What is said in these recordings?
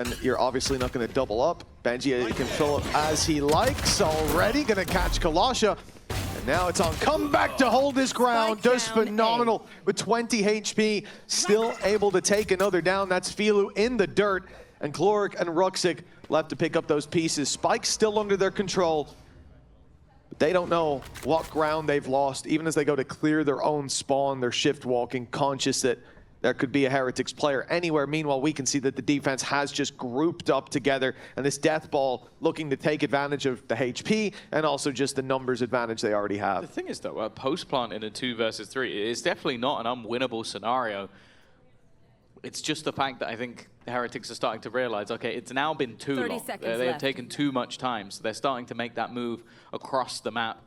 And you're obviously not going to double up. Benji can fill it as he likes. Already going to catch Kalasha. And now it's on comeback to hold his ground. Does phenomenal with 20 HP. Still able to take another down. That's Filu in the dirt. And Klorik and Ruxic left to pick up those pieces. Spike's still under their control. But they don't know what ground they've lost. Even as they go to clear their own spawn, they're shift walking, conscious that there could be a Heretics player anywhere. Meanwhile, we can see that the defense has just grouped up together, and this death ball looking to take advantage of the HP and also just the numbers advantage they already have. The thing is, though, post plant in a 2 versus 3 is definitely not an unwinnable scenario. It's just the fact that I think the Heretics are starting to realize, okay, it's now been too long. They have taken too much time, so they're starting to make that move across the map.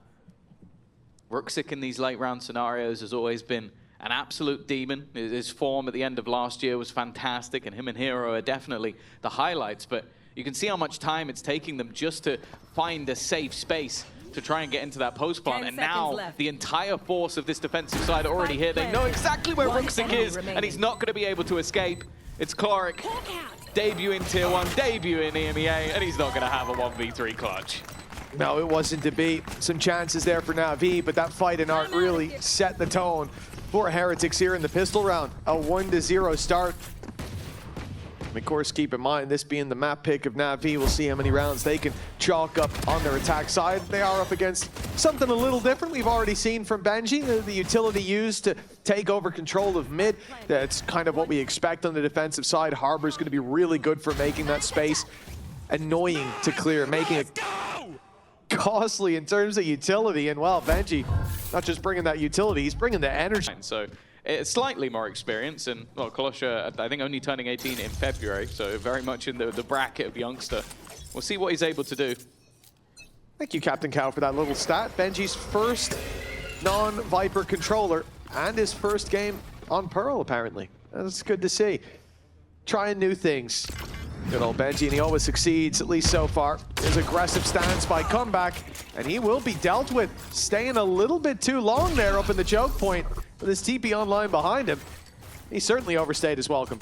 Ruxic in these late round scenarios has always been an absolute demon. His form at the end of last year was fantastic, and him and Hero are definitely the highlights, but you can see how much time it's taking them just to find a safe space to try and get into that post plant, and now the entire force of this defensive side are already here. They know exactly where Ruxic is, and he's not going to be able to escape. It's Klorik, debut in Tier 1, debut in EMEA, and he's not going to have a 1v3 clutch. No, it wasn't to beat. Some chances there for NAVI, but that fight and art really set the tone for Heretics here in the pistol round. A 1-0 start. And of course, keep in mind, this being the map pick of NAVI, we'll see how many rounds they can chalk up on their attack side. They are up against something a little different we've already seen from Benji, the utility used to take over control of mid. That's kind of what we expect on the defensive side. Harbor's going to be really good for making that space annoying to clear, making it costly in terms of utility. And well, Benji, not just bringing that utility, he's bringing the energy. So it's slightly more experience, and well, Kalasha, I think only turning 18 in February, so very much in the bracket of youngster. We'll see what he's able to do. Thank you, Captain Cow, for that little stat. Benji's first non-Viper controller and his first game on Pearl, apparently. That's good to see. Trying new things. Good old Benji, and he always succeeds, at least so far. His aggressive stance by comeback, and he will be dealt with. Staying a little bit too long there up in the choke point with his TP online behind him. He certainly overstayed his welcome.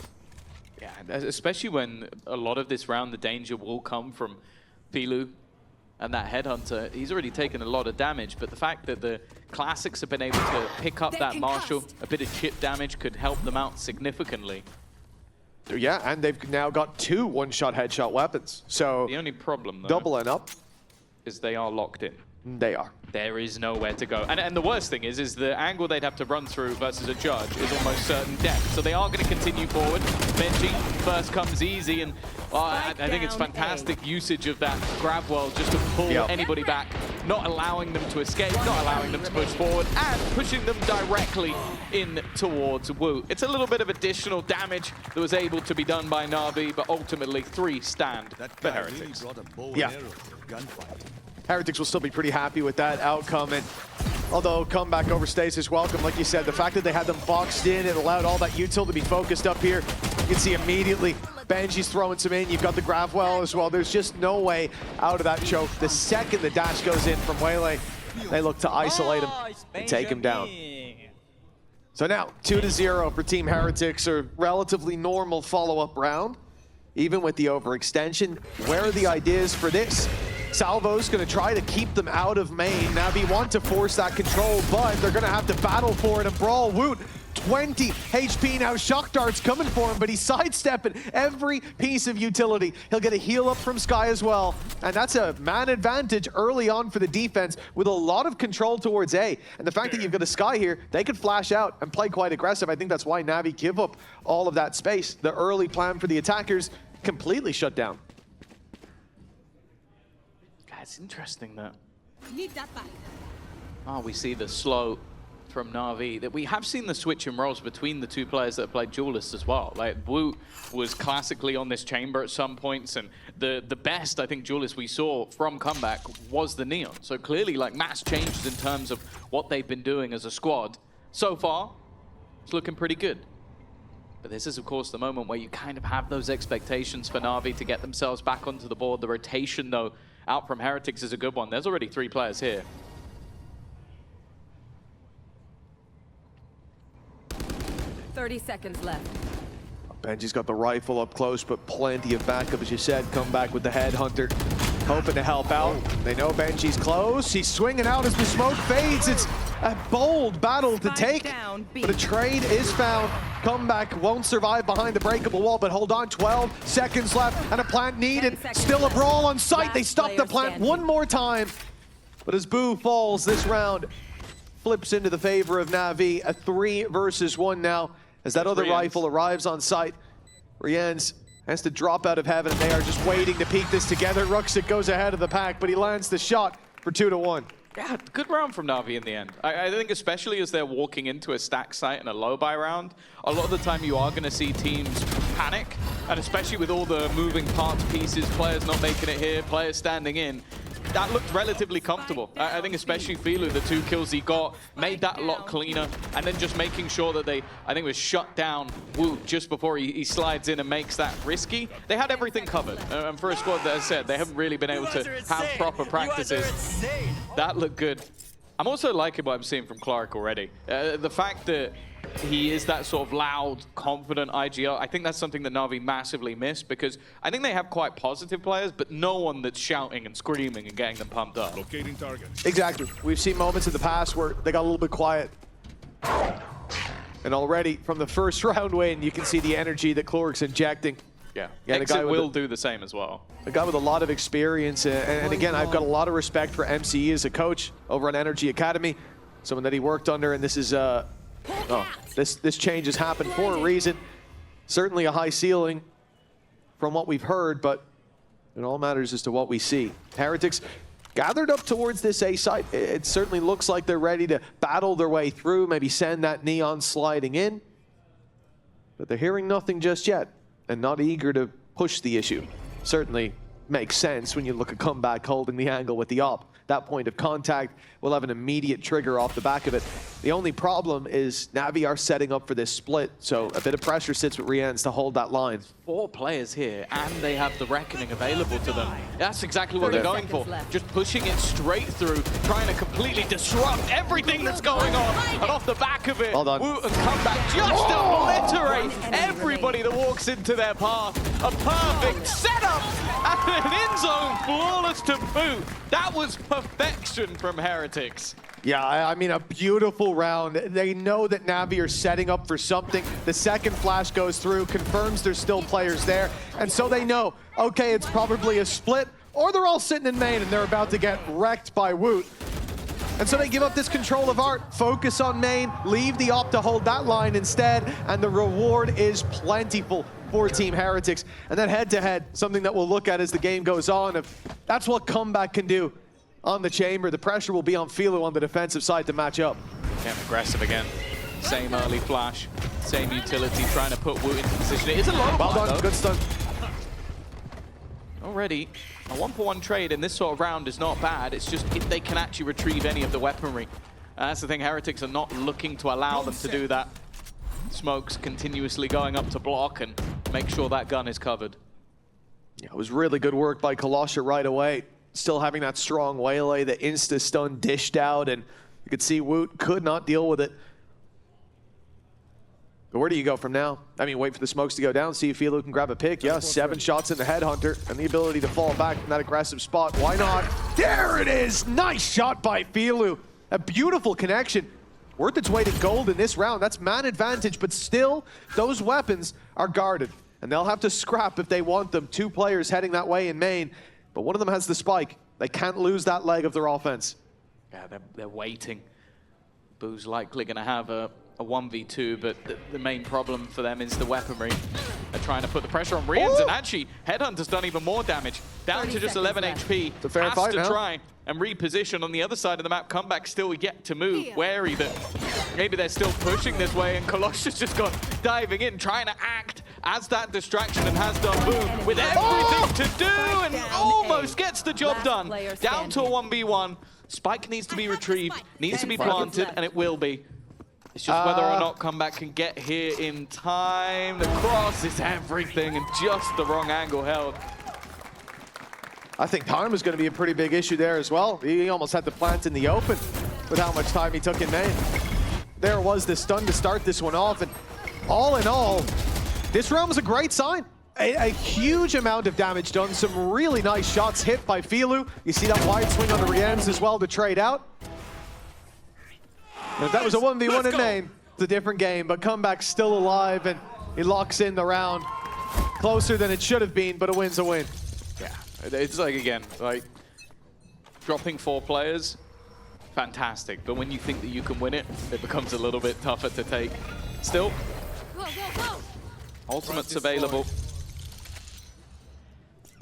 Yeah, especially when a lot of this round, the danger will come from Filu and that Headhunter. He's already taken a lot of damage, but the fact that the Classics have been able to pick up that Marshall, a bit of chip damage could help them out significantly. Yeah, and they've now got 2 one-shot headshot weapons. So the only problem, though, doubling up, is they are locked in. They are. There is nowhere to go. And the worst thing is the angle they'd have to run through versus a judge is almost certain death. So they are going to continue forward. Benji first comes easy, and I think it's fantastic usage of that grab world just to pull anybody back, not allowing them to escape, not allowing them to push forward, and pushing them directly in towards Wu. It's a little bit of additional damage that was able to be done by Navi, but ultimately 3 stand for Heretics. Yeah. Heretics will still be pretty happy with that outcome, and although comeback overstays his welcome, like you said, the fact that they had them boxed in, it allowed all that util to be focused up here. You can see immediately Benji's throwing some in. You've got the grab well as well. There's just no way out of that choke. The second the dash goes in from Waylay, they look to isolate him and take him down. So now 2-0 for Team Heretics, a relatively normal follow-up round, even with the overextension. Where are the ideas for this? Salvo's going to try to keep them out of main. Navi want to force that control, but they're going to have to battle for it and brawl. Woot, 20 HP now. Shock Dart's coming for him, but he's sidestepping every piece of utility. He'll get a heal up from Sky as well. And that's a man advantage early on for the defense with a lot of control towards A. And the fact that you've got a Sky here, they could flash out and play quite aggressive. I think that's why Navi give up all of that space. The early plan for the attackers completely shut down. It's interesting that we see the slow from Navi. That we have seen the switch in roles between the 2 players that have played duelists as well. Like Wu was classically on this chamber at some points, and the best I think duelist we saw from comeback was the Neon. So clearly, like, mass changes in terms of what they've been doing as a squad. So far, it's looking pretty good. But this is, of course, the moment where you kind of have those expectations for Navi to get themselves back onto the board. The rotation, though, out from Heretics is a good one. There's already 3 players here. 30 seconds left. Benji's got the rifle up close, but plenty of backup, as you said. Come back with the headhunter, hoping to help out. They know Benji's close. He's swinging out as the smoke fades. It's a bold battle to take, but a trade is found. Comeback won't survive behind the breakable wall, but hold on, 12 seconds left, and a plant needed. Still a brawl on site. They stop the plant one more time, but as Boo falls, this round flips into the favor of Navi. A 3 versus 1 now, as that other rifle arrives on site. Rienz has to drop out of heaven. They are just waiting to peek this together. Ruxik goes ahead of the pack, but he lands the shot for 2-1. Yeah, good round from Navi in the end. I think especially as they're walking into a stack site and a low buy round, a lot of the time you are going to see teams panic, and especially with all the moving parts pieces, players not making it here, players standing in. That looked relatively comfortable. I think especially Filu, the 2 kills he got, made that a lot cleaner, and then just making sure that they, I think it was shut down Woot just before he slides in and makes that risky. They had everything covered, and for a squad that, as I said, they haven't really been able to have proper practices. That looked good. I'm also liking what I'm seeing from Clark already. The fact that he is that sort of loud, confident IGL. I think that's something that Navi massively missed, because I think they have quite positive players, but no one that's shouting and screaming and getting them pumped up. Locating targets. Exactly. We've seen moments in the past where they got a little bit quiet. And already from the first round win, you can see the energy that Clark's injecting. Yeah, Exit will do the same as well. A guy with a lot of experience, and again, I've got a lot of respect for MCE as a coach over on Energy Academy, someone that he worked under, and this is this change has happened for a reason. Certainly a high ceiling from what we've heard, but it all matters as to what we see. Heretics gathered up towards this A site. It certainly looks like they're ready to battle their way through, maybe send that neon sliding in, but they're hearing nothing just yet and not eager to push the issue. Certainly makes sense when you look at Comeback holding the angle with the op. That point of contact will have an immediate trigger off the back of it. The only problem is Navi are setting up for this split, so a bit of pressure sits with Rienz to hold that line. 4 players here, and they have the Reckoning available to them. That's exactly what they're going for. Just pushing it straight through, trying to completely disrupt everything that's going on. And off the back of it, Well done. Woot and Comeback just obliterate everybody that walks into their path. A perfect setup and an in-zone flawless to boot. That was perfection from Heretics. Yeah, I mean, a beautiful round. They know that Navi are setting up for something. The second flash goes through, confirms there's still players there, and so they know, okay, it's probably a split, or they're all sitting in main and they're about to get wrecked by Woot. And so they give up this control of art, focus on main, leave the op to hold that line instead, and the reward is plentiful for Team Heretics. And then head-to-head, something that we'll look at as the game goes on. If that's what Comeback can do on the chamber, the pressure will be on Filu on the defensive side to match up. Yeah, aggressive again. Same early flash, same utility, trying to put Woot into position. It is a low Well done, good stun. Already, a 1-for-1 trade in this sort of round is not bad. It's just if they can actually retrieve any of the weaponry. That's the thing, Heretics are not looking to allow them to do that. Smokes continuously going up to block and make sure that gun is covered. Yeah, it was really good work by Kolosha right away. Still having that strong waylay, the insta-stun dished out, and you could see Woot could not deal with it. But where do you go from now? I mean, wait for the smokes to go down, see if Filu can grab a pick. Yeah, 7 shots in the headhunter, and the ability to fall back from that aggressive spot. Why not? There it is! Nice shot by Filu. A beautiful connection. Worth its weight in gold in this round. That's man advantage, but still, those weapons are guarded, and they'll have to scrap if they want them. 2 players heading that way in main, but one of them has the spike. They can't lose that leg of their offense. Yeah, they're waiting. Boo's likely going to have a 1v2, but the main problem for them is the weaponry. They're trying to put the pressure on Rienz, and actually, Headhunter's done even more damage. Down to just 11 HP. It's a fair has fight to now. try and reposition on the other side of the map. Comeback still yet to move. Wary that maybe they're still pushing this way, and Kolosha's just gone diving in, trying to act as that distraction, and has done Boo with everything to do, and almost gets the job done. Down to a 1v1. Spike needs to be retrieved, needs to be planted, and it will be. It's just whether or not Comeback can get here in time. The cross is everything, and just the wrong angle held. I think time was going to be a pretty big issue there as well. He almost had the plant in the open with how much time he took in main. There was the stun to start this one off, and all in all, this round was a great sign. A huge amount of damage done, some really nice shots hit by Filu. You see that wide swing on the Riens as well to trade out. And if that was a 1v1 in main, it's a different game, but Comeback still alive and he locks in the round. Closer than it should have been, but a win's a win. Yeah, it's like, again, like dropping 4 players, fantastic. But when you think that you can win it, it becomes a little bit tougher to take. Still, ultimates available.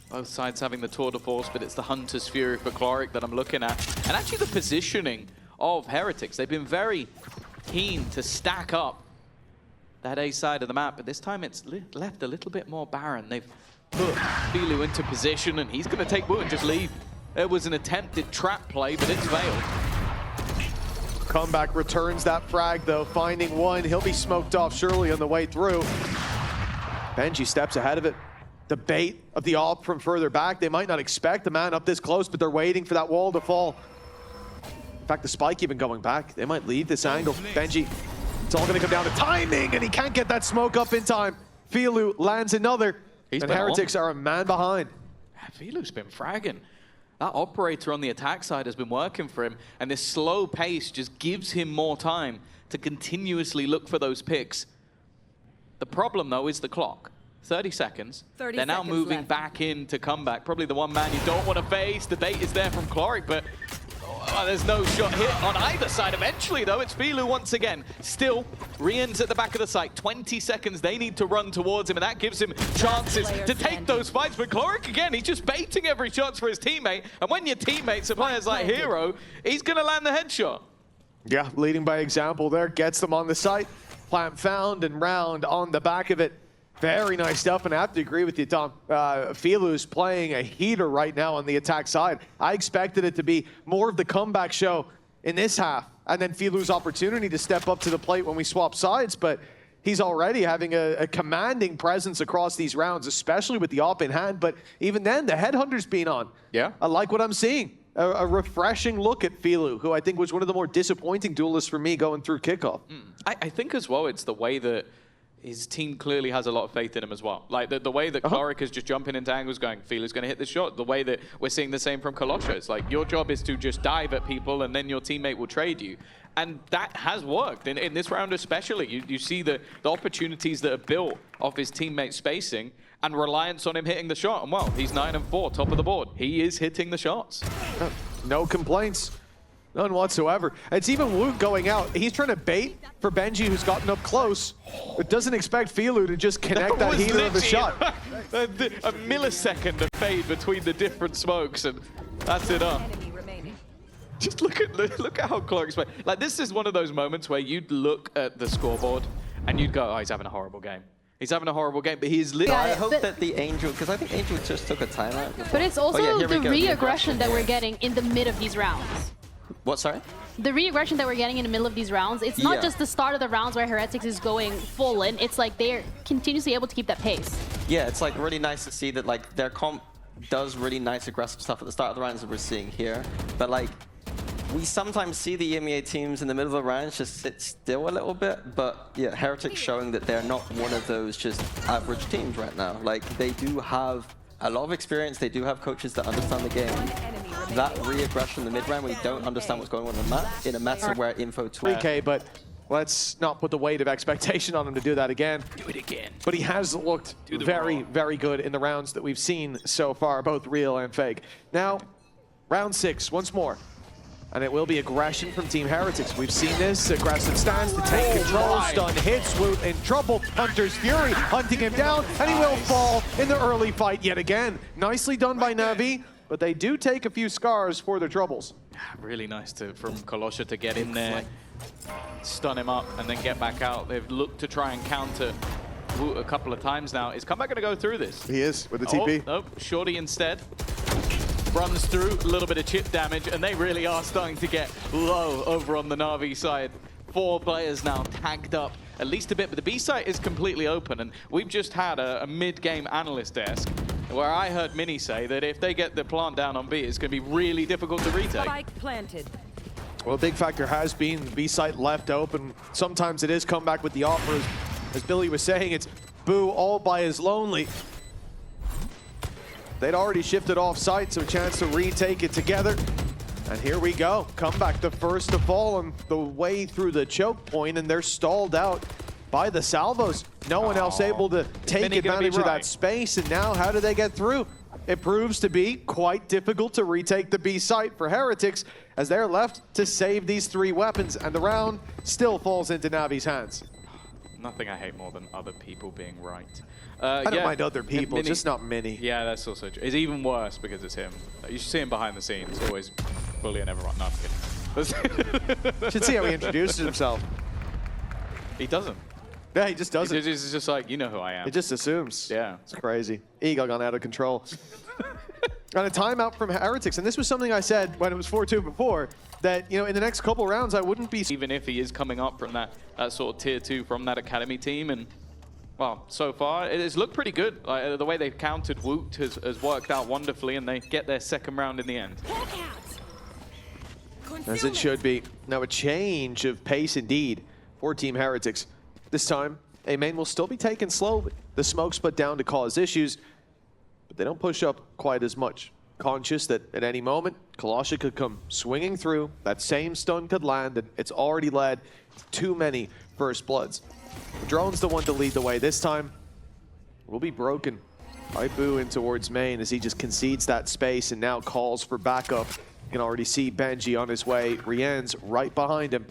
Both sides having the tour de force, but it's the Hunter's Fury for Cloric that I'm looking at. And actually the positioning of Heretics, they've been very keen to stack up that A side of the map, but this time it's left a little bit more barren. They've put Filu into position, and he's going to take Wu and just leave. It was an attempted trap play, but it's failed. Comeback returns that frag, though, finding one. He'll be smoked off surely on the way through. Benji steps ahead of it. The bait of the AWP from further back. They might not expect the man up this close, but they're waiting for that wall to fall. In fact, the spike even going back. They might leave this angle. Benji, it's all going to come down to timing, and he can't get that smoke up in time. Filu lands another, and Heretics are a man behind. Filu's been fragging. That operator on the attack side has been working for him, and this slow pace just gives him more time to continuously look for those picks. The problem, though, is the clock. 30 seconds. They're now moving back into Comeback. Probably the one man you don't want to face. The bait is there from Cloric, but there's no shot hit on either side. Eventually, though, it's Filu once again. Still, Riens at the back of the site. 20 seconds they need to run towards him, and that gives him chances to take those fights. But Cloric, again, he's just baiting every chance for his teammate. And when your teammates are players like Hero, he's going to land the headshot. Yeah, leading by example there. Gets them on the site. Plant found and round on the back of it. Very nice stuff, and I have to agree with you, Tom. Filu's playing a heater right now on the attack side. I expected it to be more of the comeback show in this half, and then Filu's opportunity to step up to the plate when we swap sides, but he's already having a commanding presence across these rounds, especially with the AWP in hand, but even then, the headhunter's been on. Yeah. I like what I'm seeing. A refreshing look at Filu, who I think was one of the more disappointing duelists for me going through kickoff. I think as well, it's the way that his team clearly has a lot of faith in him as well. Like the way that Cloric is just jumping into angles going, Filu's going to hit this shot. The way that we're seeing the same from Kolosha. It's like your job is to just dive at people and then your teammate will trade you. And that has worked in this round especially. You see the opportunities that are built off his teammate spacing and reliance on him hitting the shot. And well, he's 9-4, top of the board. He is hitting the shots. No complaints. None whatsoever. It's even Woot going out. He's trying to bait for Benji, who's gotten up close, but doesn't expect Filu to just connect that heater of the shot. A millisecond of fade between the different smokes, and that's it up. Just look at how Cloric's playing. Like, this is one of those moments where you'd look at the scoreboard and you'd go, oh, he's having a horrible game. He's having a horrible game, but he's literally... I hope that the Angel, because I think Angel just took a timeout. But it's also the re-aggression that we're getting in the mid of these rounds. What, sorry? The re-aggression that we're getting in the middle of these rounds, it's not just the start of the rounds where Heretics is going full in, it's like they're continuously able to keep that pace. Yeah, it's like really nice to see that like their comp does really nice aggressive stuff at the start of the rounds that we're seeing here. But like, we sometimes see the EMEA teams in the middle of the rounds just sit still a little bit, but yeah, Heretics showing that they're not one of those just average teams right now. Like, they do have a lot of experience, they do have coaches that understand the game. That re-aggression in the mid-round where you don't understand what's going on in the map, in a meta where info 3K, but let's not put the weight of expectation on him to do that again. Do it again. But he has looked very, very good in the rounds that we've seen so far, both real and fake. Now, round 6, once more. And it will be aggression from Team Heretics. We've seen this, aggressive stance to take control, stun hits, Woot in trouble, Hunter's Fury hunting him down, and he will fall in the early fight yet again. Nicely done by NAVI, but they do take a few scars for their troubles. Really nice from Kolosha to get in there, stun him up, and then get back out. They've looked to try and counter Woot a couple of times now. Is Comeback going to go through this? He is, with the TP. Oh, nope, Shorty instead. Runs through, a little bit of chip damage, and they really are starting to get low over on the Na'Vi side. 4 players now tagged up at least a bit, but the B site is completely open, and we've just had a mid-game analyst desk where I heard Mini say that if they get the plant down on B, it's going to be really difficult to retake. Spike planted. Well, a big factor has been the B site left open. Sometimes it is Comeback with the offers. As Billy was saying, it's Boo all by his lonely. They'd already shifted off site, so a chance to retake it together. And here we go. Comeback, the first to fall on the way through the choke point, and they're stalled out by the salvos. No one else able to take advantage of that space, and now how do they get through? It proves to be quite difficult to retake the B site for Heretics, as they're left to save these 3 weapons, and the round still falls into Navi's hands. Nothing I hate more than other people being right. I don't mind other people, just not Mini. Yeah, that's also true. It's even worse because it's him. You should see him behind the scenes, always bullying everyone. No, I'm kidding. Should see how he introduces himself. He doesn't. Yeah, he just doesn't. He's just like, you know who I am. He just assumes. Yeah. It's crazy. Ego gone out of control. Got a timeout from Heretics, and this was something I said when it was 4-2 before, that, you know, in the next couple rounds, I wouldn't be... Even if he is coming up from that sort of tier 2 from that academy team, and, well, so far, it has looked pretty good. The way they've countered Woot has worked out wonderfully, and they get their second round in the end. As it should be. Now a change of pace indeed for Team Heretics. This time, A-Main will still be taken slowly. The smoke's put down to cause issues, but they don't push up quite as much. Conscious that at any moment, Kalasha could come swinging through, that same stun could land, and it's already led to too many first bloods. The drone's the one to lead the way this time. Will be broken by Boo in towards main as he just concedes that space and now calls for backup. You can already see Benji on his way. Rien's right behind him.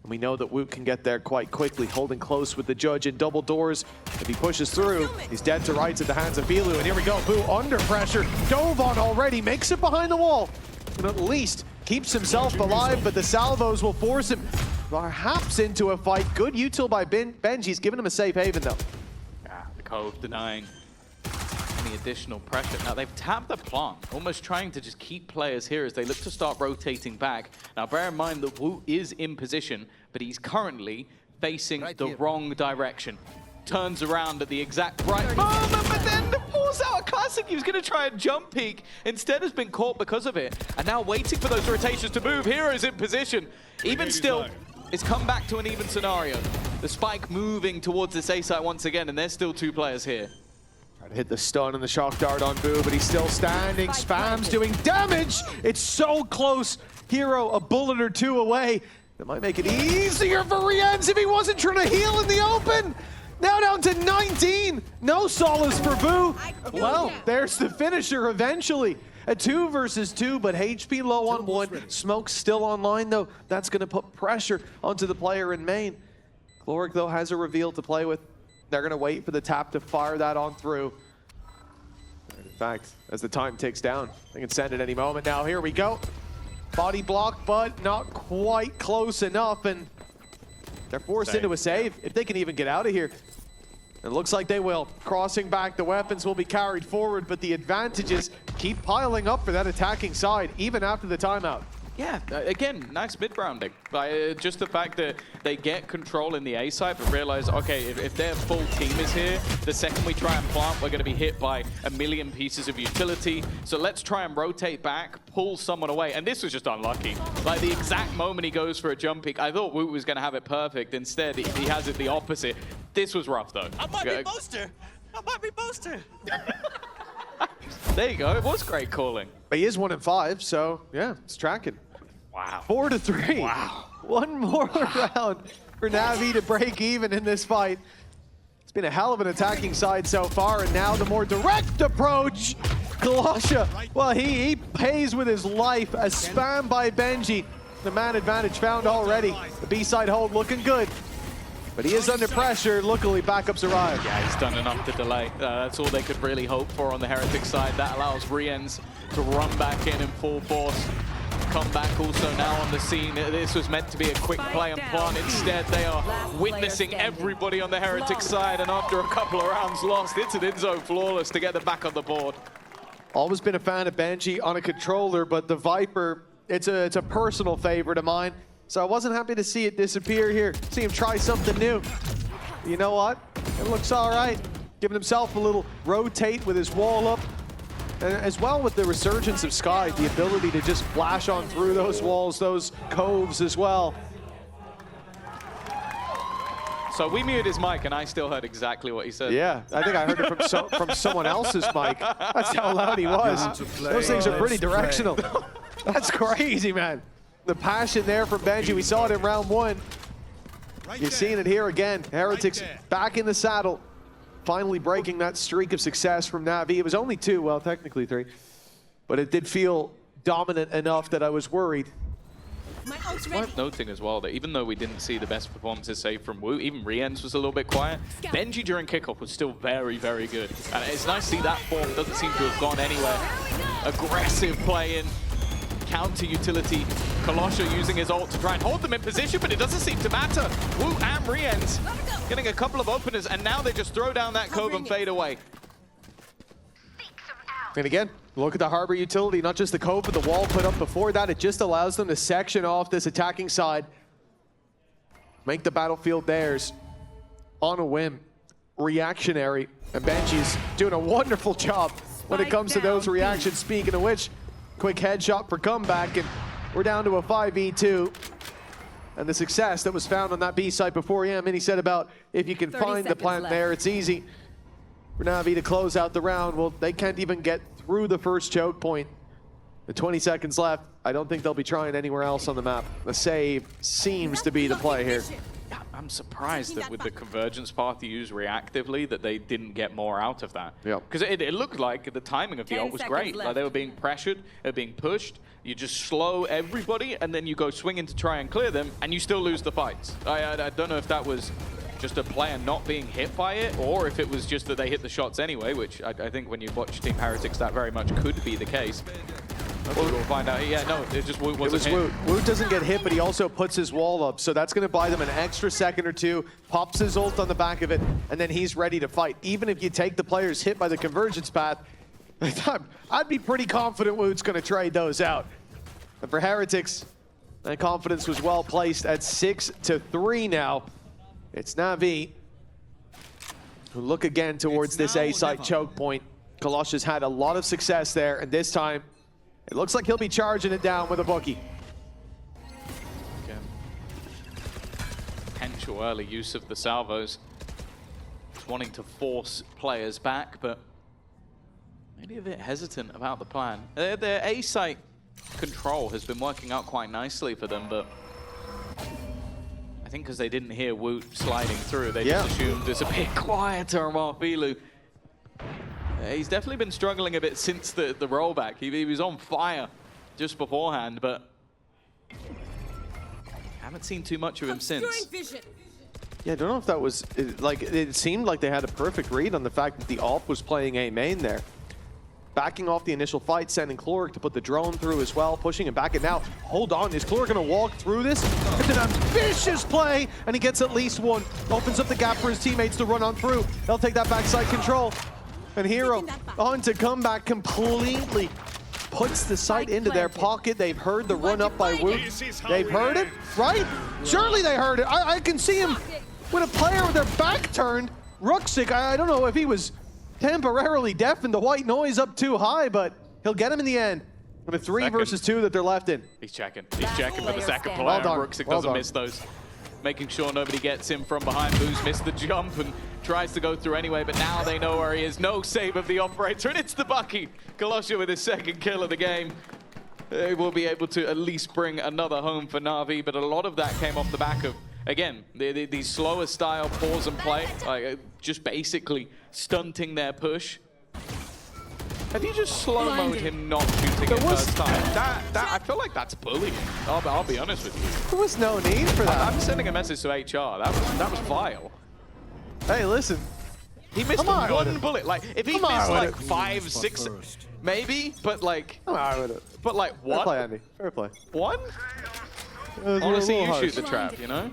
And we know that Woot can get there quite quickly, holding close with the judge in double doors. If he pushes through, he's dead to rights at the hands of Filu. And here we go, Boo under pressure. Dove on already, makes it behind the wall. And at least keeps himself alive, but the salvos will force him perhaps into a fight. Good util by Benji's giving him a safe haven though. Yeah, the Cove denying any additional pressure. Now they've tapped the plant, almost trying to just keep players here as they look to start rotating back. Now bear in mind that Wu is in position, but he's currently facing the wrong direction. Turns around at the exact right moment, but then pulls out a classic. He was going to try a jump peek. Instead has been caught because of it. And now waiting for those rotations to move. Heroes in position. Even still, it's come back to an even scenario. The spike moving towards this A site once again, and there's still 2 players here. Trying to hit the stun and the shock dart on Boo, but he's still standing. Spam's doing damage. It's so close. Hero a bullet or 2 away. That might make it easier for Rienz if he wasn't trying to heal in the open. Now down to 19. No solace for Boo. Well, there's the finisher eventually. A 2 versus 2, but HP low on 1. Smoke's still online though. That's going to put pressure onto the player in main. Chloric though has a reveal to play with. They're going to wait for the tap to fire that on through. And in fact, as the time ticks down, they can send it any moment. Now here we go. Body block, but not quite close enough, and they're forced into a save if they can even get out of here. It looks like they will. Crossing back, the weapons will be carried forward, but the advantages keep piling up for that attacking side, even after the timeout. Yeah, again, nice mid-rounding. Just the fact that they get control in the A side, but realize, okay, if their full team is here, the second we try and plant, we're going to be hit by a million pieces of utility. So let's try and rotate back, pull someone away. And this was just unlucky. Like the exact moment he goes for a jump peek, I thought Woot was going to have it perfect. Instead, he has it the opposite. This was rough, though. I might be Boaster. I might be Boaster. There you go. It was great calling. But he is 1 and 5, so yeah, it's tracking. Wow. 4-3. Wow. One more round for Navi to break even in this fight. It's been a hell of an attacking side so far, and now the more direct approach. Kalasha, well, he pays with his life. A spam by Benji. The man advantage found already. The B-side hold looking good. But he is under pressure. Luckily, backups arrive. Yeah, he's done enough to delay. That's all they could really hope for on the Heretic side. That allows Rienz to run back in full force. Come back also now on the scene. This was meant to be a quick play and plant. Instead, they are witnessing everybody on the Heretic side, and after a couple of rounds lost, it's an Inzo flawless to get them back on the board. Always been a fan of Benji on a controller, but the Viper, it's a personal favorite of mine. So I wasn't happy to see it disappear here. See him try something new. You know what? It looks all right. Giving himself a little rotate with his wall up. And as well with the resurgence of Sky, the ability to just flash on through those walls, those coves as well. So we muted his mic, and I still heard exactly what he said. Yeah, I think I heard it from someone else's mic. That's how loud he was. Those things are pretty directional. That's crazy, man. The passion there from Benji. We saw it in round 1. You're seeing it here again. Heretics back in the saddle. Finally breaking that streak of success from NAVI. It was only 2, well, technically 3. But it did feel dominant enough that I was worried. It's worth noting as well that even though we didn't see the best performances, say, from Wu, even Rien's was a little bit quiet, Benji during kickoff was still very, very good. And it's nice to see that form doesn't seem to have gone anywhere. Aggressive play-in, counter utility. Kolosha using his ult to try and hold them in position, but it doesn't seem to matter. Wu and Rien's getting a couple of openers, and now they just throw down that cove and fade away. And again, look at the Harbor utility, not just the cove, but the wall put up before that. It just allows them to section off this attacking side, make the battlefield theirs on a whim. Reactionary, and Benji's doing a wonderful job when it comes to those reactions. Speaking of which, quick headshot for comeback, and we're down to a 5v2. And the success that was found on that B site before he said about if you can find the plant there, it's easy for NAVI to close out the round. Well, they can't even get through the first choke point. The 20 seconds left. I don't think they'll be trying anywhere else on the map. The save seems to be the play here. I'm surprised that with the convergence path you use reactively, that they didn't get more out of that. Yeah. Because it looked like the timing of the ult was great. Like they were being pressured, they were being pushed. You just slow everybody, and then you go swinging to try and clear them, and you still lose the fights. I don't know if that was just a player not being hit by it, or if it was just that they hit the shots anyway, which I think when you watch Team Heretics, that very much could be the case. We'll find out. Yeah, no, it just wasn't hit. Woot. Woot doesn't get hit, but he also puts his wall up, so that's going to buy them an extra second or two, pops his ult on the back of it, and then he's ready to fight. Even if you take the players hit by the convergence path, I'd be pretty confident Woot's going to trade those out. And for Heretics, that confidence was well placed at 6-3 now. It's NAVI who look again towards this A-site choke point. Kolosha's had a lot of success there, and this time it looks like he'll be charging it down with a bookie. Again, potential early use of the salvos. Just wanting to force players back, but maybe a bit hesitant about the plan. Their A-site control has been working out quite nicely for them, but I think because they didn't hear Woot sliding through, they just assumed it's a bit quieter on Marfilu. He's definitely been struggling a bit since the rollback. He was on fire just beforehand, but haven't seen too much of him since. Yeah, I don't know if that was, it seemed like they had a perfect read on the fact that the AWP was playing A main there. Backing off the initial fight, sending Chloric to put the drone through as well, pushing him back. And now, hold on, is Chloric gonna walk through this? It's an ambitious play, and he gets at least one. Opens up the gap for his teammates to run on through. They'll take that backside control. And Hero on to comeback completely. Puts the sight into their pocket. They've heard the run up by Woot. They've heard it, right? Surely they heard it. I can see him with a player with their back turned. Ruxic, I don't know if he was temporarily deafened, the white noise up too high, but he'll get him in the end. With a 3 versus 2 that they're left in. He's checking for the second player. Well done. Ruxic doesn't miss those. Making sure nobody gets him from behind. Boo's missed the jump and tries to go through anyway, but now they know where he is. No save of the operator, and it's the Bucky. Kolosha with his second kill of the game. They will be able to at least bring another home for NAVI, but a lot of that came off the back of, again, the slower style pause and play, just basically stunting their push. Have you just slow-moed him not shooting it first time? I feel like that's bullying. I'll be honest with you. There was no need for that. I'm sending a message to HR. That was vile. Hey, listen. He missed one bullet. Like, if he missed like 5, 6, maybe, but like... I'm alright with it. But like, what? Fair play, Andy. Fair play. One? Honestly, you shoot the trap, you know?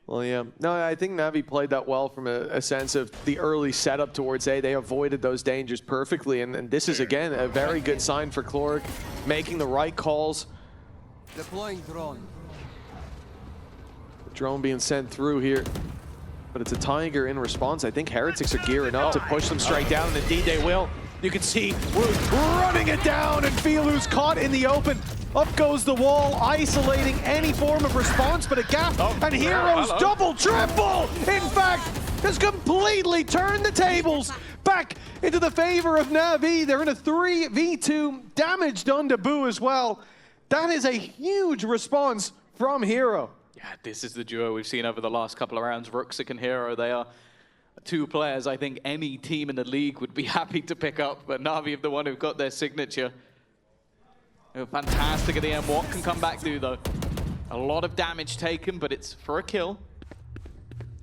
Well, yeah. No, I think NAVI played that well from a sense of the early setup towards A. They avoided those dangers perfectly, and this is, again, a very good sign for Chloric, making the right calls. Deploying drone. The drone being sent through here, but it's a Tiger in response. I think Heretics are gearing up to push them straight down, and indeed they will. You can see Woot running it down, and Filu's caught in the open. Up goes the wall, isolating any form of response, but a gap, and Heroes double, triple! In fact, has completely turned the tables back into the favor of NAVI. They're in a 3v2, damage done to Boo as well. That is a huge response from Hero. Yeah, this is the duo we've seen over the last couple of rounds. Ruxic and Hero, they are two players I think any team in the league would be happy to pick up, but NAVI are the one who've got their signature. They're fantastic at the end. What can come back do though? A lot of damage taken, but it's for a kill.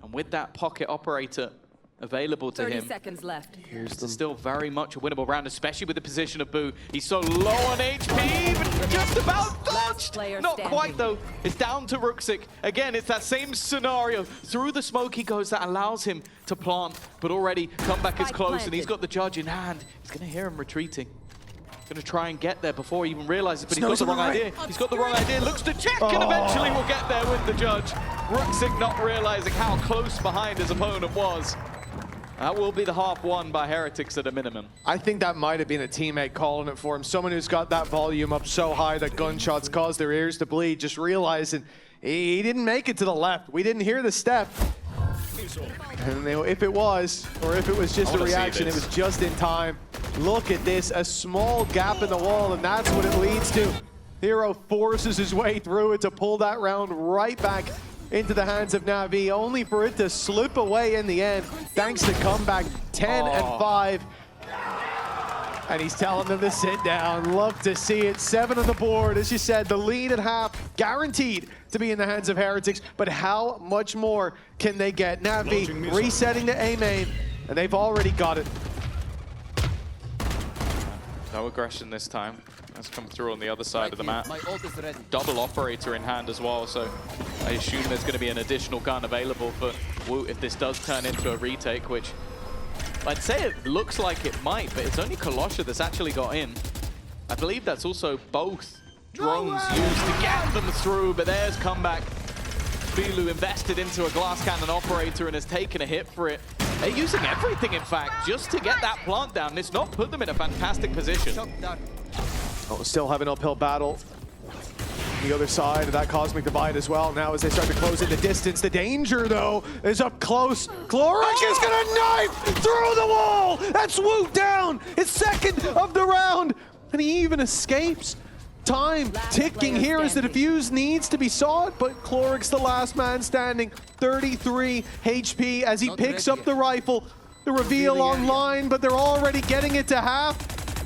And with that pocket operator available to 30 him, seconds left. it's still very much a winnable round, especially with the position of Boo. He's so low on HP, but just about dodged. Not quite though. It's down to Ruxic. Again, it's that same scenario. Through the smoke he goes that allows him to plant, but already comeback is close and he's got the judge in hand. He's gonna hear him retreating. Gonna try and get there before he even realizes, but he's got the wrong idea. He's got the wrong idea, looks to check, and eventually will get there with the judge. Ruxic not realizing how close behind his opponent was. That will be the half won by Heretics at a minimum. I think that might have been a teammate calling it for him. Someone who's got that volume up so high that gunshots cause their ears to bleed, just realizing he didn't make it to the left. We didn't hear the step. And if it was, or if it was just a reaction, it was just in time. Look at this, a small gap in the wall, and that's what it leads to. Hero forces his way through it to pull that round right back into the hands of NAVI, only for it to slip away in the end, thanks to comeback 10 and 5. And he's telling them to sit down. Love to see it. 7 on the board. As you said, the lead at half guaranteed to be in the hands of Heretics. But how much more can they get? NAVI resetting to A main, and they've already got it. No aggression this time. That's come through on the other side of the map. My ult is ready. Double operator in hand as well, so I assume there's going to be an additional gun available for Woot if this does turn into a retake, which I'd say it looks like it might, but it's only Kolosha that's actually got in. I believe that's also both drones used to get them through, but there's comeback. Filu invested into a glass cannon operator and has taken a hit for it. They're using everything, in fact, just to get that plant down. It's not put them in a fantastic position. Oh, still have an uphill battle. The other side of that cosmic divide as well. Now as they start to close in the distance, the danger though is up close. Clorix is gonna knife through the wall. That's Woot down. His second of the round, and he even escapes. Time ticking here as the defuse needs to be sought, but Clorix the last man standing. 33 HP as he picks up the rifle. The reveal online, but they're already getting it to half.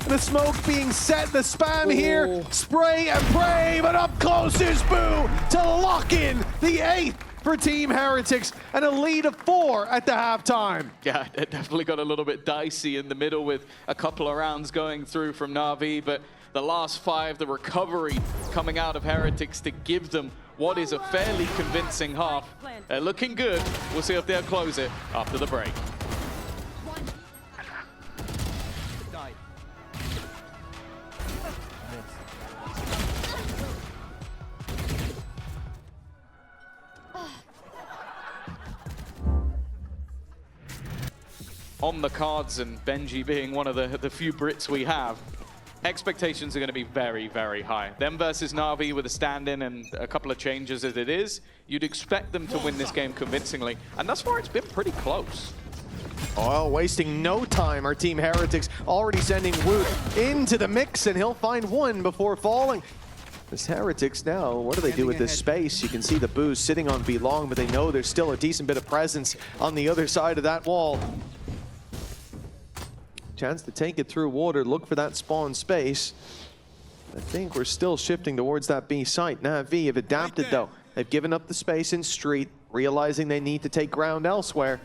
The smoke being set, the spam here, spray and pray, but up close is Boo to lock in the 8th for Team Heretics and a lead of 4 at the halftime. Yeah, it definitely got a little bit dicey in the middle with a couple of rounds going through from NAVI, but the last 5, the recovery coming out of Heretics to give them what is a fairly convincing half. They're looking good. We'll see if they'll close it after the break. On the cards, and Benji being one of the few Brits we have, expectations are going to be very, very high. Them versus NAVI with a stand-in and a couple of changes as it is, you'd expect them to win this game convincingly. And thus far, it's been pretty close. Oh, wasting no time. Our Team Heretics already sending Woot into the mix, and he'll find one before falling. This Heretics now, what do they do with this space? You can see the Boos sitting on B long, but they know there's still a decent bit of presence on the other side of that wall. Chance to take it through water, look for that spawn space. I think we're still shifting towards that B site. NAVI have adapted though. They've given up the space in street, realizing they need to take ground elsewhere.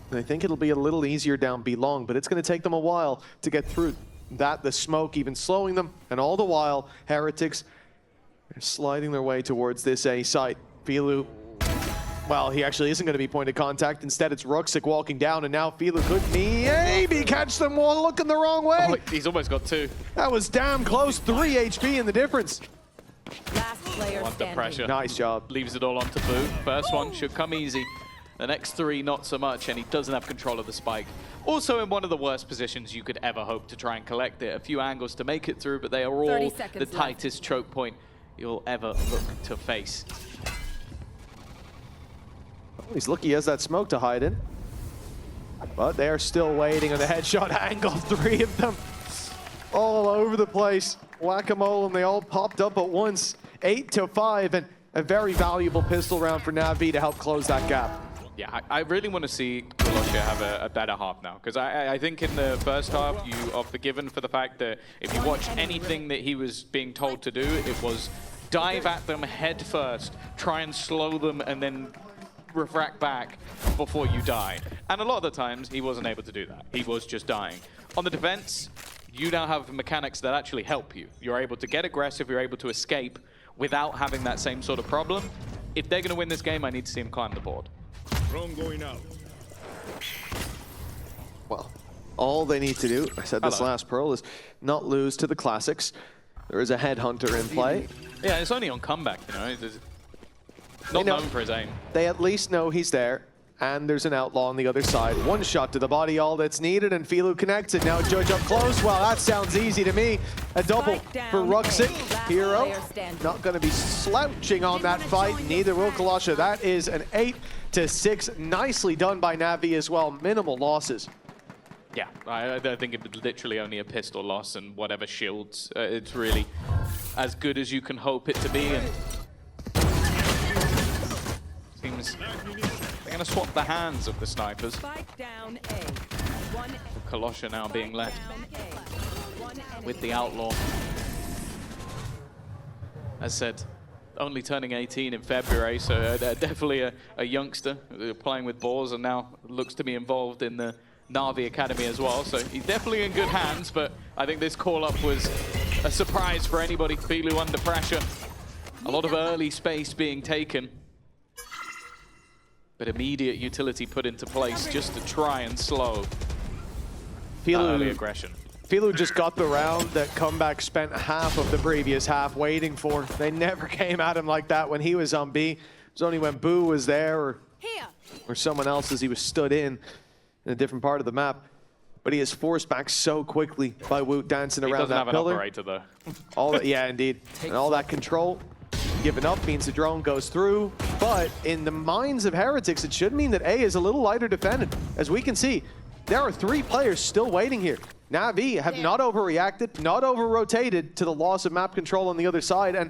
And I think it'll be a little easier down B long, but it's going to take them a while to get through that. The smoke even slowing them, and all the while, Heretics are sliding their way towards this A site. Filu, well, he actually isn't going to be point of contact. Instead, it's Ruxic walking down, and now Filu could maybe catch them one looking the wrong way. Oh, he's almost got 2. That was damn close. 3 HP in the difference. Last player Under pressure. Nice job. Leaves it all onto Boo. First one should come easy. The next 3, not so much, and he doesn't have control of the spike. Also in one of the worst positions you could ever hope to try and collect it. A few angles to make it through, but they are all the tightest choke point you'll ever look to face. Well, he's lucky he has that smoke to hide in. But they're still waiting on the headshot angle. 3 of them all over the place. Whack-a-mole, and they all popped up at once. 8-5, and a very valuable pistol round for NAVI to help close that gap. Yeah, I really want to see Kolosha have a better half now, because I think in the first half you are forgiven for the fact that if you watch anything that he was being told to do, it was dive at them head first, try and slow them, and then refract back before you die. And a lot of the times he wasn't able to do that. He was just dying. On the defense, you now have mechanics that actually help you. You're able to get aggressive, you're able to escape without having that same sort of problem. If they're going to win this game, I need to see him climb the board. Drone going out. Well, all they need to do, I said this last Pearl, is not lose to the classics. There is a headhunter in play. Yeah, it's only on comeback, you know. He's not known for his aim. They at least know he's there, and there's an outlaw on the other side. One shot to the body, all that's needed, and Filu connects it. Now Judge up close. Well, that sounds easy to me. A double for Ruxic. Hero not going to be slouching on that fight. Neither will Kolosha. That is an 8-6. Nicely done by NAVI as well. Minimal losses. Yeah, I think it was literally only a pistol loss and whatever shields. It's really as good as you can hope it to be. And seems they're going to swap the hands of the snipers. Kolosha now being left with the outlaw. As said, only turning 18 in February, so definitely a youngster playing with balls, and now looks to be involved in the NAVI Academy as well. So he's definitely in good hands, but I think this call-up was a surprise for anybody. Filu under pressure. A lot of early space being taken, but immediate utility put into place just to try and slow early aggression. Filu just got the round that Comeback spent half of the previous half waiting for. They never came at him like that when he was on B. It was only when Boo was there or someone else as he was stood in a different part of the map. But he is forced back so quickly by Woot dancing around that pillar. He doesn't have an operator though. All that, yeah, indeed. And all that control given up means the drone goes through. But in the minds of Heretics, it should mean that A is a little lighter defended. As we can see, there are 3 players still waiting here. NAVI have not overreacted, not over-rotated to the loss of map control on the other side, and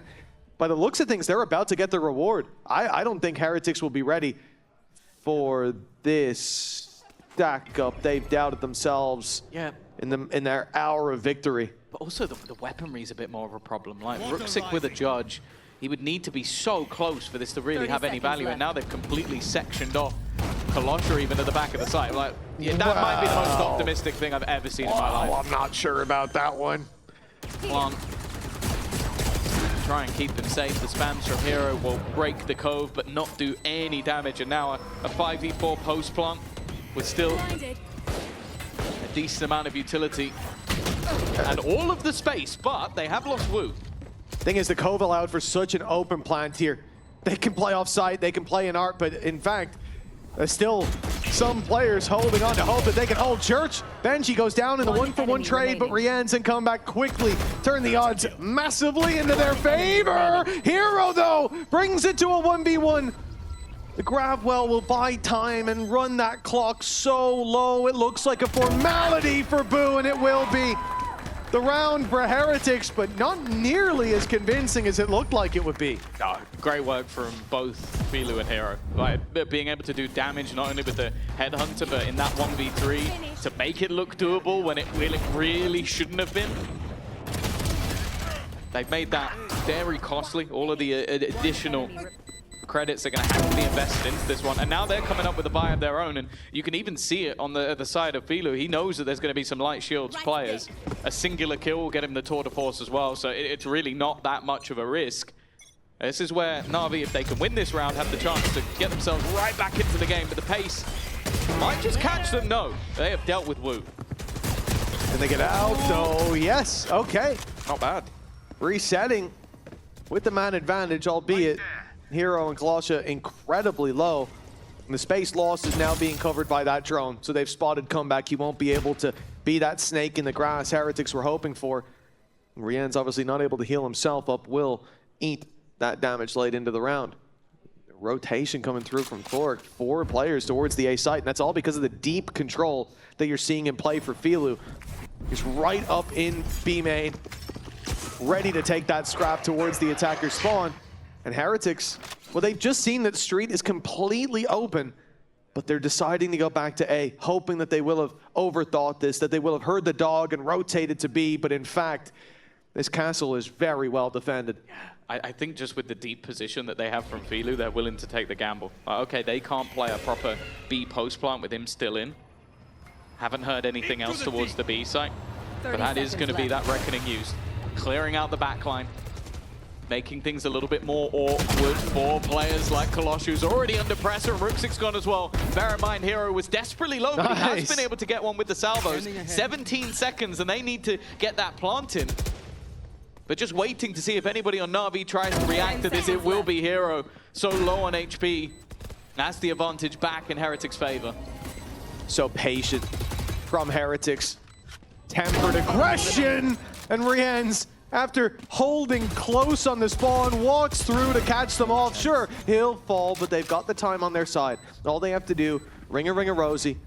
by the looks of things, they're about to get the reward. I don't think Heretics will be ready for this stack up. They've doubted themselves in their hour of victory. But also the weaponry is a bit more of a problem. Like Ruxic with a Judge, he would need to be so close for this to really have any value, and now they've completely sectioned off Kolosha even at the back of the site. Like, yeah, that might be the most optimistic thing I've ever seen in my life. I'm not sure about that one. Plant. Try and keep him safe. The spams from Hero will break the cove, but not do any damage. And now a 5v4 post plant with still a decent amount of utility and all of the space, but they have lost Wu. Thing is, the cove allowed for such an open plant here. They can play off-site, they can play in art, but in fact, there's still some players holding on to hope that they can hold Church. Benji goes down in the one-for-one trade, but Rian's come back quickly, turn the odds massively into their favor. Hero, though, brings it to a 1v1. The Gravwell will buy time and run that clock so low, it looks like a formality for Boo, and it will be. The round for Heretics, but not nearly as convincing as it looked like it would be. Oh, great work from both Filu and Hero. Like, being able to do damage not only with the Headhunter, but in that 1v3 to make it look doable when it really shouldn't have been. They've made that very costly. All of the additional credits are going to have to be invested into this one, and now they're coming up with a buy of their own, and you can even see it on the other side of Filu. He knows that there's going to be some light shields players. A singular kill will get him the tour de force as well, so it's really not that much of a risk. This is where NAVI, if they can win this round, have the chance to get themselves right back into the game, but the pace might just catch them. No, they have dealt with Wu. Can they get out? Oh, yes. Okay. Not bad. Resetting with the man advantage, albeit Hero and Kolosha incredibly low. And the space loss is now being covered by that drone. So they've spotted comeback. He won't be able to be that snake in the grass Heretics were hoping for. Rien's obviously not able to heal himself up. Will eat that damage late into the round. Rotation coming through from Thork. 4 players towards the A site, and that's all because of the deep control that you're seeing in play for Filu. He's right up in B main, ready to take that scrap towards the attacker spawn. And Heretics, well, they've just seen that Street is completely open, but they're deciding to go back to A, hoping that they will have overthought this, that they will have heard the dog and rotated to B, but in fact, this castle is very well defended. I think just with the deep position that they have from Filu, they're willing to take the gamble. Okay, they can't play a proper B post plant with him still in. Haven't heard anything else towards the B site, but that is going to be that reckoning used. Clearing out the backline, making things a little bit more awkward for players like Kolosh, who's already under pressure, and Rooksic's gone as well. Bear in mind, Hero was desperately low, but he has been able to get one with the salvos. 17 seconds, and they need to get that plant in. But just waiting to see if anybody on NAVI tries to react to this. It will be Hero, so low on HP. That's the advantage back in Heretics' favor. So patient from Heretics. Tempered aggression, and Rien's, after holding close on the spawn, walks through to catch them off. Sure, he'll fall, but they've got the time on their side. All they have to do, ring a Rosie.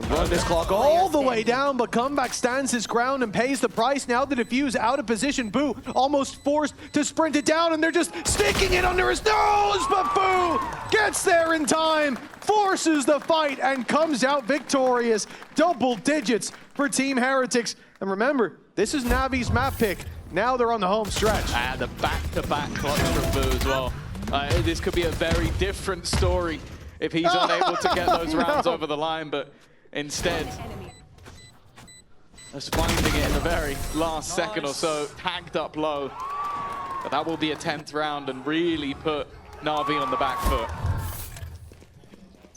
Run this clock all the way down, but Comeback stands his ground and pays the price. Now the defuse out of position. Boo almost forced to sprint it down, and they're just sticking it under his nose, but Boo gets there in time, forces the fight, and comes out victorious. Double digits for Team Heretics. And remember, this is Navi's map pick. Now they're on the home stretch. And the back-to-back clutch from Boo as well. This could be a very different story if he's unable to get those rounds over the line, but instead, just finding it in the very last second or so, tagged up low. But that will be a 10th round and really put NAVI on the back foot.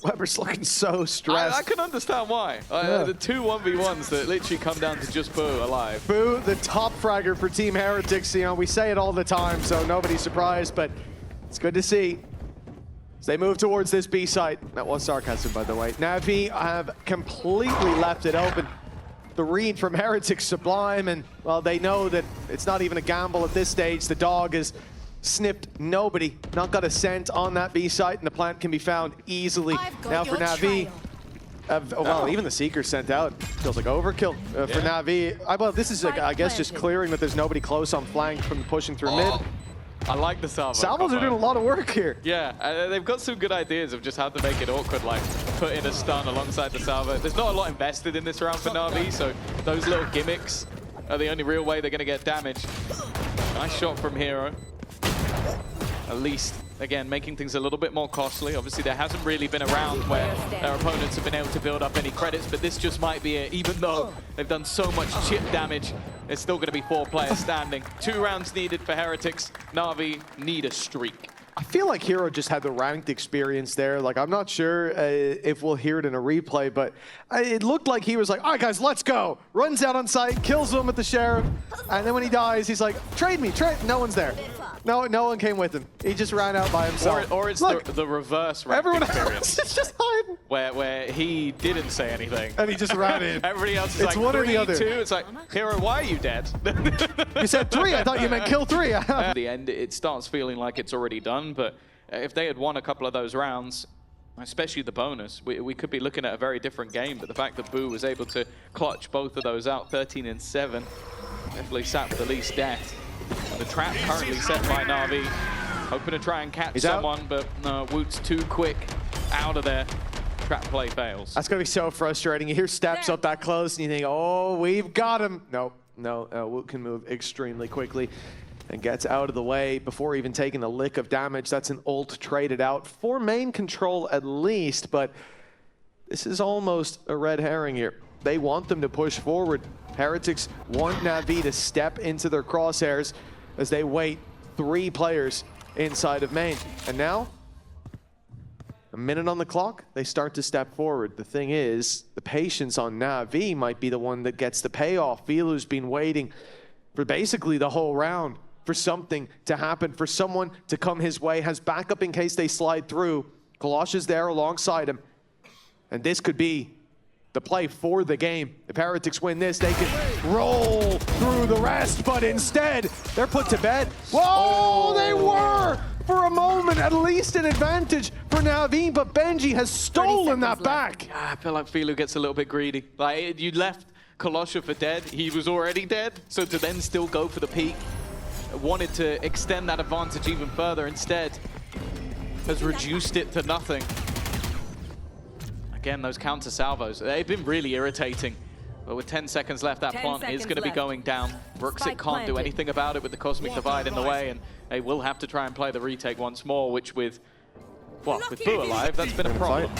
Weber's looking so stressed. I can understand why. The 2 1v1s that literally come down to just Boo alive. Boo, the top fragger for Team Heretics. You know, we say it all the time, so nobody's surprised, but it's good to see. As they move towards this B site, that was sarcasm, by the way. NAVI have completely left it open. The read from Heretics Sublime, and well, they know that it's not even a gamble at this stage. The dog has snipped nobody, not got a scent on that B site, and the plant can be found easily. Now for NAVI, well, even the Seeker sent out. Feels like overkill for NAVI. Well, this is, I guess, just clearing that there's nobody close on flank from pushing through mid. I like the salvo. Salvos are doing a lot of work here. Yeah, they've got some good ideas of just how to make it awkward, like put in a stun alongside the salvo. There's not a lot invested in this round for NAVI, so those little gimmicks are the only real way they're going to get damage. Nice shot from Hero. At least, again, making things a little bit more costly. Obviously, there hasn't really been a round where their opponents have been able to build up any credits, but this just might be it. Even though they've done so much chip damage, it's still going to be 4 players standing. 2 rounds needed for Heretics. NAVI need a streak. I feel like Hero just had the ranked experience there. Like, I'm not sure if we'll hear it in a replay, but it looked like he was like, all right, guys, let's go. Runs out on site, kills him with the Sheriff, and then when he dies, he's like, trade me, trade. No one's there. No one came with him. He just ran out by himself. Or it's the reverse ranked everyone experience. Else is just hiding. Where he didn't say anything. And he just ran in. Everybody else is it's like, one 3, or the other. 2. It's like, Hero, why are you dead? You said 3. I thought you meant kill 3. At the end, it starts feeling like it's already done, but if they had won a couple of those rounds, especially the bonus, we could be looking at a very different game. But the fact that Boo was able to clutch both of those out, 13 and 7, definitely sat with the least death. And the trap currently set by NAVI, hoping to try and catch someone, but no, Woot's too quick out of there. Trap play fails. That's going to be so frustrating. You hear steps up that close, and you think, oh, we've got him. No, Woot can move extremely quickly and gets out of the way before even taking a lick of damage. That's an ult traded out for main control at least, but this is almost a red herring here. They want them to push forward. Heretics want NAVI to step into their crosshairs as they wait 3 players inside of main. And now, a minute on the clock, they start to step forward. The thing is, the patience on NAVI might be the one that gets the payoff. Filu's been waiting for basically the whole round for something to happen, for someone to come his way, has backup in case they slide through. Kalosh is there alongside him. And this could be the play for the game. If Heretics win this, they can roll through the rest, but instead, they're put to bed. Whoa, they were, for a moment, at least an advantage for NAVI, but Benji has stolen that back. I feel like Filu gets a little bit greedy. Like, you left Kolosha for dead. He was already dead, so to then still go for the peak, wanted to extend that advantage even further, instead has reduced it to nothing. Again, those counter salvos, they've been really irritating. But with 10 seconds left, that plant is going to be going down. Brooksik can't do anything about it with the Cosmic Divide in the way, and they will have to try and play the retake once more, which with Boo alive, that's been a problem.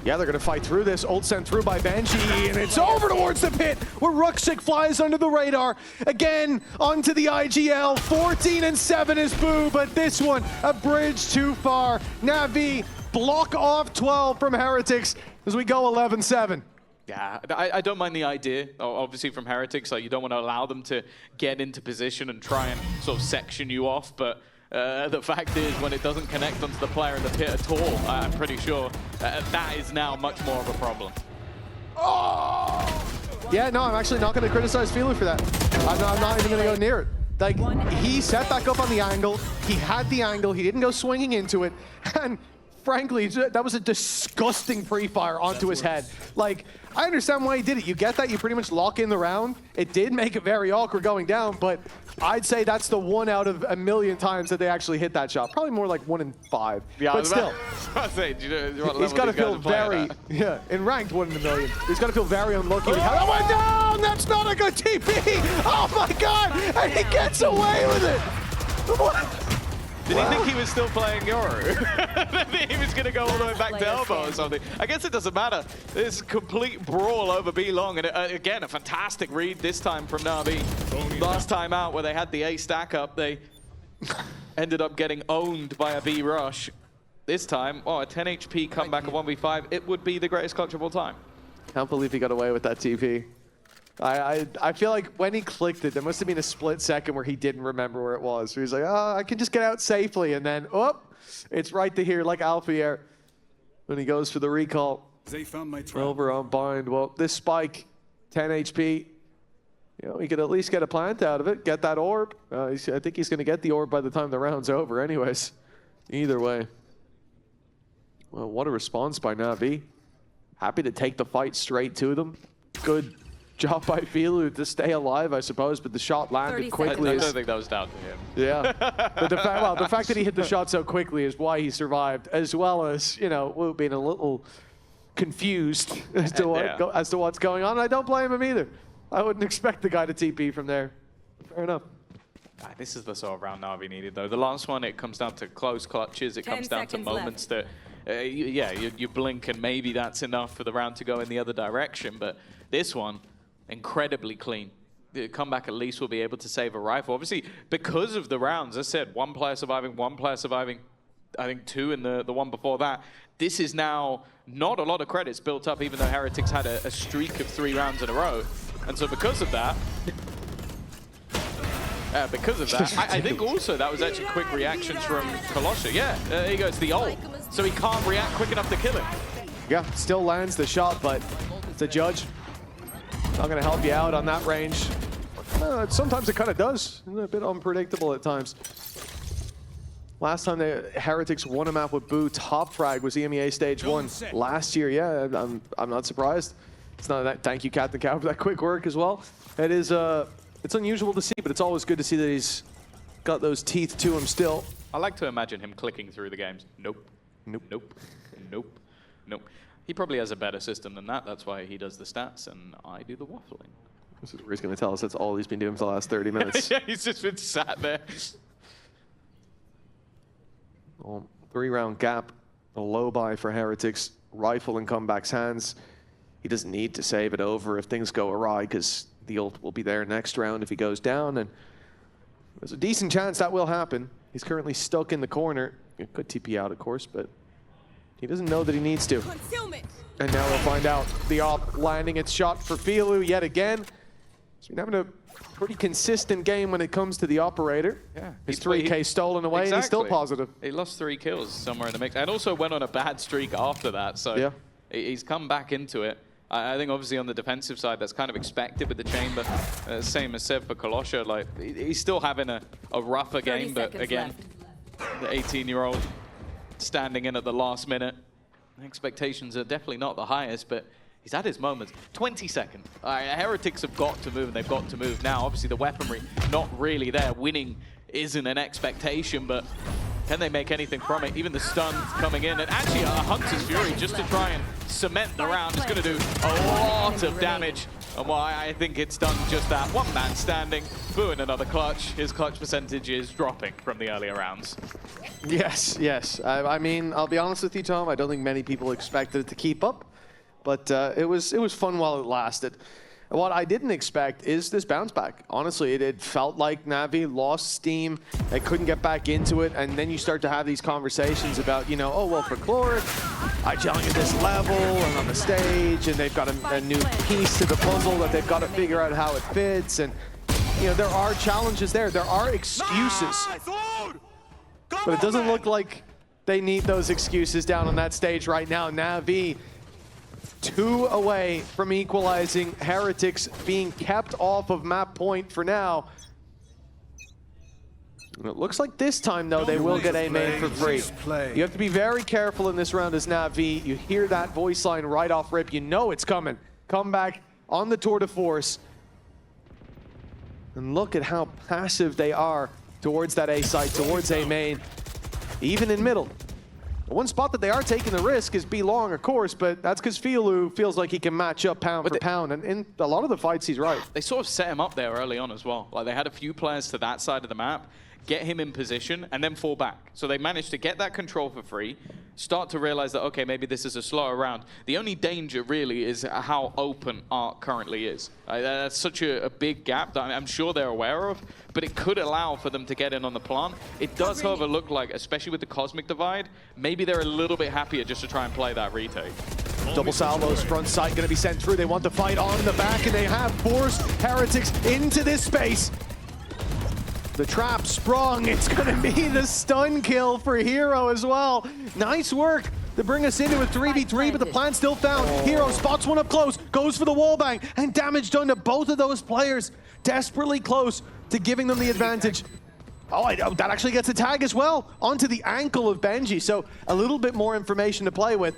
Yeah, they're going to fight through this. Ult sent through by Banshee, and it's over towards the pit, where Ruxic flies under the radar. Again, onto the IGL. 14-7 is Boo, but this one, a bridge too far. NAVI block off 12 from Heretics as we go 11-7. Yeah, I don't mind the idea, obviously, from Heretics. Like, you don't want to allow them to get into position and try and sort of section you off, but the fact is, when it doesn't connect onto the player in the pit at all, I'm pretty sure that is now much more of a problem. Oh! Yeah, no, I'm actually not going to criticize Filu for that. I'm not even going to go near it. Like, he set back up on the angle, he had the angle, he didn't go swinging into it, and frankly, that was a disgusting pre-fire onto his head. Like, I understand why he did it. You get that, you pretty much lock in the round. It did make it very awkward going down, but I'd say that's the 1 out of a million times that they actually hit that shot. Probably more like 1 in 5. Yeah, but still. He's got to feel very, in ranked 1 in a million. He's got to feel very unlucky. Oh my God, that's not a good TP. Oh my God, and he gets away with it. What? Did he think he was still playing Yoru? He was going to go all the way back to elbow or something. I guess it doesn't matter. This complete brawl over B long. And again, a fantastic read this time from NAVI. Last time out where they had the A stack up, they ended up getting owned by a B rush. This time, a 10 HP comeback of 1v5. It would be the greatest clutch of all time. Can't believe he got away with that TP. I feel like when he clicked it, there must have been a split second where he didn't remember where it was. So he's like, oh, I can just get out safely. And then, it's right to here, like Alfier, when he goes for the recall. They found my trap. Over on bind. Well, this spike, 10 HP, he could at least get a plant out of it, get that orb. I think he's going to get the orb by the time the round's over anyways. Either way. Well, what a response by NAVI. Happy to take the fight straight to them. Good job by Filu to stay alive, I suppose, but the shot landed quickly. I don't think that was down to him. Yeah, but the fact that he hit the shot so quickly is why he survived, as well as, Wu being a little confused as to what's going on. I don't blame him either. I wouldn't expect the guy to TP from there. Fair enough. This is the sort of round NAVI needed, though. The last one, it comes down to close clutches. It comes down to moments that, you blink and maybe that's enough for the round to go in the other direction. But this one, incredibly clean. The comeback at least will be able to save a rifle. Obviously, because of the rounds, as I said, one player surviving, I think 2 in the one before that. This is now not a lot of credits built up, even though Heretics had a streak of 3 rounds in a row. And so because of that, I think also that was actually quick reactions from Kolosha. Yeah, there he goes, the ult. So he can't react quick enough to kill him. Yeah, still lands the shot, but it's a judge. Not going to help you out on that range. Sometimes it kind of does. A bit unpredictable at times. Last time the Heretics won a map with Boo, top frag was EMEA Stage 1 last year. Yeah, I'm not surprised. It's not that. Thank you, Captain Cow, for that quick work as well. It is it's unusual to see, but it's always good to see that he's got those teeth to him still. I like to imagine him clicking through the games. Nope. Nope. Nope. Nope. Nope. He probably has a better system than that. That's why he does the stats, and I do the waffling. This is where he's going to tell us that's all he's been doing for the last 30 minutes. Yeah, he's just been sat there. Well, 3-round gap, a low buy for Heretics. Rifle in Comeback's hands. He doesn't need to save it over if things go awry, because the ult will be there next round if he goes down, and there's a decent chance that will happen. He's currently stuck in the corner. He could TP out, of course, but he doesn't know that he needs to. And now we'll find out. The op landing its shot for Filu yet again. He's been having a pretty consistent game when it comes to the operator. Yeah. His 3K stolen away, and he's still positive. He lost 3 kills somewhere in the mix, and also went on a bad streak after that, so yeah. He's come back into it. I think obviously on the defensive side, that's kind of expected with the chamber. Same as said for Kolosha, like he's still having a rougher game, but again, the 18-year-old standing in at the last minute. Expectations are definitely not the highest, but he's had his moments. 20 seconds. Heretics have got to move, and they've got to move now. Obviously, the weaponry not really there. Winning isn't an expectation, but can they make anything from it? Even the stun coming in, and actually a Hunter's Fury just to try and cement the round is going to do a lot of damage. And why I think it's done just that. One man standing, Boo in another clutch. His clutch percentage is dropping from the earlier rounds. Yes, yes. I mean, I'll be honest with you, Tom. I don't think many people expected it to keep up, but it was fun while it lasted. What I didn't expect is this bounce back. Honestly, it felt like Navi lost steam. They couldn't get back into it, and then you start to have these conversations about, you know, oh, well, for Chloric, I challenge at this level and on the stage, and they've got a new piece to the puzzle that they've got to figure out how it fits, and, you know, there are challenges there. There are excuses, but it doesn't look like they need those excuses down on that stage right now. Navi 2 away from equalizing. Heretics being kept off of map point for now. And it looks like this time, though, they will get a main for free. You have to be very careful in this round as Navi. You hear that voice line right off rip. You know it's coming. Come back on the tour de force. And look at how passive they are towards that A site, towards A main, even in middle. The one spot that they are taking the risk is B long, of course, but that's because Filu feels like he can match up pound for pound, and in a lot of the fights, he's right. They sort of set him up there early on as well. Like, they had a few players to that side of the map, get him in position, and then fall back. So they managed to get that control for free, start to realize that, okay, maybe this is a slower round. The only danger, really, is how open Arc currently is. That's such a big gap that I'm sure they're aware of, but it could allow for them to get in on the plant. It does, however, look like, especially with the Cosmic Divide, maybe they're a little bit happier just to try and play that retake. Double salvos, front sight going to be sent through. They want the fight on the back, and they have forced Heretics into this space. The trap sprung. It's going to be the stun kill for Hero as well. Nice work to bring us into a 3v3, but the plan still found. Hero spots one up close, goes for the wallbang, and damage done to both of those players. Desperately close to giving them the advantage. Oh, that actually gets a tag as well onto the ankle of Benji. So a little bit more information to play with.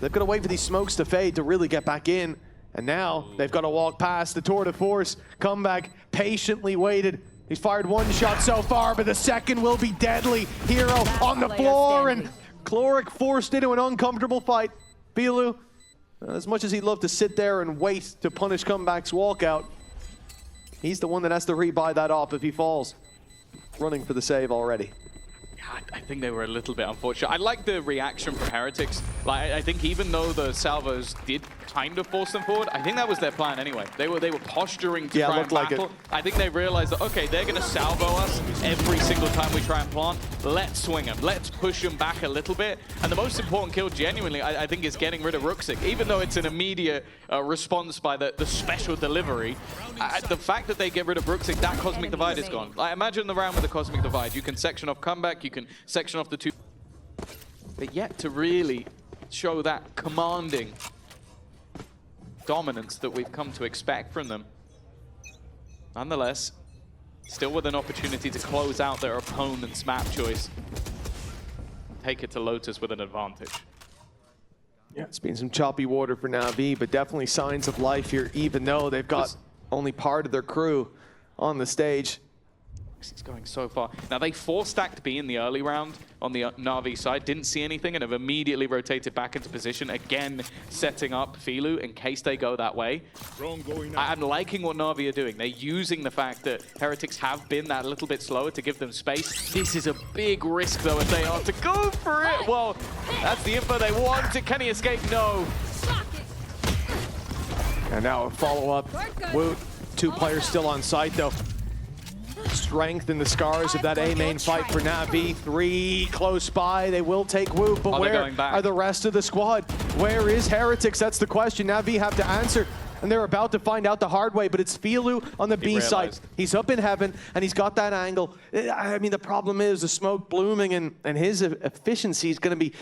They've got to wait for these smokes to fade to really get back in. And now they've got to walk past the tour de force. Comeback patiently waited. He's fired one shot so far, but the second will be deadly. Hero on the floor, and Chloric forced into an uncomfortable fight. Filu, as much as he'd love to sit there and wait to punish Comeback's walkout, he's the one that has to rebuy that off if he falls. Running for the save already. I think they were a little bit unfortunate. I like the reaction from Heretics. Like, I think even though the salvos did kind of force them forward, I think that was their plan anyway. They were posturing to try and battle. I think they realized that, okay, they're going to salvo us every single time we try and plant. Let's swing them. Let's push them back a little bit. And the most important kill, genuinely, I think, is getting rid of Ruxic. Even though it's an immediate response by the special delivery, the fact that they get rid of Ruxic, that Cosmic Divide is gone. Like, imagine the round with the Cosmic Divide. You can section off Comeback, you can section off the two, but yet to really show that commanding dominance that we've come to expect from them. Nonetheless, still with an opportunity to close out their opponent's map choice. Take it to Lotus with an advantage. Yeah, it's been some choppy water for Navi, but definitely signs of life here, even though they've got only part of their crew on the stage. It's going so far. Now, they 4-stacked B in the early round on the Navi side, didn't see anything, and have immediately rotated back into position, again setting up Filu in case they go that way. I'm liking what Navi are doing. They're using the fact that Heretics have been that little bit slower to give them space. This is a big risk, though, if they are to go for it. Well, that's the info they wanted. Can he escape? No. And now a follow-up. Woot, 2 players still on site, though. Strength in the scars of that A main fight for Navi. 3 close by. They will take Woot, but where are the rest of the squad? Where is Heretics? That's the question Navi have to answer. and they're about to find out the hard way, but it's Filu on the B side. He's up in heaven, and he's got that angle. I mean, the problem is the smoke blooming, and his efficiency is going to be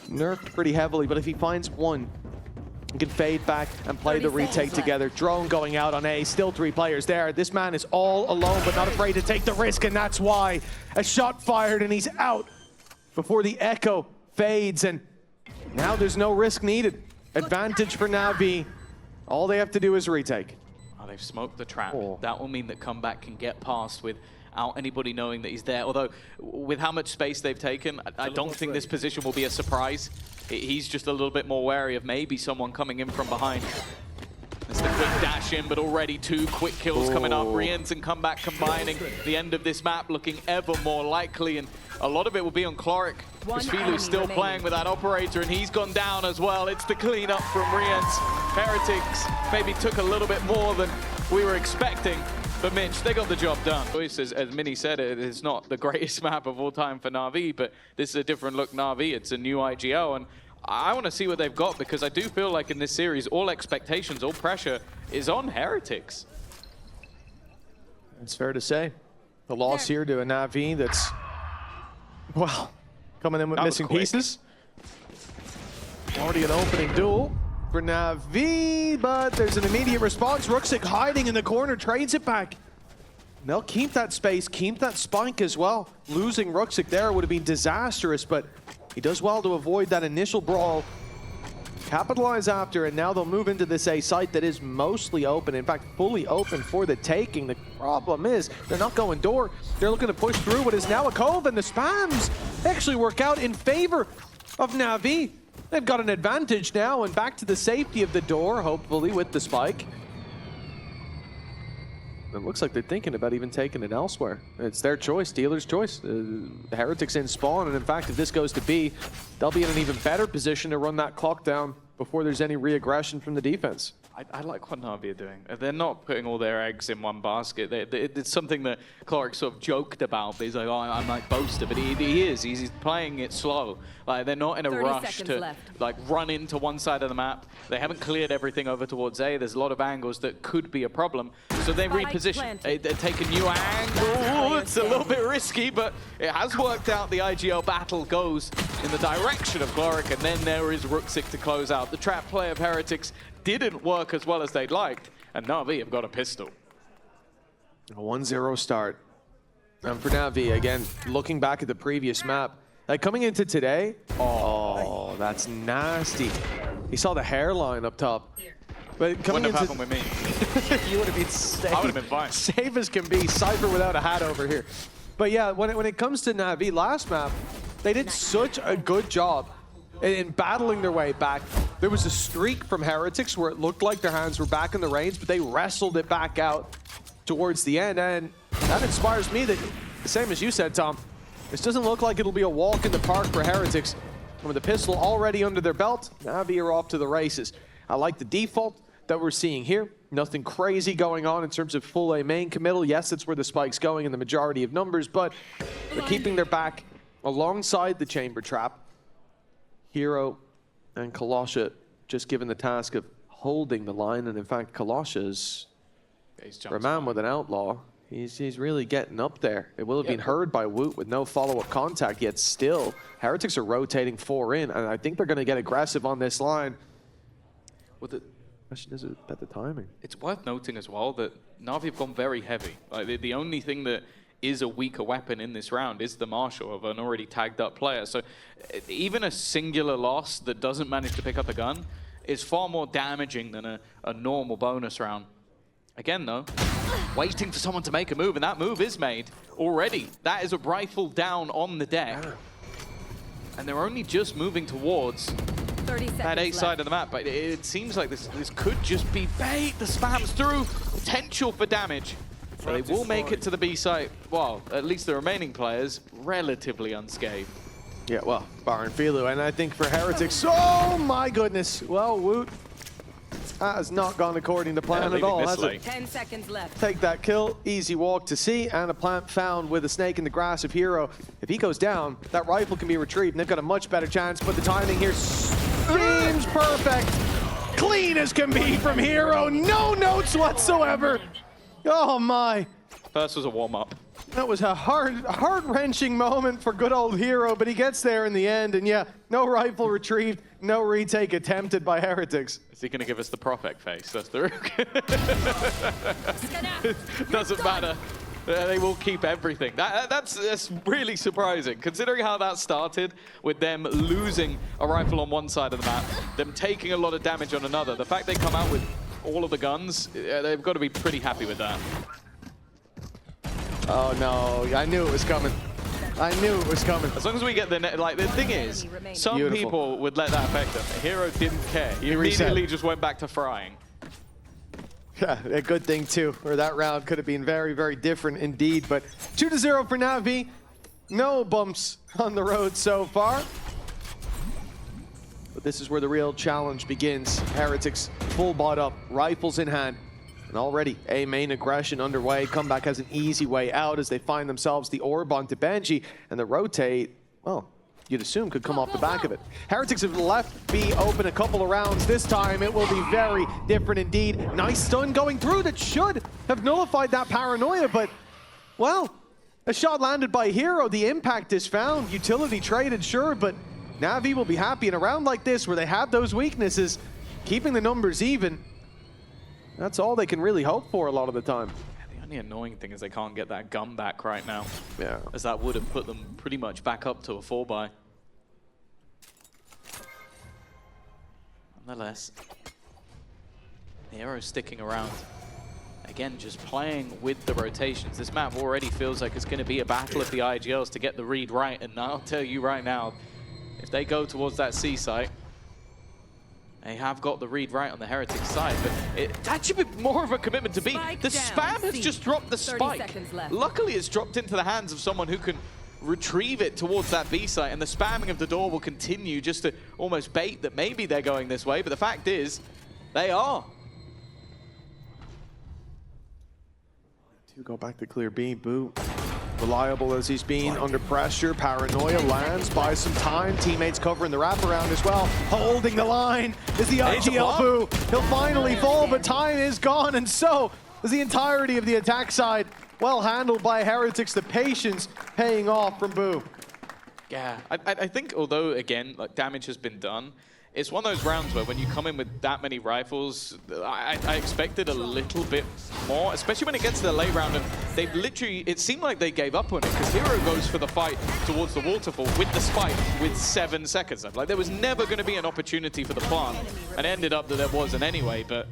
nerfed pretty heavily, but if he finds one, he can fade back and play the retake together. Drone going out on A, still 3 players there. This man is all alone, but not afraid to take the risk, and that's why a shot fired, and he's out before the echo fades, and now there's no risk needed. Advantage for NAVI. All they have to do is retake. Oh, they've smoked the trap. That will mean that comeback can get past without anybody knowing that he's there. Although, with how much space they've taken, I don't think this position will be a surprise. He's just a little bit more wary of maybe someone coming in from behind. It's the quick dash in, but already 2 quick kills coming up. Riens and comeback combining. The end of this map looking ever more likely, and a lot of it will be on Cloric. Because Filu's still playing with that operator, and he's gone down as well. It's the cleanup from Riens. Heretics maybe took a little bit more than we were expecting, but Mitch, they got the job done. As Minnie said, it's not the greatest map of all time for NAVI, but this is a different look NAVI. It's a new IGO, and I want to see what they've got, because I do feel like in this series, all expectations, all pressure is on Heretics. It's fair to say. The loss here to a NAVI that's, well, coming in with missing pieces. Already an opening duel for NAVI, but there's an immediate response. Ruxic hiding in the corner, trades it back. And they'll keep that space, keep that spike as well. Losing Ruxic there would have been disastrous, but he does well to avoid that initial brawl. Capitalize after, and now they'll move into this A site that is mostly open, in fact, fully open for the taking. The problem is they're not going door. They're looking to push through what is now a cove, and the spams actually work out in favor of NAVI. They've got an advantage now, and back to the safety of the door, hopefully with the spike. It looks like they're thinking about even taking it elsewhere. It's their choice, dealer's choice. Heretics in spawn, and in fact, if this goes to B, they'll be in an even better position to run that clock down before there's any re-aggression from the defense. I like what NAVI are doing. They're not putting all their eggs in one basket. It's something that Cloric sort of joked about. He's like, oh, I'm like Boaster, but he is. He's playing it slow. Like, they're not in a rush to like run into one side of the map. They haven't cleared everything over towards A. There's a lot of angles that could be a problem. So they reposition. They take a new angle. It's a little bit risky, but it has worked out. The IGL battle goes in the direction of Cloric, and then there is Ruxic to close out. The trap play of Heretics didn't work as well as they'd liked, and NAVI have got a pistol. A 1-0 start. And for NAVI, again, looking back at the previous map, like coming into today, oh, that's nasty. He saw the hairline up top. But coming Wouldn't have happened with me. You would have been safe. I would have been fine. Safe as can be. Cypher without a hat over here. But yeah, when it comes to NAVI, last map, they did such a good job in battling their way back. There was a streak from Heretics where it looked like their hands were back in the reins, but they wrestled it back out towards the end, and that inspires me that, the same as you said, Tom, this doesn't look like it'll be a walk in the park for Heretics. And with the pistol already under their belt, NAVI are off to the races. I like the default that we're seeing here. Nothing crazy going on in terms of full A main committal. Yes, that's where the spike's going in the majority of numbers, but they're keeping their back alongside the chamber trap. Hero and Kalosha just given the task of holding the line, and in fact, Kalosha's for a man with an outlaw. He's really getting up there. It will have been heard by Woot with no follow-up contact, yet still, Heretics are rotating 4 in, and I think they're going to get aggressive on this line. Well, the question is about the timing. It's worth noting as well that NAVI have gone very heavy. Like, the only thing that is a weaker weapon in this round is the Marshal of an already tagged up player. So even a singular loss that doesn't manage to pick up a gun is far more damaging than a normal bonus round. Again though, waiting for someone to make a move, and that move is made already. That is a rifle down on the deck. And they're only just moving towards that A side of the map, but it seems like this could just be bait. The spam's through, potential for damage. But they will make it to the B site. Well, at least the remaining players, relatively unscathed. Yeah, well, barring Filu, and I think for Heretics, oh my goodness. Well, Woot, that has not gone according to plan at all, has it? 10 seconds left. Take that kill, easy walk to C, and a plant found with a snake in the grass of Hero. If he goes down, that rifle can be retrieved, and they've got a much better chance, but the timing here seems perfect. Clean as can be from Hero. No notes whatsoever. Oh my. First was a warm-up. That was a heart-wrenching moment for good old Hero, but he gets there in the end. And yeah, no rifle retrieved, no retake attempted by Heretics. Is he going to give us the Prophet face? That's the Doesn't matter. They will keep everything. That's really surprising, considering how that started with them losing a rifle on one side of the map, them taking a lot of damage on another. The fact they come out with all of the guns, they've got to be pretty happy with that. Oh no, I knew it was coming. I knew it was coming. As long as we get the net, like the thing is, some people would let that affect them. Hero didn't care. He immediately just went back to frying. Yeah, a good thing too, or that round could have been very, very different indeed. But 2-0 for NAVI. No bumps on the road so far. But this is where the real challenge begins. Heretics full bot up, rifles in hand. And already a main aggression underway. Comeback has an easy way out as they find themselves the orb onto Benji. And the rotate, well, you'd assume could come off the back of it. Heretics have left B open a couple of rounds. This time it will be very different indeed. Nice stun going through that should have nullified that paranoia, but, well, a shot landed by Hero. The impact is found. Utility traded, sure, but NAVI will be happy in a round like this where they have those weaknesses, keeping the numbers even. That's all they can really hope for a lot of the time. The only annoying thing is they can't get that gun back right now. Yeah. As that would have put them pretty much back up to a 4-buy. Nonetheless, Hero sticking around. Again, just playing with the rotations. This map already feels like it's going to be a battle of the IGLs to get the read right. And I'll tell you right now, if they go towards that C site, they have got the read right on the Heretic side, but that should be more of a commitment to be. The spam has just dropped the spike. Luckily, it's dropped into the hands of someone who can retrieve it towards that B site, and the spamming of the door will continue just to almost bait that maybe they're going this way, but the fact is, they are. To go back to clear B, Boo. Reliable as he's been under pressure. Paranoia lands, buys some time. Teammates covering the wraparound as well. Holding the line is the IGL Boo. He'll finally fall, but time is gone, and so is the entirety of the attack side. Well handled by Heretics. The patience paying off from Boo. Yeah, I think although, again, like damage has been done, it's one of those rounds where when you come in with that many rifles, I expected a little bit more, especially when it gets to the late round. And they've literally, it seemed like they gave up on it because Hero goes for the fight towards the waterfall with the spike with 7 seconds left. Like there was never going to be an opportunity for the plant, and it ended up that there wasn't anyway. But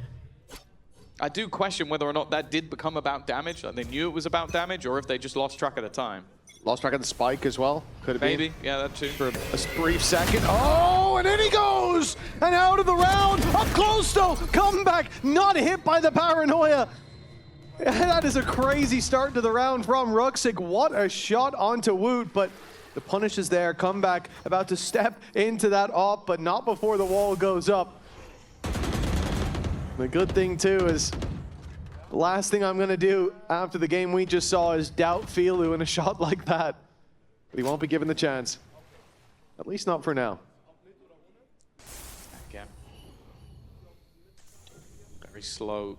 I do question whether or not that did become about damage, like they knew it was about damage, or if they just lost track of the time. Lost track of the spike as well. Could it be? Maybe, yeah, that too. For a brief second. Oh, and in he goes! And out of the round, up close though, comeback, not hit by the paranoia. That is a crazy start to the round from Ruxic. What a shot onto Woot, but the punish is there. Comeback about to step into that op, but not before the wall goes up. The good thing too is, the last thing I'm going to do after the game we just saw is doubt Filu in a shot like that. But he won't be given the chance. At least not for now. Again. Very slow,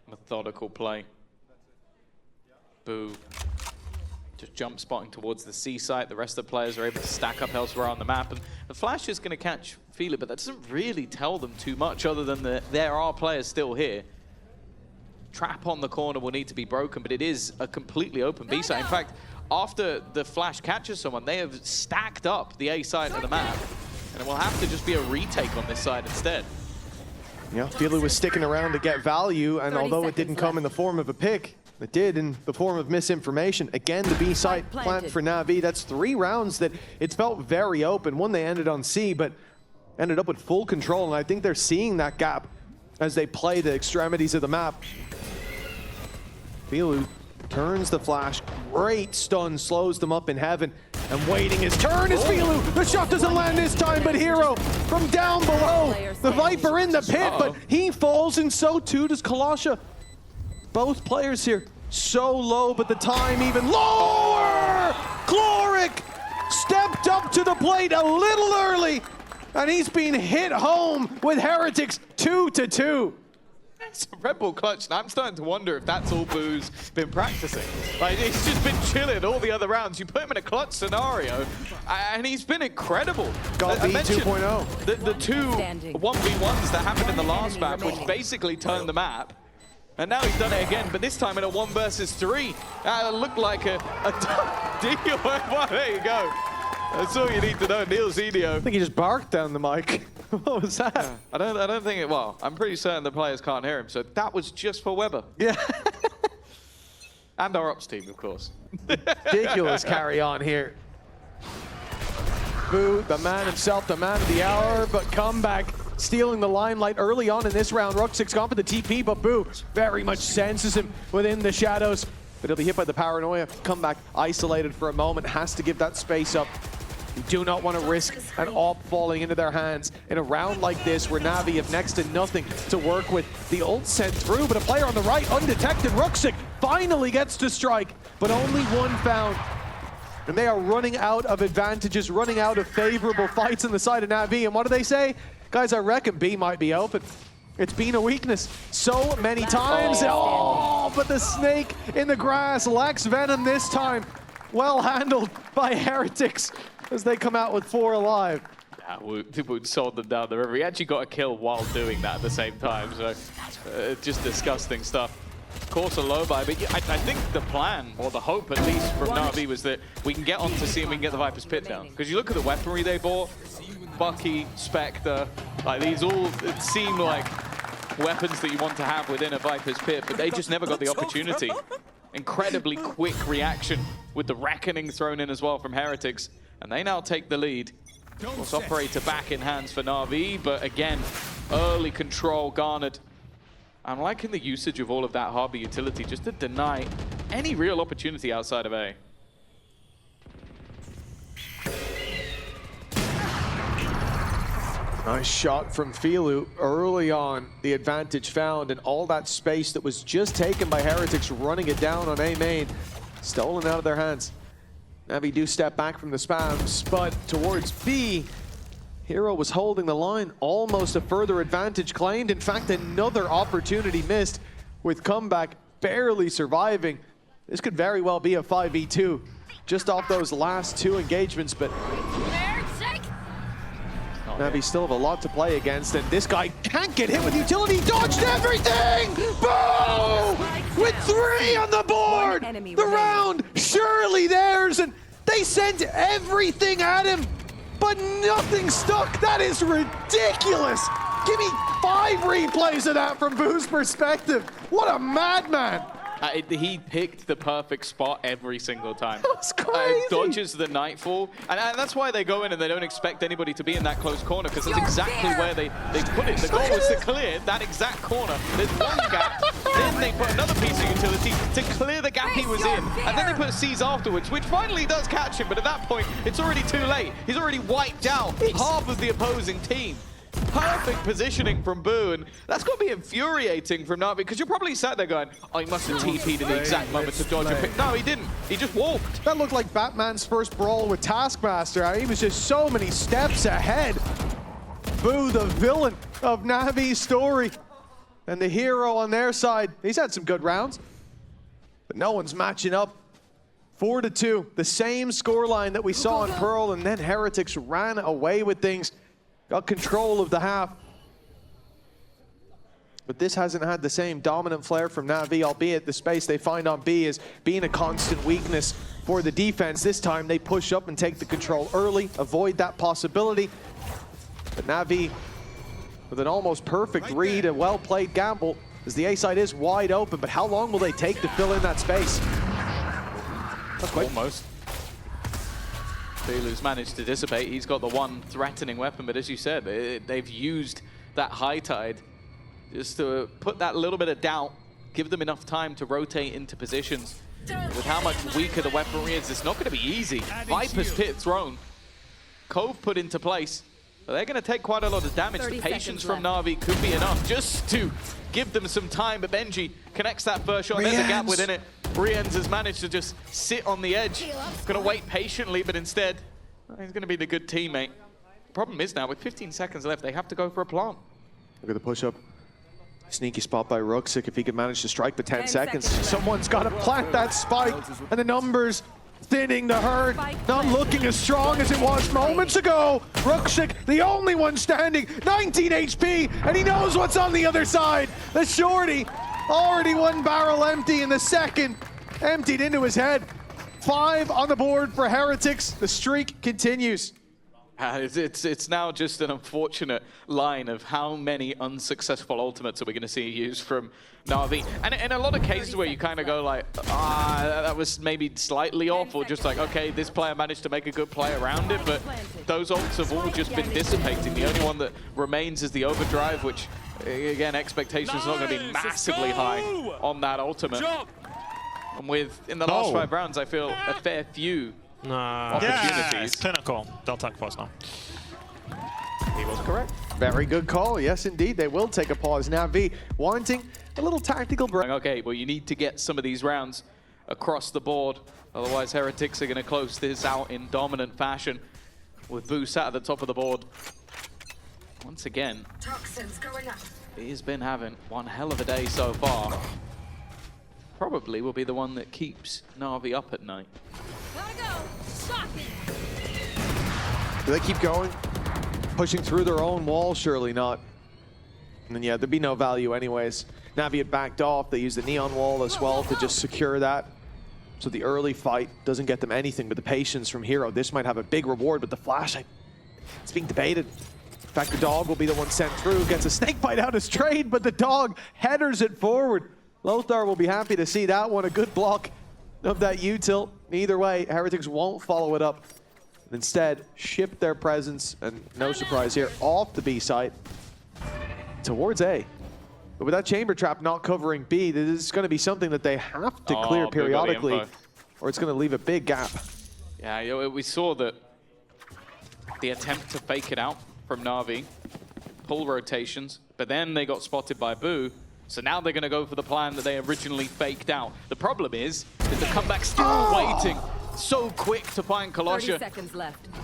methodical play. Boo. Just jump spotting towards the C site. The rest of the players are able to stack up elsewhere on the map. And the Flash is going to catch Filu, but that doesn't really tell them too much other than that there are players still here. Trap on the corner will need to be broken, but it is a completely open B site. In fact, after the Flash catches someone, they have stacked up the A side of the map, and it will have to just be a retake on this side instead. Yeah, Filu was sticking around to get value, and although it didn't come in the form of a pick, it did in the form of misinformation. Again, the B site plant for NAVI. That's 3 rounds that it's felt very open. One they ended on C, but ended up with full control, and I think they're seeing that gap as they play the extremities of the map. Filu turns the flash. Great stun, slows them up in heaven. And waiting his turn is Filu. The shot doesn't land this time, but Hero from down below. The Viper in the pit, but he falls, and so too does Kalasha. Both players here so low, but the time even lower. Chloric stepped up to the plate a little early. and he's been hit home with Heretics 2-2. It's a Red Bull clutch, and I'm starting to wonder if that's all Boo's been practicing. Like, he's just been chilling all the other rounds. You put him in a clutch scenario, and he's been incredible. Got I mentioned 2.0. the two 1v1s that happened in the last map, which basically turned the map. And now he's done it again, but this time in a 1 versus 3. Looked like a deal. Well, there you go. That's all you need to know. Neil Zenio. I think he just barked down the mic. What was that? Yeah. I don't think it, well, I'm pretty certain the players can't hear him, so that was just for Weber. Yeah. And our ops team, of course. Ridiculous carry on here. Boo, the man himself, the man of the hour, but comeback stealing the limelight early on in this round. Ruxik's gone for the TP, but Boo very much senses him within the shadows. But he'll be hit by the paranoia. Comeback isolated for a moment, has to give that space up. You do not want to risk an AWP falling into their hands in a round like this where Navi have next to nothing to work with. The ult sent through, but a player on the right, undetected. Ruxik finally gets to strike, but only one found. And they are running out of advantages, running out of favorable fights on the side of Navi. And what do they say? Guys, I reckon B might be open. It's been a weakness so many times. Oh, but the snake in the grass lacks venom this time. Well handled by Heretics as they come out with 4 alive. Yeah, Wood sold them down the river. He actually got a kill while doing that at the same time, so just disgusting stuff. Of course, a low buy, but I think the plan, or the hope at least from NAVI, was that we can get on to see if we can get the Viper's Pit down. Because you look at the weaponry they bought, Bucky, Spectre, like these all it seem like weapons that you want to have within a Viper's Pit, but they just never got the opportunity. Incredibly quick reaction with the Reckoning thrown in as well from Heretics, and they now take the lead. Of course, operator back in hands for NAVI, but again, early control garnered. I'm liking the usage of all of that harbor utility just to deny any real opportunity outside of A. Nice shot from Filu early on. The advantage found, and all that space that was just taken by Heretics running it down on A main, stolen out of their hands. Navi do step back from the spams, but towards B, Hero was holding the line. Almost a further advantage claimed. In fact, another opportunity missed with Comeback barely surviving. This could very well be a 5v2 just off those last 2 engagements, but Navi still have a lot to play against, and this guy can't get hit with utility. Dodged everything! Boom! With 3 on the board! The round surely theirs, and they sent everything at him, but nothing stuck. That is ridiculous! Give me 5 replays of that from Boo's perspective. What a madman! He picked the perfect spot every single time. That's crazy. Dodges the Nightfall, and that's why they go in and they don't expect anybody to be in that close corner, because that's exactly where they put it. The goal was to clear that exact corner. There's one gap, then they put another piece of utility to clear the gap he was in, and then they put C's afterwards, which finally does catch him, but at that point, it's already too late. He's already wiped out half of the opposing team. Perfect positioning from Boo, and that's got to be infuriating from Navi, because you're probably sat there going, oh, he must have TP'd in the exact moment to dodge a pick. No, he didn't. He just walked. That looked like Batman's first brawl with Taskmaster. He was just so many steps ahead. Boo, the villain of Navi's story. And the hero on their side, he's had some good rounds, but no one's matching up. 4-2, the same scoreline that we saw in Pearl, and then Heretics ran away with things. Got control of the half. But this hasn't had the same dominant flair from Navi, albeit the space they find on B is being a constant weakness for the defense. This time they push up and take the control early, avoid that possibility. But Navi, with an almost perfect read, a well-played gamble, as the A side is wide open, but how long will they take to fill in that space? That's quick. Almost. Filu's managed to dissipate. He's got the one threatening weapon, but as you said, they've used that high tide just to put that little bit of doubt, give them enough time to rotate into positions. With how much weaker the weaponry is, it's not going to be easy. Viper's Pit thrown, Cove put into place. But they're going to take quite a lot of damage. The patience from Navi could be enough just to give them some time, but Benji connects that first shot. There's a gap within it. Riens has managed to just sit on the edge. Going to wait patiently, but instead, he's going to be the good teammate. problem is now, with 15 seconds left, they have to go for a plant. Look at the push-up. Sneaky spot by Ruxic if he could manage to strike, but 10 seconds. Someone's got to plant that spike, and the numbers thinning the herd. Not looking as strong as it was moments ago. Ruxic, the only one standing, 19 HP, and he knows what's on the other side. The shorty, already one barrel empty in the second, emptied into his head. 5 on the board for Heretics. The streak continues. It's now just an unfortunate line of how many unsuccessful ultimates are we going to see used from NAVI. And in a lot of cases where you kind of go like, that was maybe slightly off, or just like, okay, this player managed to make a good play around it, but those ults have all just been dissipating. The only one that remains is the overdrive, which, again, expectations are not going to be massively high on that ultimate. And in the last 5 rounds, I feel a fair few opportunities. Yeah, it's clinical. They'll take pause now. He was correct. Very good call. Yes, indeed. They will take a pause. NAVI wanting a little tactical break. Okay, well, you need to get some of these rounds across the board. Otherwise, Heretics are going to close this out in dominant fashion with Boo sat at the top of the board. Once again, he's been having one hell of a day so far. Probably will be the one that keeps NAVI up at night. Do they keep going? Pushing through their own wall? Surely not. And then, yeah, there'd be no value anyways. NAVI had backed off. They used the neon wall as well to just secure that. So the early fight doesn't get them anything but the patience from Hero. This might have a big reward, but the flash, it's being debated. In fact, the dog will be the one sent through, gets a snake bite out as trade, but the dog headers it forward. Lothar will be happy to see that one. A good block of that util. Either way, Heretics won't follow it up. Instead, ship their presence, and no surprise here, off the B site towards A. But with that chamber trap not covering B, this is going to be something that they have to clear periodically, or it's going to leave a big gap. Yeah, we saw that the attempt to fake it out from NAVI, pull rotations, but then they got spotted by Boo. So now they're going to go for the plan that they originally faked out. The problem is the comeback's still waiting. So quick to find Kolosha,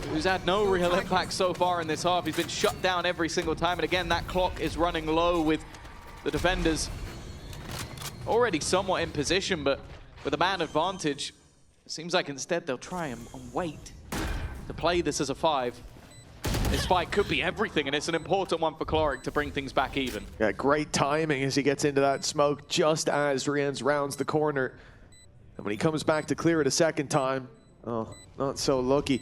who's had no real impact so far in this half. He's been shut down every single time. And again, that clock is running low with the defenders already somewhat in position, but with a man advantage, it seems like instead they'll try and wait to play this as a 5. This fight could be everything, and it's an important one for Cloric to bring things back even. Yeah, great timing as he gets into that smoke just as Rienz rounds the corner. And when he comes back to clear it a second time, oh, not so lucky.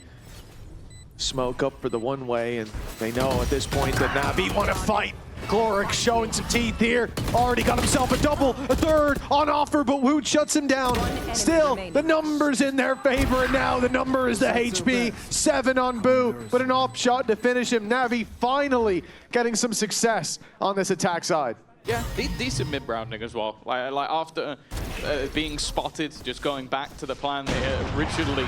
Smoke up for the one way, and they know at this point that NAVI want to fight. Cloric showing some teeth here. Already got himself a double, a third on offer, but Woot shuts him down. Still, the numbers in their favor, and now the number is the HP. 7 on Boo, but an off shot to finish him. NAVI finally getting some success on this attack side. Yeah, decent mid-rounding as well. Like after being spotted, just going back to the plan they originally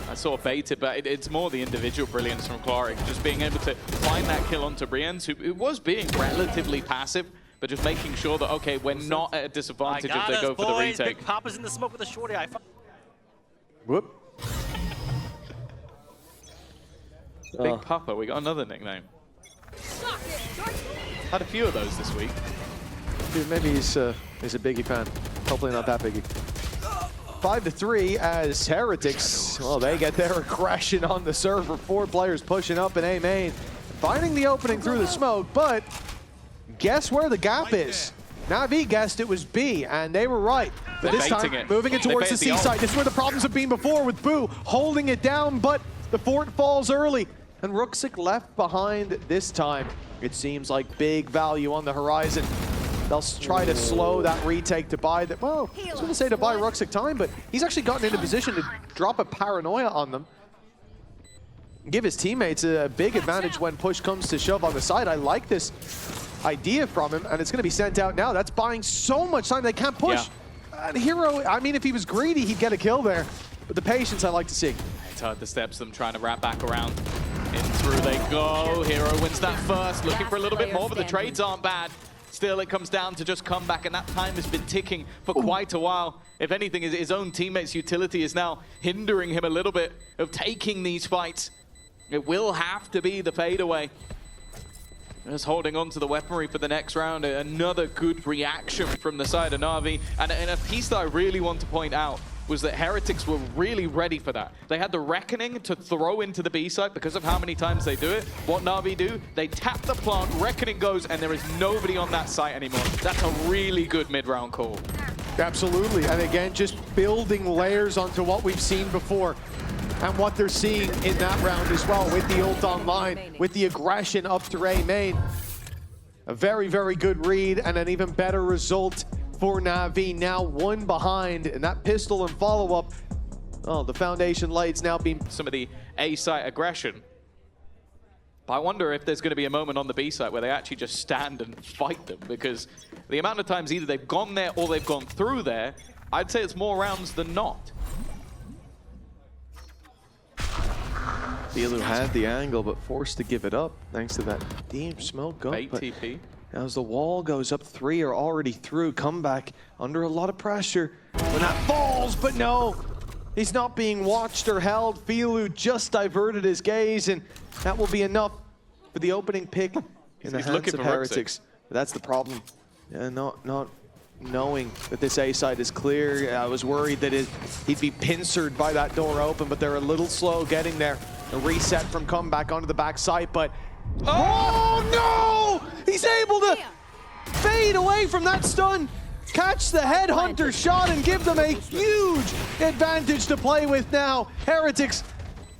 I sort of baited, but it's more the individual brilliance from Cloric, just being able to find that kill onto Brienz, who was being relatively passive, but just making sure that, okay, we're not at a disadvantage if they go for the retake. Big Papa's in the smoke with a shorty. Whoop. Big Papa, we got another nickname. Had a few of those this week. Dude, maybe he's a Biggie fan. Hopefully not that Biggie. 5-3 as Heretics, well, they get their aggression on the server. 4 players pushing up in A main, finding the opening through the smoke, but guess where the gap is? NAVI guessed it was B, and they were right. But this time, moving it towards the C side. This is where the problems have been before with Boo holding it down, but the fort falls early, and Ruxic left behind this time. It seems like big value on the horizon. They'll try to slow that retake to buy that. Well, I was going to say to buy Ruxic time, but he's actually gotten into position to drop a paranoia on them. Give his teammates a big advantage when push comes to shove on the side. I like this idea from him, and it's going to be sent out now. That's buying so much time. They can't push. Yeah. And Hero, I mean, if he was greedy, he'd get a kill there. But the patience I like to see. It's hard the steps, them trying to wrap back around. In through they go. Hero wins that first. Looking for a little bit more, but the trades aren't bad. Still, it comes down to just comeback, and that time has been ticking for quite a while. If anything, his own teammates' utility is now hindering him a little bit of taking these fights. It will have to be the fadeaway. Just holding on to the weaponry for the next round. Another good reaction from the side of NAVI. And a piece that I really want to point out was that Heretics were really ready for that. They had the Reckoning to throw into the B site because of how many times they do it. What NAVI do, they tap the plant, Reckoning goes, and there is nobody on that site anymore. That's a really good mid-round call. Absolutely, and again, just building layers onto what we've seen before. And what they're seeing in that round as well, with the ult online, with the aggression up to A main. A very, very good read and an even better result for NAVI. Now one behind, and that pistol and follow-up. Oh, the foundation lights now being some of the A site aggression. But I wonder if there's going to be a moment on the B site where they actually just stand and fight them, because the amount of times either they've gone there or they've gone through there, I'd say it's more rounds than not. Filu had the angle, but forced to give it up thanks to that deep smoke up. Bait TP. As the wall goes up, 3 are already through. Comeback under a lot of pressure when that falls, but no, he's not being watched or held. Filu just diverted his gaze, and that will be enough for the opening pick in the hands of Heretics. That's the problem. Yeah, not knowing that this A side is clear. I was worried that he'd be pincered by that door open, but they're a little slow getting there. A reset from Comeback onto the backside, but oh no! He's able to fade away from that stun, catch the headhunter shot, and give them a huge advantage to play with now. Heretics,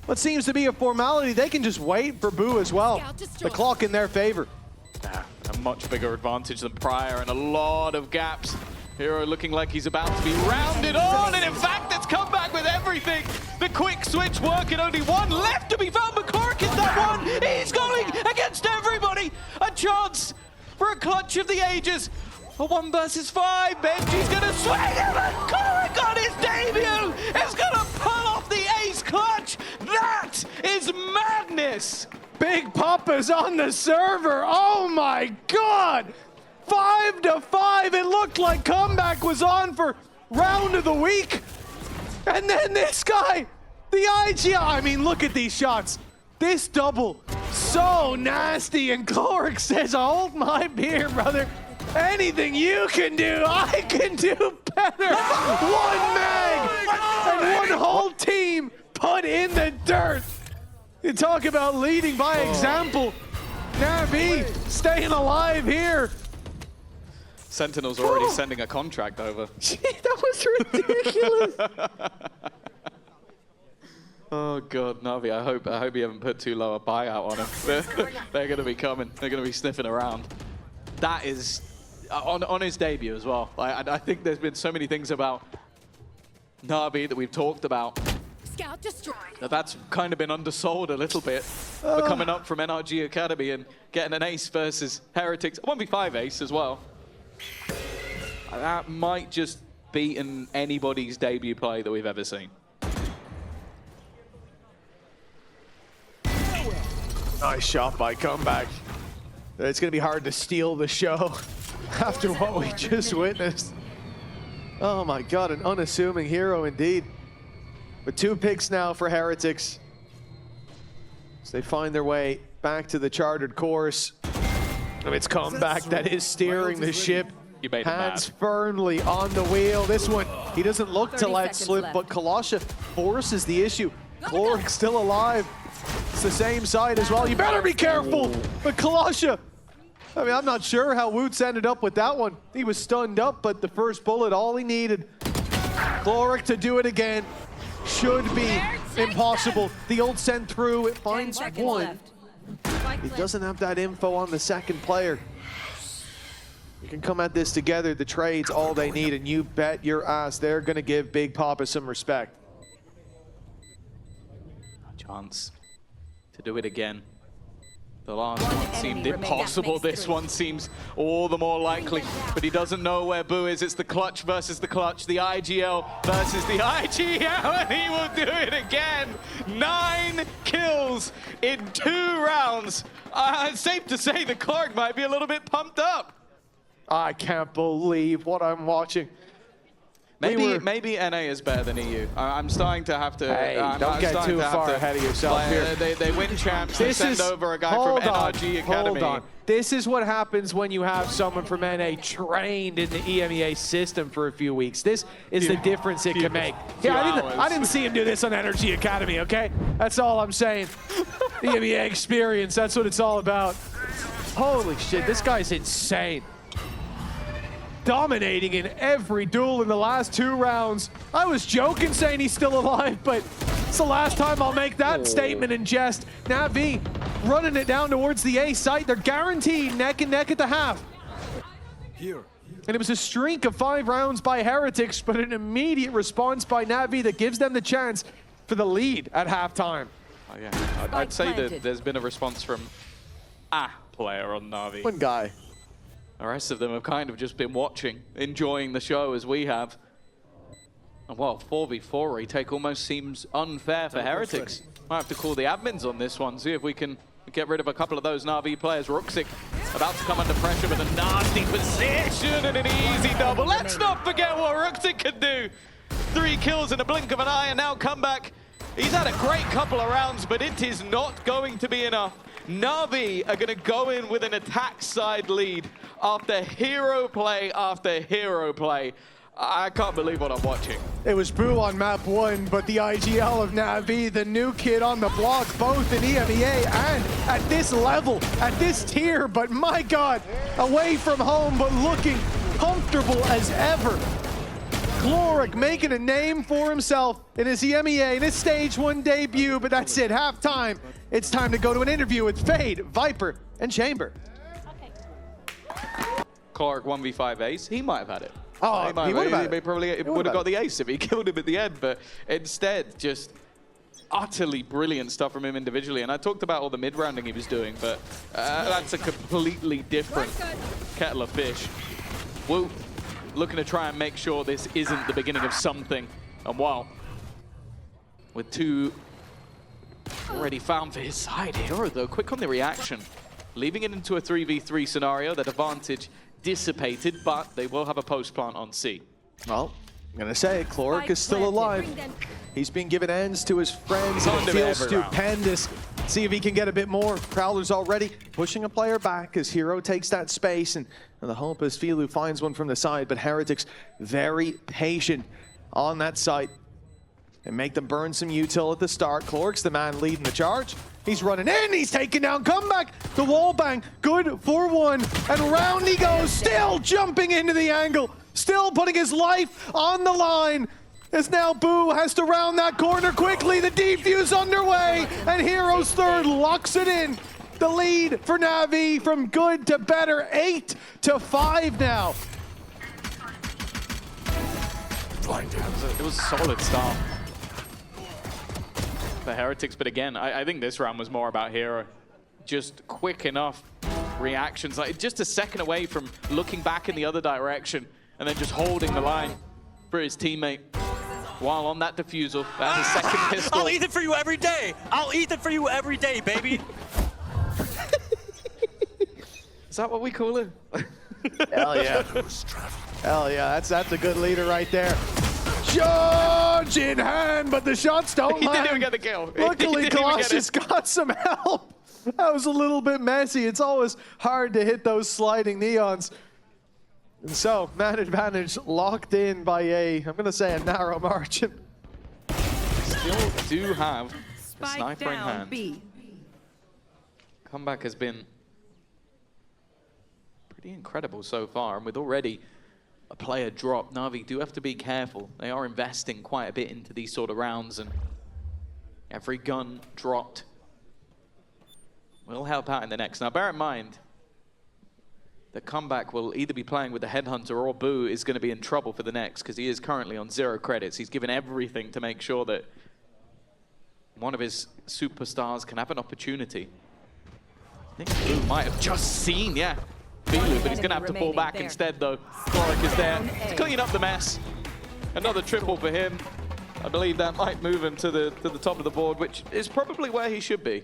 what seems to be a formality, they can just wait for Boo as well. The clock in their favor. A much bigger advantage than prior, and a lot of gaps. Hero looking like he's about to be rounded on, and in fact, it's come back with everything. The quick switch working, only one left to be found, but Cork is that one. He's going against everybody. A chance for a clutch of the ages. A 1 versus 5. Benji's gonna swing him, and Cork on his debut is gonna pull off the ace clutch. That is madness. Big Papa's on the server. Oh my God! 5-5. It looked like Comeback was on for round of the week. And then this guy, the IGL. I mean, look at these shots. This double, so nasty. And Cloric says, hold my beer, brother. Anything you can do, I can do better. One mag and one whole team put in the dirt. You talk about leading by example. NAVI staying alive here. Sentinel's already sending a contract over. Gee, that was ridiculous. Oh God, Navi, I hope you haven't put too low a buyout on him. They're going to be coming. They're going to be sniffing around. That is on his debut as well. I think there's been so many things about Navi that we've talked about. Scout destroyed. That's kind of been undersold a little bit. But coming up from NRG Academy and getting an ace versus Heretics, 1v5 ace as well. That might just beaten anybody's debut play that we've ever seen. Nice shot by Comeback. It's going to be hard to steal the show after what we just witnessed. Oh my God, an unassuming hero indeed. But 2 picks now for Heretics. As they find their way back to the chartered course. And it's Comeback that is steering the ship. Hands firmly on the wheel. This one, he doesn't look to let slip, but Kalasha forces the issue. Cloric still alive. It's the same side as well. You better be careful. But Kalasha, I mean, I'm not sure how Woots ended up with that one. He was stunned up, but the first bullet, all he needed. Cloric to do it again. Should be impossible. The ult sent through, it finds one. He doesn't have that info on the second player. You can come at this together. The trade's all they need, and you bet your ass they're going to give Big Papa some respect. Chance to do it again. The last one seemed impossible. This one seems all the more likely, but he doesn't know where Boo is. It's the clutch versus the clutch, the IGL versus the IGL, and he will do it again. 9 kills in 2 rounds. It's safe to say the Clark might be a little bit pumped up. I can't believe what I'm watching. Maybe NA is better than EU. I'm starting to have to. Hey, don't get too far ahead of yourself here. They win champs. They send over a guy from NRG Academy. Hold on. This is what happens when you have someone from NA trained in the EMEA system for a few weeks. This is the difference it can make. Yeah, I didn't see him do this on NRG Academy, okay? That's all I'm saying. The EMEA experience, that's what it's all about. Holy shit, this guy's insane. Dominating in every duel in the last 2 rounds. I was joking saying he's still alive, but it's the last time I'll make that statement in jest. NAVI running it down towards the A site. They're guaranteed neck and neck at the half. Here. And it was a streak of 5 rounds by Heretics, but an immediate response by NAVI that gives them the chance for the lead at halftime. Oh, yeah. I'd say that there's been a response from a player on NAVI. One guy. The rest of them have kind of just been watching, enjoying the show as we have. And well, 4v4 retake almost seems unfair for Heretics. Might have to call the admins on this one, see if we can get rid of a couple of those NAVI players. Rooksik about to come under pressure with a nasty position and an easy double. Let's not forget what Rooksik can do. 3 kills in a blink of an eye and now comeback. He's had a great couple of rounds, but it is not going to be enough. NAVI are going to go in with an attack side lead after hero play after hero play. I can't believe what I'm watching. It was Boo on map 1, but the IGL of NAVI, the new kid on the block, both in EMEA and at this level, at this tier, but my God, away from home, but looking comfortable as ever. Cloric making a name for himself in his EMEA, in his Stage 1 debut, but that's it, halftime. It's time to go to an interview with Fade, Viper, and Chamber. Clark 1v5 ace, he might have had it. Oh, he would have got the ace if he killed him at the end, but instead, just utterly brilliant stuff from him individually. And I talked about all the mid-rounding he was doing, but that's a completely different kettle of fish. Woo, looking to try and make sure this isn't the beginning of something. And wow, with 2 already found for his side. Hero, though, quick on the reaction. Leaving it into a 3v3 scenario, that advantage dissipated, but they will have a post plant on C. Well, I'm going to say it, Cloric is still alive. He's been giving ends to his friends, and it feels stupendous. See if he can get a bit more. Prowler's already pushing a player back as Hero takes that space, and the hope is Filu finds one from the side, but Heretics very patient on that site. And make them burn some util at the start. Cloric's the man leading the charge. He's running in, he's taking down comeback. The wall bang, good for 1. And round he goes, still jumping into the angle. Still putting his life on the line. As now Boo has to round that corner quickly. The defuse underway. And Hero's third locks it in. The lead for NAVI from good to better, 8-5 now. It was a solid start for Heretics, but again, I think this round was more about Hero. Just quick enough reactions, like just a second away from looking back in the other direction and then just holding the line for his teammate. While on that defusal, that's his second pistol. I'll eat it for you every day. I'll eat it for you every day, baby. Is that what we call him? Hell yeah. Hell yeah, that's a good leader right there. Charge in hand, but the shots don't land. He didn't even get the kill. Luckily, Colossus got some help. That was a little bit messy. It's always hard to hit those sliding neons. And so, man advantage locked in by I'm going to say a narrow margin. Still do have a sniper in hand. B. Comeback has been pretty incredible so far, and with already a player drop, NAVI do have to be careful. They are investing quite a bit into these sort of rounds, and every gun dropped will help out in the next. Now, bear in mind, the comeback will either be playing with the Headhunter or Boo is going to be in trouble for the next, because he is currently on 0 credits. He's given everything to make sure that one of his superstars can have an opportunity. I think Boo might have just seen, Filu, but he's going to have to fall back instead, though. Cloric is there to clean up the mess. Another triple for him. I believe that might move him to the top of the board, which is probably where he should be.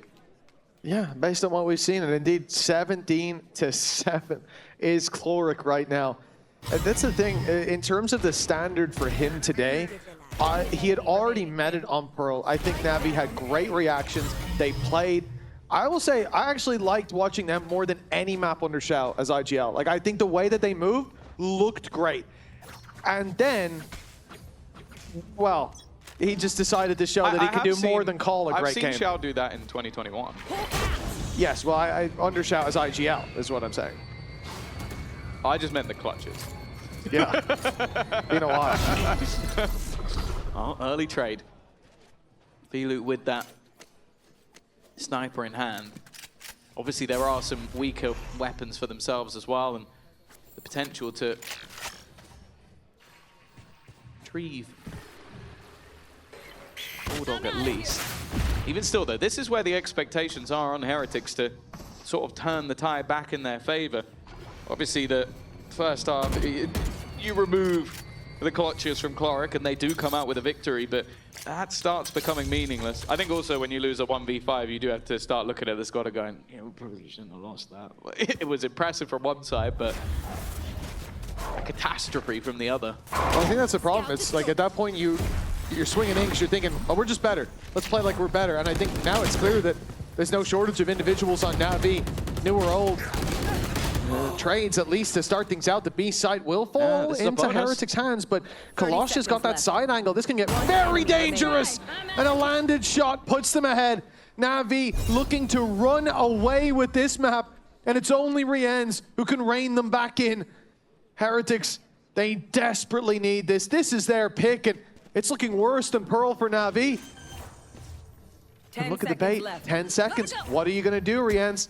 Yeah, based on what we've seen, and indeed 17-7 is Cloric right now. That's the thing, in terms of the standard for him today, he had already met it on Pearl. I think NAVI had great reactions. They played. I will say, I actually liked watching them more than any map under Shao as IGL. Like, I think the way that they moved looked great. And then, well, he just decided to show that he could do more than call a great game. I've seen Shao do that in 2021. Yes, well, I under Shao as IGL is what I'm saying. I just meant the clutches. Yeah, been a while. Oh, early trade. VLoot with that sniper in hand. Obviously, there are some weaker weapons for themselves as well, and the potential to retrieve Bulldog at least. Even still, though, this is where the expectations are on Heretics to sort of turn the tide back in their favor. Obviously, the first half, you remove the clutches from Cloric, and they do come out with a victory, but that starts becoming meaningless. I think also when you lose a 1v5, you do have to start looking at the squad and going, we probably shouldn't have lost that. It was impressive from one side, but a catastrophe from the other. Well, I think that's the problem. It's like at that point, you're swinging in because you're thinking, oh, we're just better. Let's play like we're better. And I think now it's clear that there's no shortage of individuals on NAVI, new or old. Trades, at least to start things out. The B side will fall into Heretics' hands, but Kalosha's got that side angle. This can get very dangerous. And a landed shot puts them ahead. NAVI looking to run away with this map, and it's only Rienz who can rein them back in. Heretics, they desperately need this. This is their pick, and it's looking worse than Pearl for NAVI. And look at the bait. 10 seconds. What are you going to do, Rienz?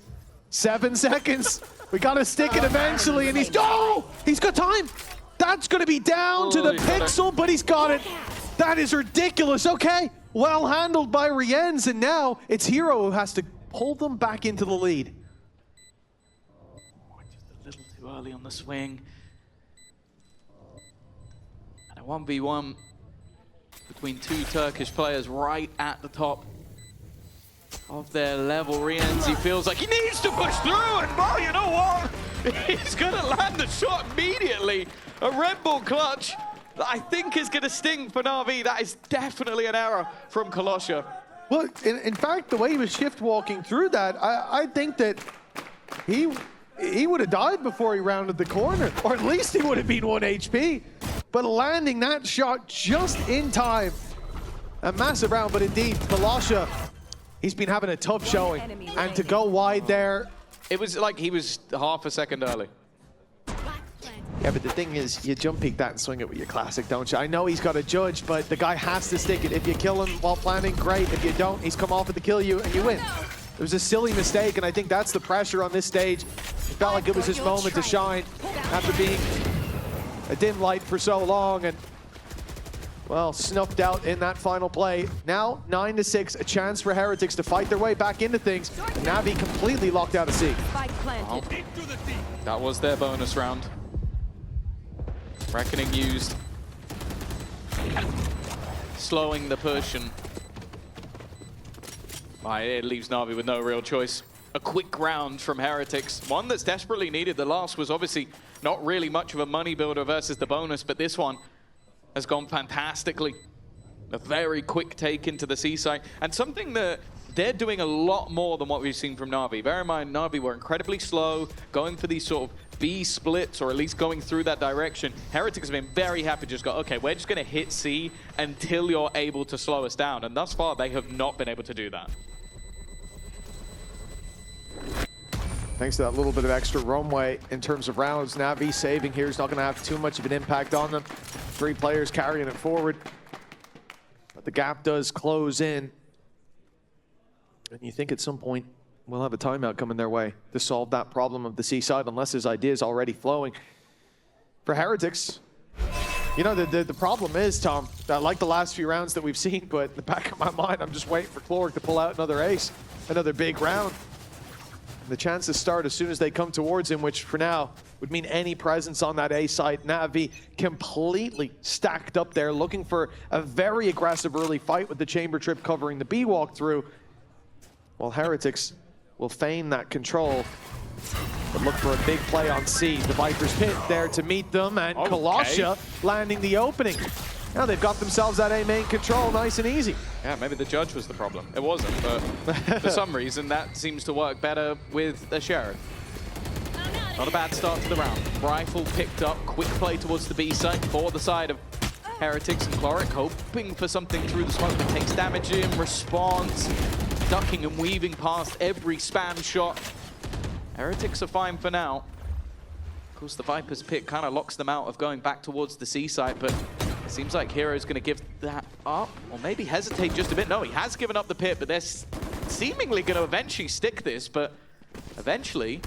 7 seconds. We got to stick it eventually, and he's got time. That's going to be down to the pixel, but he's got it. That is ridiculous. Okay, well handled by Rienz, and now it's Hero who has to pull them back into the lead. Just a little too early on the swing. And a 1v1 between two Turkish players right at the top of their level. Rienz, he feels like he needs to push through, and well, you know what? He's gonna land the shot immediately. A Red Bull clutch that I think is gonna sting for NAVI. That is definitely an error from Kalosha. Well, in fact, the way he was shift walking through that, I think that he would have died before he rounded the corner, or at least he would have been 1 HP. But landing that shot just in time, a massive round, but indeed, Kalosha, he's been having a tough showing, and to go wide there. It was like he was half a second early. Yeah, but the thing is, you jump peek that and swing it with your classic, don't you? I know he's got a judge, but the guy has to stick it. If you kill him while planning, great. If you don't, he's come off with the kill you, and you win. It was a silly mistake, and I think that's the pressure on this stage. It felt like it was his moment to shine after being a dim light for so long, and well, snuffed out in that final play. Now 9-6, a chance for Heretics to fight their way back into things. NAVI completely locked out of C. Well, that was their bonus round. Reckoning used. Slowing the push, and it leaves NAVI with no real choice. A quick round from Heretics, one that's desperately needed. The last was obviously not really much of a money builder versus the bonus, but this one has gone fantastically. A very quick take into the C site, and something that they're doing a lot more than what we've seen from NAVI. Bear in mind, NAVI were incredibly slow, going for these sort of B splits, or at least going through that direction. Heretics have been very happy to just go, okay, we're just gonna hit C until you're able to slow us down, and thus far, they have not been able to do that. Thanks to that little bit of extra runway in terms of rounds, NAVI saving here is not going to have too much of an impact on them. 3 players carrying it forward. But the gap does close in. And you think at some point we'll have a timeout coming their way to solve that problem of the C side, unless his ideas already flowing. For Heretics, you know, the problem is, Tom, like the last few rounds that we've seen, but in the back of my mind, I'm just waiting for Cloric to pull out another ace, another big round. The chances start as soon as they come towards him, which for now would mean any presence on that A side. NAVI completely stacked up there, looking for a very aggressive early fight with the chamber trip covering the B walkthrough, while Heretics will feign that control But look for a big play on C. The Viper's pit there to meet them, and Kalasha landing the opening. Now they've got themselves that A main control nice and easy. Yeah, maybe the judge was the problem. It wasn't, but for some reason that seems to work better with the Sheriff. Not a bad start to the round. Rifle picked up, quick play towards the B site for the side of Heretics and Chloric, hoping for something through the smoke, but takes damage in response, ducking and weaving past every spam shot. Heretics are fine for now. Of course, the Viper's pick kind of locks them out of going back towards the C site, but it seems like Hero's going to give that up, or maybe hesitate just a bit. No, he has given up the pit, but they're seemingly going to eventually stick this, but eventually,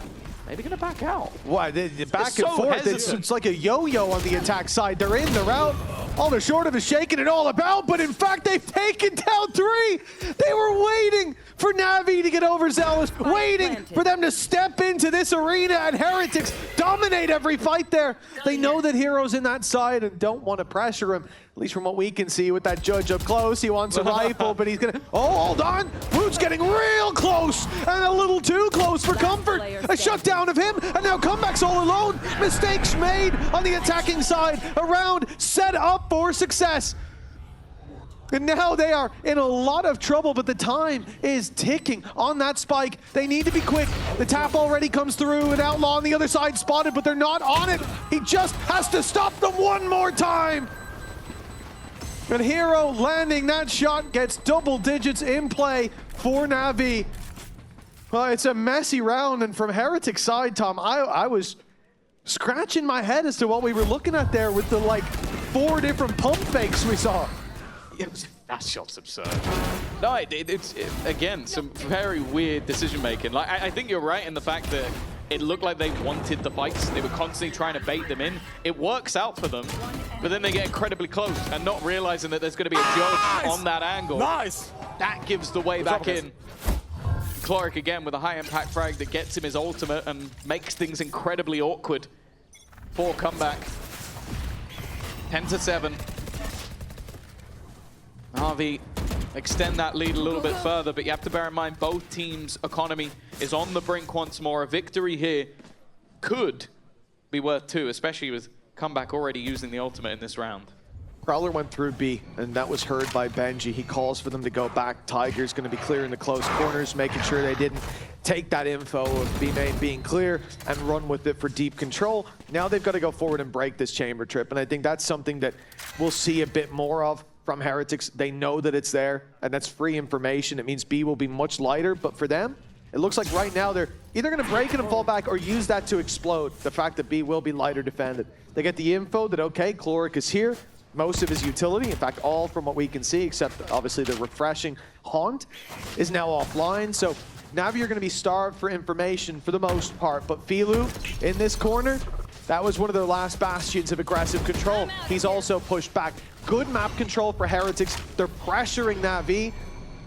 maybe going to back out. Why? Back and forth. It's like a yo-yo on the attack side. They're in, they're out. All they're short of is shaking it all about, but in fact, they've taken down 3. They were waiting for NAVI to get overzealous, waiting for them to step into this arena, and Heretics dominate every fight there. They know that Hero's in that side and don't want to pressure him, at least from what we can see with that judge up close. He wants a rifle, but he's gonna, oh, hold on. Boot's getting real close, and a little too close for comfort. A shutdown of him, and now Comeback's all alone. Mistakes made on the attacking side. A round set up for success. And now they are in a lot of trouble, but the time is ticking on that spike. They need to be quick. The tap already comes through, an Outlaw on the other side spotted, but they're not on it. He just has to stop them one more time. And Hero landing that shot gets double digits in play for NAVI. Well, it's a messy round, and from Heretic's side, Tom, I was scratching my head as to what we were looking at there with the, like, 4 different pump fakes we saw. That shot's absurd. No, it's again, some very weird decision-making. Like, I think you're right in the fact that it looked like they wanted the fights. They were constantly trying to bait them in. It works out for them, but then they get incredibly close and not realizing that there's going to be a judge on that angle. Nice! That gives the way back in. Chloric again with a high-impact frag that gets him his ultimate and makes things incredibly awkward for Comeback. 10-7. NAVI extend that lead a little bit further, but you have to bear in mind both teams' economy is on the brink once more. A victory here could be worth 2, especially with Comeback already using the ultimate in this round. Prowler went through B, and that was heard by Benji. He calls for them to go back. Tiger's going to be clearing the close corners, making sure they didn't take that info of B main being clear and run with it for deep control. Now they've got to go forward and break this chamber trip, and I think that's something that we'll see a bit more of from Heretics. They know that it's there, and that's free information. It means B will be much lighter, but for them, it looks like right now they're either going to break it and fall back or use that to explode the fact that B will be lighter defended. They get the info that, okay, Chloric is here. Most of his utility, in fact, all from what we can see, except obviously the refreshing Haunt, is now offline. So NAVI are going to be starved for information for the most part, but Filu in this corner, that was one of their last bastions of aggressive control. He's also pushed back. Good map control for Heretics. They're pressuring NAVI,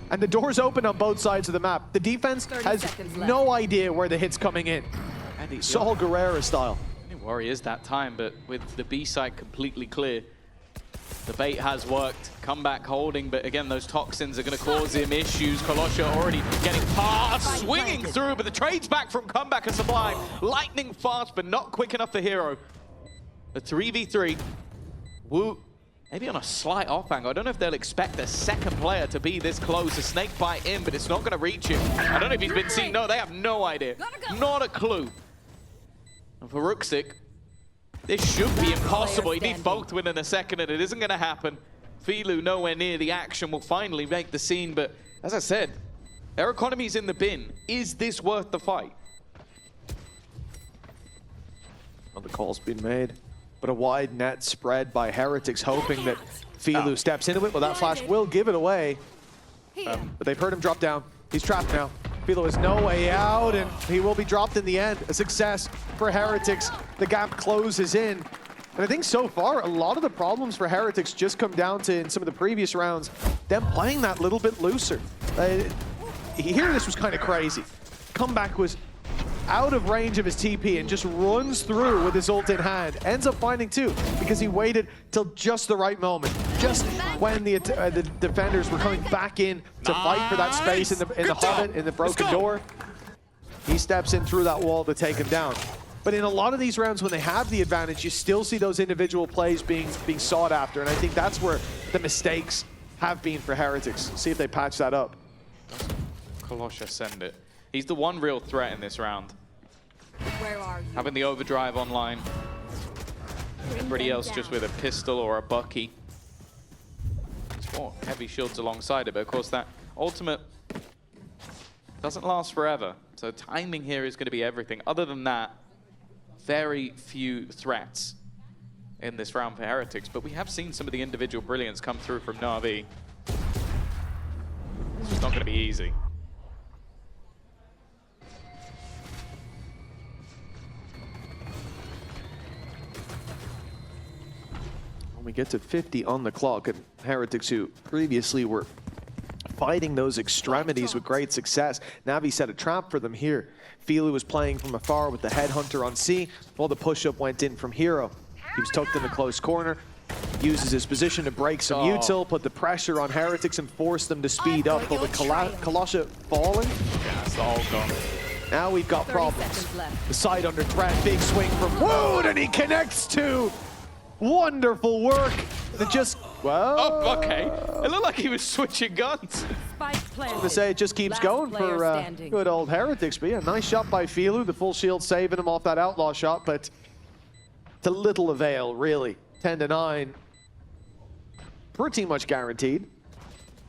and the door's open on both sides of the map. The defense has no idea where the hit's coming in. Saul Guerrera style. Worry is that time, but with the B side completely clear, the bait has worked. Comeback holding, but again, those toxins are going to cause him issues. Kalasha already getting past, swinging through, but the trade's back from Comeback and Sublime. Lightning fast, but not quick enough for Hero. The 3v3. Woo. Maybe on a slight off angle. I don't know if they'll expect a second player to be this close. A snake bite in, but it's not going to reach him. I don't know if he's been seen. No, they have no idea. Not a clue. And for Ruxic, this should be impossible. He needs both win in a second, and it isn't going to happen. Filu nowhere near the action will finally make the scene, but as I said, their economy's in the bin. Is this worth the fight? Well, the call's been made, but a wide net spread by Heretics, hoping that Filu steps into it. Well, that flash will give it away, but they've heard him drop down. He's trapped now. Filu has no way out, and he will be dropped in the end. A success for Heretics. The gap closes in. And I think so far, a lot of the problems for Heretics just come down to, in some of the previous rounds, them playing that little bit looser. Here, this was kind of crazy. Comeback was out of range of his TP and just runs through with his ult in hand. Ends up finding 2 because he waited till just the right moment. Just when the defenders were coming back in to fight for that space in the Hobbit, in the broken door. He steps in through that wall to take him down. But in a lot of these rounds, when they have the advantage, you still see those individual plays being sought after. And I think that's where the mistakes have been for Heretics. See if they patch that up. Kolosha send it. He's the one real threat in this round. Where are you? Having the overdrive online. Everybody else just with a pistol or a bucky. It's more heavy shields alongside it, but of course that ultimate doesn't last forever. So timing here is going to be everything. Other than that, very few threats in this round for Heretics, but we have seen some of the individual brilliance come through from NAVI. It's not going to be easy. When we get to 50 on the clock, and Heretics, who previously were fighting those extremities with great success, NAVI set a trap for them here. Filu was playing from afar with the headhunter on C, while the push-up went in from Hero. He was tucked in the close corner, uses his position to break some util, put the pressure on Heretics and force them to speed up, but with Kolosha falling, Yeah, it's all gone. now we've got problems. The side under threat, big swing from Wood, and he connects too! Wonderful work! That just, well... Oh, okay. It looked like he was switching guns. I was going to say, it just keeps going for good old Heretics. But yeah, nice shot by Filu. The full shield saving him off that outlaw shot, but to little avail, really. 10-9. Pretty much guaranteed.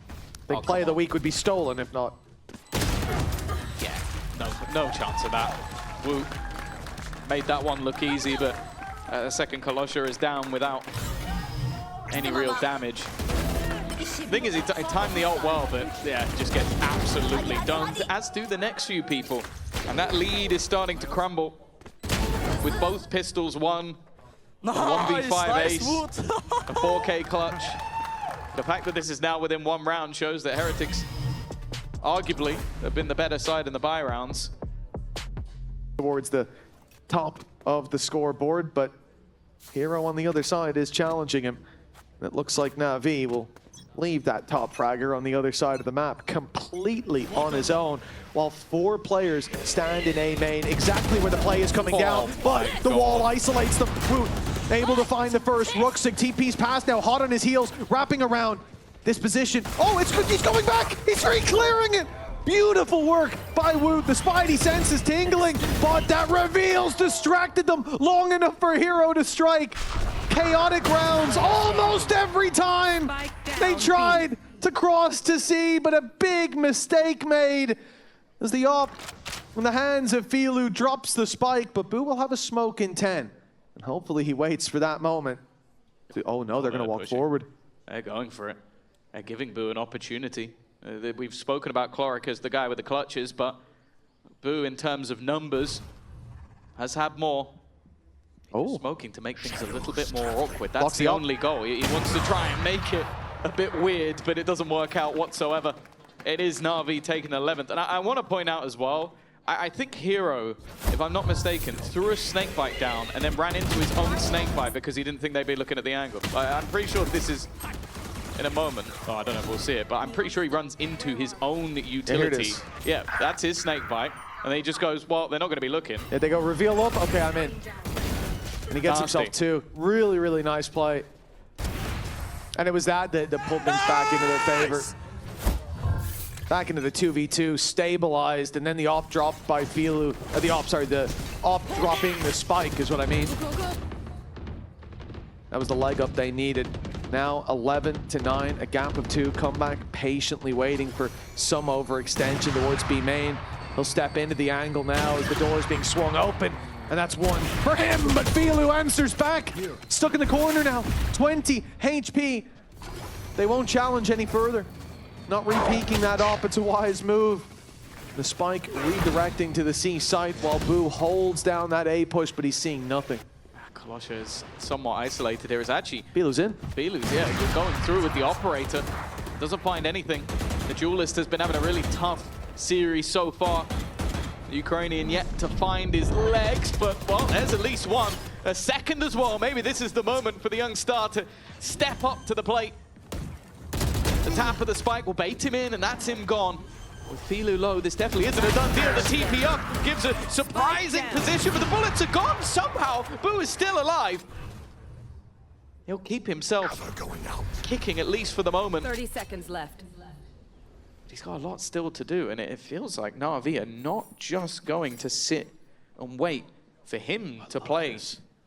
I think play of the week would be stolen, if not. Yeah, no chance of that. Wu made that one look easy, but the second Kolosha is down without any real damage. The thing is, he timed the ult well, but yeah, just gets absolutely dunked, as do the next few people. And that lead is starting to crumble. With both pistols won, a 1v5 ace, a 4K clutch. The fact that this is now within one round shows that Heretics arguably have been the better side in the bye rounds. Towards the top of the scoreboard, but Hero on the other side is challenging him. It looks like NAVI will leave that top fragger on the other side of the map completely on his own, while 4 players stand in A main, exactly where the play is coming down, but the wall isolates them. Woot able to find the first. Rooksig TP's pass now, hot on his heels, wrapping around this position. Oh, it's good, he's going back! He's clearing it! Beautiful work by Woot. The Spidey sense is tingling, but that reveals distracted them long enough for Hero to strike. Chaotic rounds almost every time. They tried to cross to C, but a big mistake made as the op in the hands of Filu drops the spike, but Boo will have a smoke in 10. And hopefully he waits for that moment. Oh no, they're going to walk forward. They're going for it. They're giving Boo an opportunity. We've spoken about Cloric as the guy with the clutches, but Boo, in terms of numbers, has had more. Smoking to make things a little bit more awkward. That's the only goal. He wants to try and make it a bit weird, but it doesn't work out whatsoever. It is NAVI taking 11th. And I want to point out as well, I think Hero, if I'm not mistaken, threw a snake bite down and then ran into his own snake bite because he didn't think they'd be looking at the angle. I'm pretty sure this is in a moment. Oh, I don't know if we'll see it, but I'm pretty sure he runs into his own utility. Yeah, that's his snake bite. And then he just goes, well, they're not going to be looking. Yeah, they go reveal up. Okay, I'm in. And he gets himself 2. Really, really nice play. And it was that pulled things back into their favor. Back into the 2v2, stabilized, and then the op dropped by Filu. The op dropping the spike is what I mean. That was the leg up they needed. Now 11-9, a gap of 2. Comeback patiently waiting for some overextension towards B main. He'll step into the angle now as the door is being swung open. And that's 1 for him, but Filu answers back. Stuck in the corner now, 20 HP. They won't challenge any further. Not re-peeking that off, it's a wise move. The spike redirecting to the C site while Boo holds down that A push, but he's seeing nothing. Kolosha is somewhat isolated here. It's actually... Filu's in. Filu's, yeah, going through with the operator. Doesn't find anything. The duelist has been having a really tough series so far. The Ukrainian yet to find his legs, but, well, there's at least one. A second as well. Maybe this is the moment for the young star to step up to the plate. The tap of the spike will bait him in, and that's him gone. With Filu low, this definitely isn't a done deal. The TP up gives a surprising position, but the bullets are gone somehow. Boo is still alive. He'll keep himself kicking, at least for the moment. 30 seconds left. He's got a lot still to do, and it feels like NAVI are not just going to sit and wait for him to play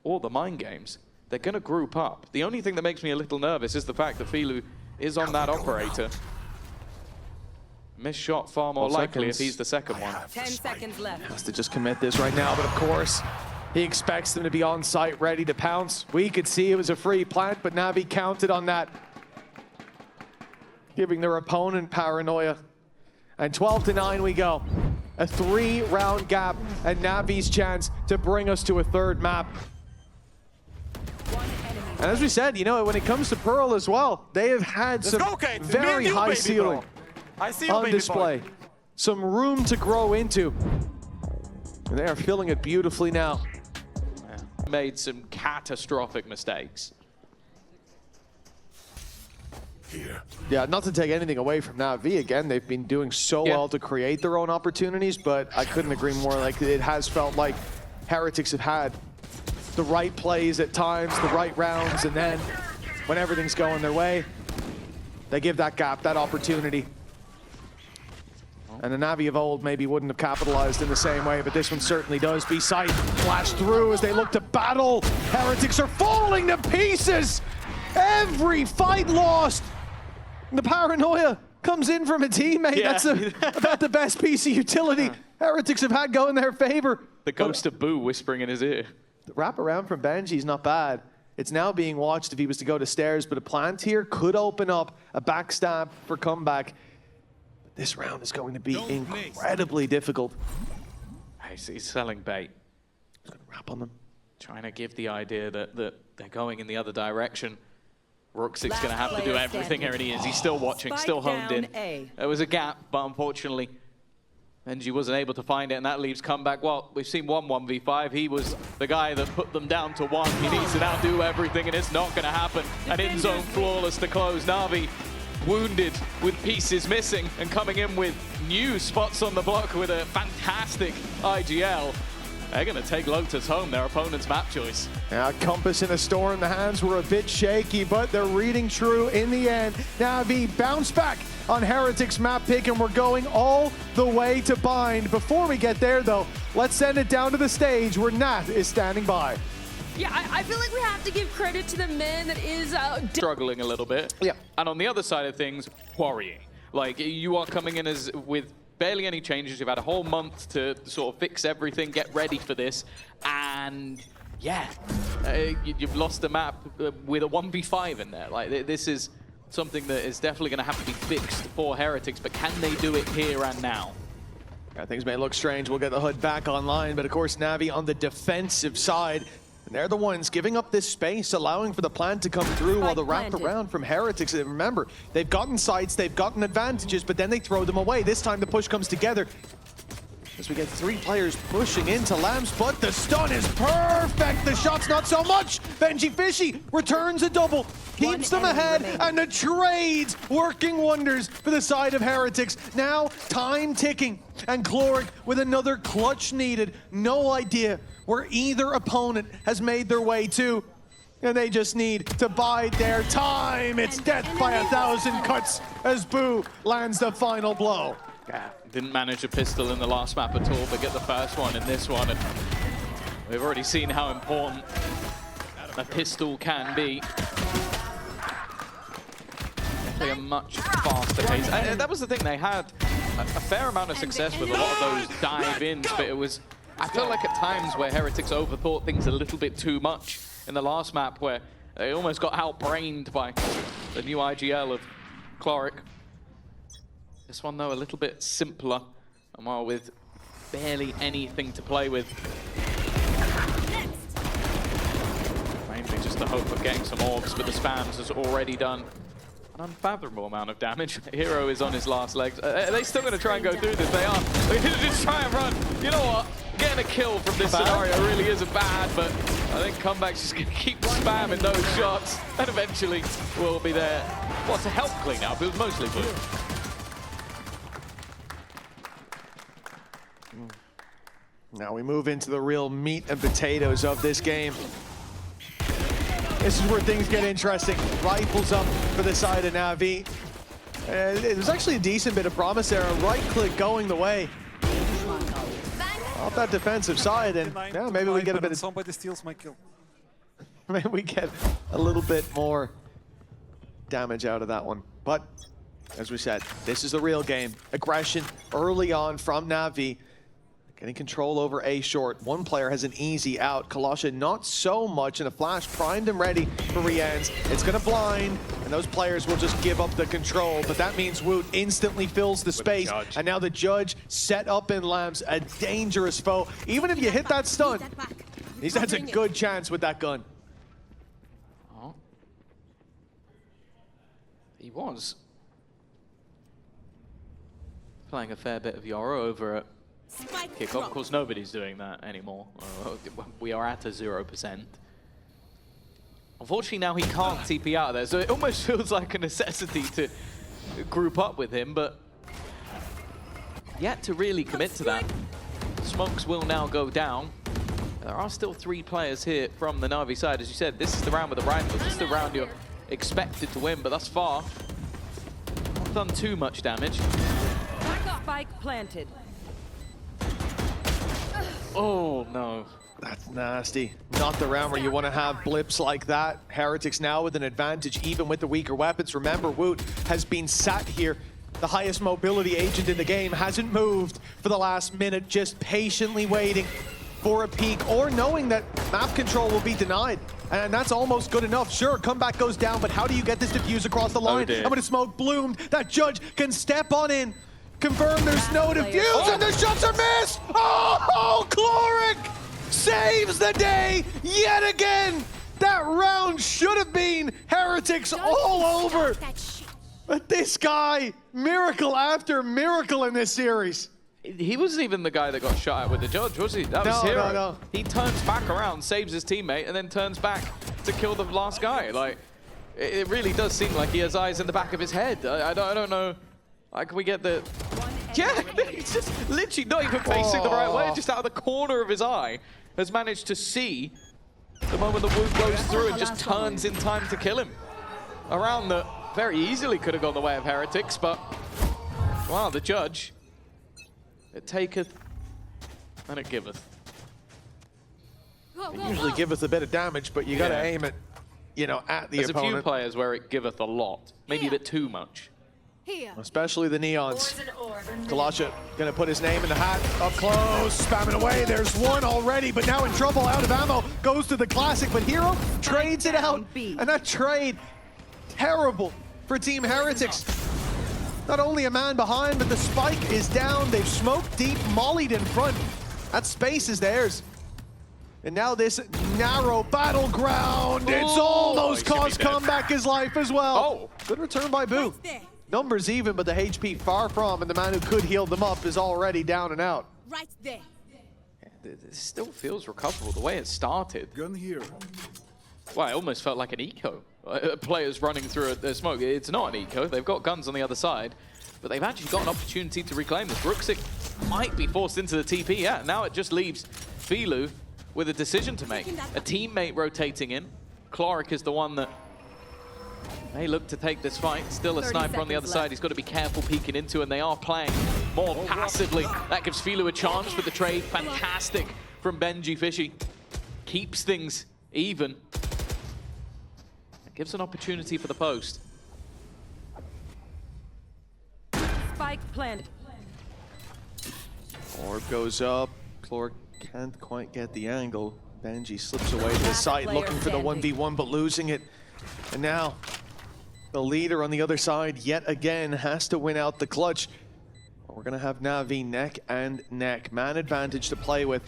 all the mind games. They're going to group up. The only thing that makes me a little nervous is the fact that Filu is on that operator. Missed shot far more likely if he's the second one. 10 seconds left. Has to just commit this right now, but of course, he expects them to be on site, ready to pounce. We could see it was a free plant, but NAVI counted on that, giving their opponent paranoia. And 12-9 we go. A 3-round gap, and NAVI's chance to bring us to a third map. And as we said, you know, when it comes to Pearl as well, they have had some very high ceiling on display. Some room to grow into. And they are filling it beautifully now. Made some catastrophic mistakes. Yeah, not to take anything away from NAVI. Again, they've been doing so well to create their own opportunities, but I couldn't agree more. Like, it has felt like Heretics have had the right plays at times, the right rounds, and then when everything's going their way, they give that gap, that opportunity. And the NAVI of old maybe wouldn't have capitalized in the same way, but this one certainly does. B-side flash through as they look to battle. Heretics are falling to pieces. Every fight lost. The paranoia comes in from a teammate. That's about the best piece of utility Heretics have had go in their favor. The ghost of Boo whispering in his ear. The wraparound from Benji's not bad. It's now being watched if he was to go to stairs, but a plant here could open up a backstab for comeback. This round is going to be incredibly difficult. He's selling bait. He's going to wrap on them. Trying to give the idea that they're going in the other direction. Rooksig's going to have to do everything. Here he is. He's still watching, still honed in. There was a gap, but unfortunately, Benji wasn't able to find it, and that leaves comeback. Well, we've seen 1v5. He was the guy that put them down to 1. He needs to now do everything, and it's not going to happen. An in-zone flawless to close. NAVI wounded with pieces missing and coming in with new spots on the block with a fantastic IGL. They're going to take Lotus home, their opponent's map choice. Now, Compass in a storm, the hands were a bit shaky, but they're reading true in the end. NAVI bounce back on Heretics map pick, and we're going all the way to Bind. Before we get there, though, let's send it down to the stage where Nat is standing by. Yeah, I feel like we have to give credit to the man that is struggling a little bit. Yeah. And on the other side of things, worrying. Like, you are coming in as with barely any changes. You've had a whole month to sort of fix everything, get ready for this, and yeah, you've lost the map with a 1v5 in there. Like, this is something that is definitely going to have to be fixed for Heretics, but can they do it here and now? Yeah, things may look strange. We'll get the HUD back online, but of course, NAVI on the defensive side. And they're the ones giving up this space, allowing for the plant to come through while the wraparound from Heretics. And remember, they've gotten sights, they've gotten advantages, but then they throw them away. This time the push comes together as we get 3 players pushing into Lambs, but the stun is perfect. The shot's not so much. Benji Fishy returns a double, keeps them ahead, and the trades working wonders for the side of Heretics. Now, time ticking, and Cloric with another clutch needed. No idea where either opponent has made their way to, and they just need to bide their time. It's death by 1,000 cuts as Boo lands the final blow. Yeah, didn't manage a pistol in the last map at all, but get the first one in this one, and we've already seen how important a pistol can be. Definitely a much faster pace. And that was the thing, they had a fair amount of success with a lot of those dive-ins, but it was, I felt like at times where Heretics overthought things a little bit too much in the last map, where they almost got outbrained by the new IGL of Cloric. This one, though, a little bit simpler, and while with barely anything to play with. Mainly just the hope of getting some orbs, but the spams has already done an unfathomable amount of damage. Hero is on his last legs. Are they still going to try and go through this? They are. They're going to just try and run. You know what? Getting a kill from this scenario really isn't bad, but I think Comeback's just going to keep spamming those shots, and eventually we'll be there. Well, to help clean up, it was mostly blue. Now we move into the real meat and potatoes of this game. This is where things get interesting. Rifles up for the side of NAVI. And it was actually a decent bit of promise there. A right click going the way off that defensive side, and yeah, maybe we get a bit of somebody steals my kill. Maybe we get a little bit more damage out of that one. But as we said, this is the real game. Aggression early on from NAVI. Getting control over A short. One player has an easy out. Kalasha not so much, and a flash primed and ready for re-ends. It's gonna blind, and those players will just give up the control. But that means Woot instantly fills the space, and now the judge set up and lands a dangerous foe. Even if you hit that stun, he has a good chance with that gun. Oh. He was playing a fair bit of Yoro over at kickoff. Of course, nobody's doing that anymore. We are at a 0%. Unfortunately, now he can't TP out of there, so it almost feels like a necessity to group up with him, but yet to really commit to that. Smokes will now go down. There are still 3 players here from the Na'Vi side. As you said, this is the round with the rifles. This is the round you're expected to win, but thus far, not done too much damage. Spike planted. Oh, no. That's nasty. Not the round where you want to have blips like that. Heretics now with an advantage, even with the weaker weapons. Remember, Woot has been sat here. The highest mobility agent in the game hasn't moved for the last minute, just patiently waiting for a peek, or knowing that map control will be denied. And that's almost good enough. Sure, comeback goes down, but how do you get this diffuse across the line? I'm gonna smoke bloomed. That judge can step on in. Confirm there's no defuse, and the shots are missed! Oh, Chloric saves the day yet again! That round should have been Heretics all over. But this guy, miracle after miracle in this series. He wasn't even the guy that got shot at with the judge, was he? That was Hero. No. He turns back around, saves his teammate, and then turns back to kill the last guy. Like, it really does seem like he has eyes in the back of his head. I don't know. Like, can we get the... Yeah, he's just literally not even facing the right way, just out of the corner of his eye, has managed to see the moment the Woot goes through and just turns in time to kill him. A round that very easily could have gone the way of Heretics, but, wow, the judge, it taketh and it giveth. It usually giveth a bit of damage, but you gotta aim it, you know, at the opponent. There's a few players where it giveth a lot, maybe a bit too much. Especially the Neons. Kalasha gonna put his name in the hat, up close, spamming away. There's one already, but now in trouble, out of ammo, goes to the classic, but Hero trades it out, and that trade, terrible for Team Heretics. Not only a man behind, but the spike is down. They've smoked deep, mollied in front. That space is theirs. And now this narrow battleground, it's almost cost comeback his life as well. Oh, good return by Boo. Numbers even, but the HP far from, and the man who could heal them up is already down and out. Right there. It still feels recoverable the way it started. Gun here. Well, it almost felt like an eco. Players running through a smoke. It's not an eco. They've got guns on the other side, but they've actually got an opportunity to reclaim this. Brooksik might be forced into the TP. Yeah, now it just leaves Filu with a decision to make. A teammate rotating in. Chloric is the one that may look to take this fight. Still a sniper on the other side. He's got to be careful peeking into, and they are playing more passively. That gives Filu a chance for the trade. Fantastic from Benji Fishy. Keeps things even. It gives an opportunity for the post. Spike planted. Orb goes up. Chloric can't quite get the angle. Benji slips away to the side, looking for the 1v1, but losing it. And now, the leader on the other side, yet again, has to win out the clutch. We're gonna have Na'Vi neck and neck. Man advantage to play with,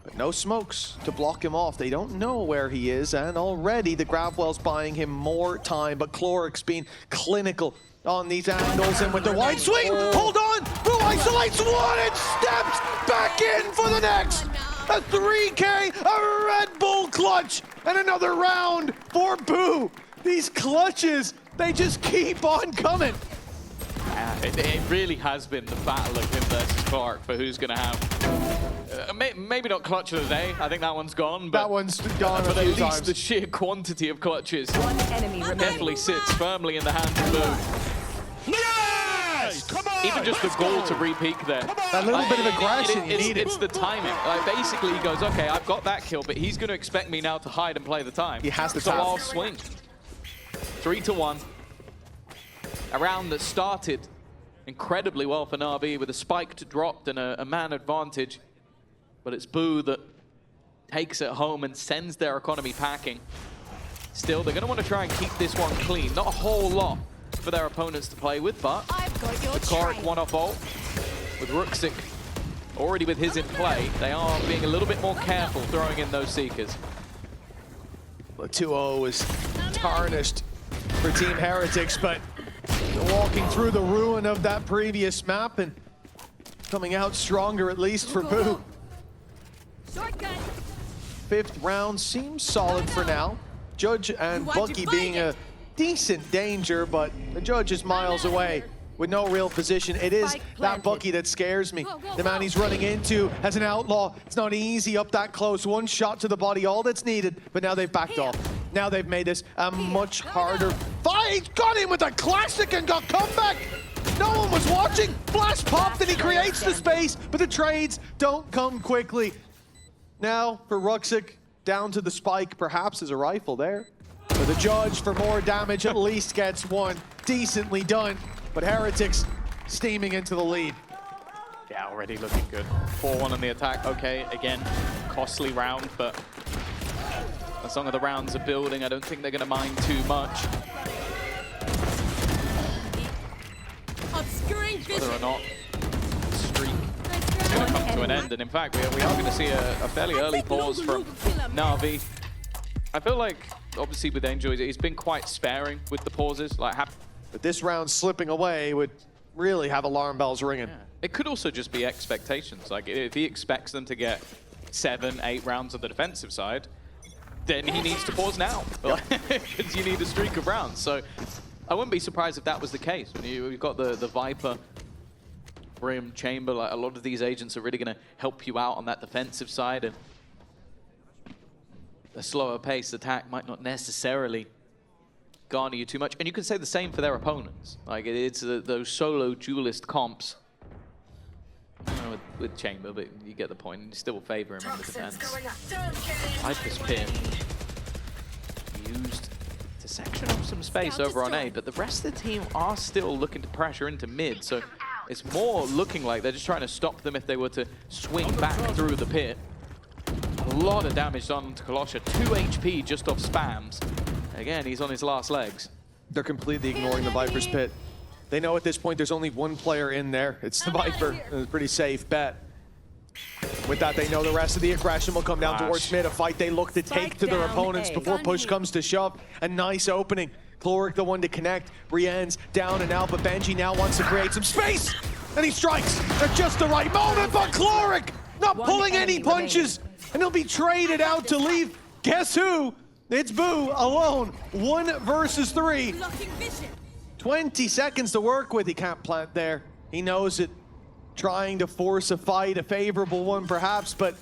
but no smokes to block him off. They don't know where he is, and already the Grabwell's buying him more time, but Chloric's been clinical on these angles, and with the wide swing, hold on! Boo isolates one and steps back in for the next! A 3K, a Red Bull clutch, and another round for Boo! These clutches, they just keep on coming. It really has been the battle of him versus Clark for who's going to have maybe not clutch of the day. I think that one's gone. But that one's gone but a at few least times. the sheer quantity of clutches One enemy definitely sits firmly in the hands of Boo. Yes! Come on! Even just the goal to re-peak there. That little bit of aggression you need. It's the timing. Like basically he goes, okay, I've got that kill, but he's going to expect me now to hide and play the time. He has to So tap. I'll swing. 3-1. A round that started incredibly well for NAVI with a spike dropped and a man advantage. But it's Boo that takes it home and sends their economy packing. Still, they're going to want to try and keep this one clean. Not a whole lot for their opponents to play with, but the Clark one-off ult with Ruxic already with his in play. They are being a little bit more careful throwing in those Seekers. The 2-0 was tarnished for Team Heretics, but walking through the ruin of that previous map and coming out stronger, at least for Boo. Fifth round seems solid for now. Judge and Bucky being a decent danger, but the Judge is miles away with no real position. It is that Bucky that scares me. The man he's running into as an outlaw, it's not easy up that close. One shot to the body, all that's needed, but now they've backed off. Now they've made this a much harder fight. Got him with a classic and got comeback. No one was watching. Flash popped and he creates the space, but the trades don't come quickly. Now for Ruxic, down to the spike, perhaps as a rifle there. But the Judge, for more damage, at least gets one. Decently done, but Heretics steaming into the lead. Yeah, already looking good. 4-1 on the attack. Okay, again, costly round, but as long as the rounds are building, I don't think they're going to mind too much. Obscuring vision. Whether or not the streak is going to come to an end. And in fact, we are going to see a fairly early pause from NAVI. I feel like, obviously with Angel, he's been quite sparing with the pauses. Like, but this round slipping away would really have alarm bells ringing. yeah. It could also just be expectations. Like, if he expects them to get 7, 8 rounds on the defensive side, then he needs to pause now. Because you need a streak of rounds. So I wouldn't be surprised if that was the case. When you've got the Viper, Brim, Chamber, like a lot of these agents are really going to help you out on that defensive side. And a slower paced attack might not necessarily garner you too much. And you can say the same for their opponents. Like, it's those solo duelist comps. With Chamber, but you get the point. You still favor him in the defense. Viper's Pit used to section off some space over on A, but the rest of the team are still looking to pressure into mid, so it's more looking like they're just trying to stop them if they were to swing back through the pit. A lot of damage done to Kolosha, 2 HP just off spams. Again, he's on his last legs. They're completely ignoring the Viper's Pit. They know at this point there's only one player in there. It's the Viper. It's a pretty safe bet. With that, they know the rest of the aggression will come down towards mid, a fight they look to take to their opponents before push comes to shove. A nice opening. Chloric the one to connect. Brienne's down and out, but Benji now wants to create some space. And he strikes at just the right moment, but Chloric not pulling any punches. And he'll be traded out to leave. Guess who? It's Boo alone. 1 versus 3. 20 seconds to work with. He can't plant there. He knows it. Trying to force a fight, a favorable one perhaps, but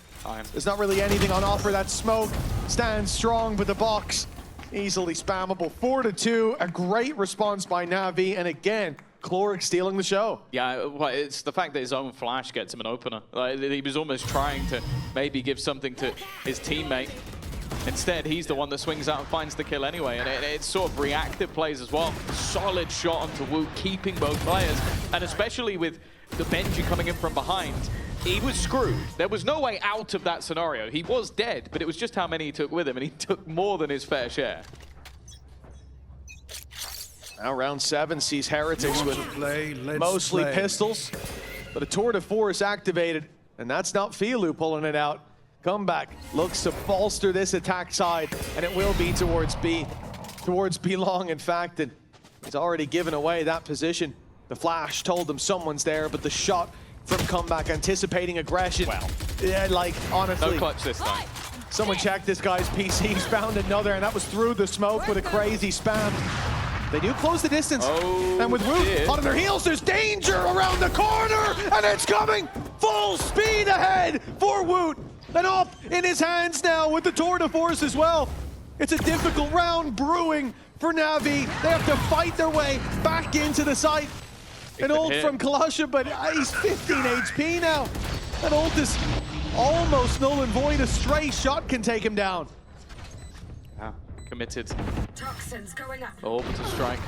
there's not really anything on offer. That smoke stands strong, but the box easily spammable. 4-2, a great response by NAVI, and again, Chloric stealing the show. Yeah, well, it's the fact that his own flash gets him an opener. Like, he was almost trying to maybe give something to his teammate. Instead, he's the one that swings out and finds the kill anyway, and it's sort of reactive plays as well. Solid shot onto Wu, keeping both players, and especially with the Benji coming in from behind, he was screwed. There was no way out of that scenario. He was dead, but it was just how many he took with him, and he took more than his fair share. Now round 7 sees Heretics with mostly pistols, but a tour de force activated, and that's not Filu pulling it out. Comeback looks to bolster this attack side, and it will be towards B long, in fact, and he's already given away that position. The flash told them someone's there, but the shot from Comeback, anticipating aggression. Wow. Yeah, like, honestly. No clutch this time. Someone checked this guy's PC, he's found another, and that was through the smoke with a crazy spam. They do close the distance, and with Wu hot on their heels, there's danger around the corner, and it's coming full speed ahead for Woot. And up in his hands now with the tour de force as well. It's a difficult round brewing for NAVI. They have to fight their way back into the site. An ult from Kalasha, but he's 15 HP now. That ult is almost null and void. A stray shot can take him down. Yeah, committed. Toxins going up. Orbital strike.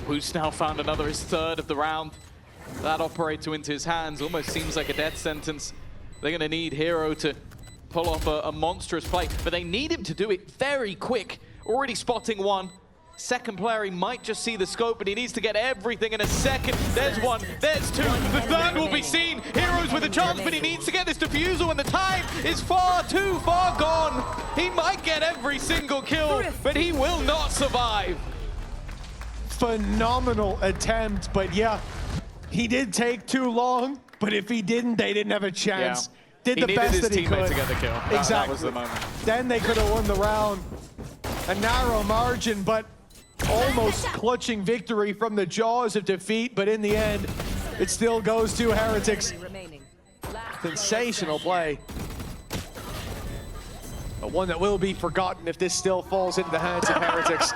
Woot's now found another, his third of the round. That operator into his hands almost seems like a death sentence. They're going to need Hero to pull off a monstrous play, but they need him to do it very quick. Already spotting one. Second player, he might just see the scope, but he needs to get everything in a second. There's one, there's two, the third will be seen. Hero's with a chance, but he needs to get this defusal, and the time is far too far gone. He might get every single kill, but he will not survive. Phenomenal attempt, but yeah, he did take too long, but if he didn't, they didn't have a chance. Yeah. Did the best that he could. To get the kill. Exactly. That was the moment. Then they could have won the round. A narrow margin, but almost clutching victory from the jaws of defeat, but in the end, it still goes to Heretics. Sensational play. But one that will be forgotten if this still falls into the hands of Heretics.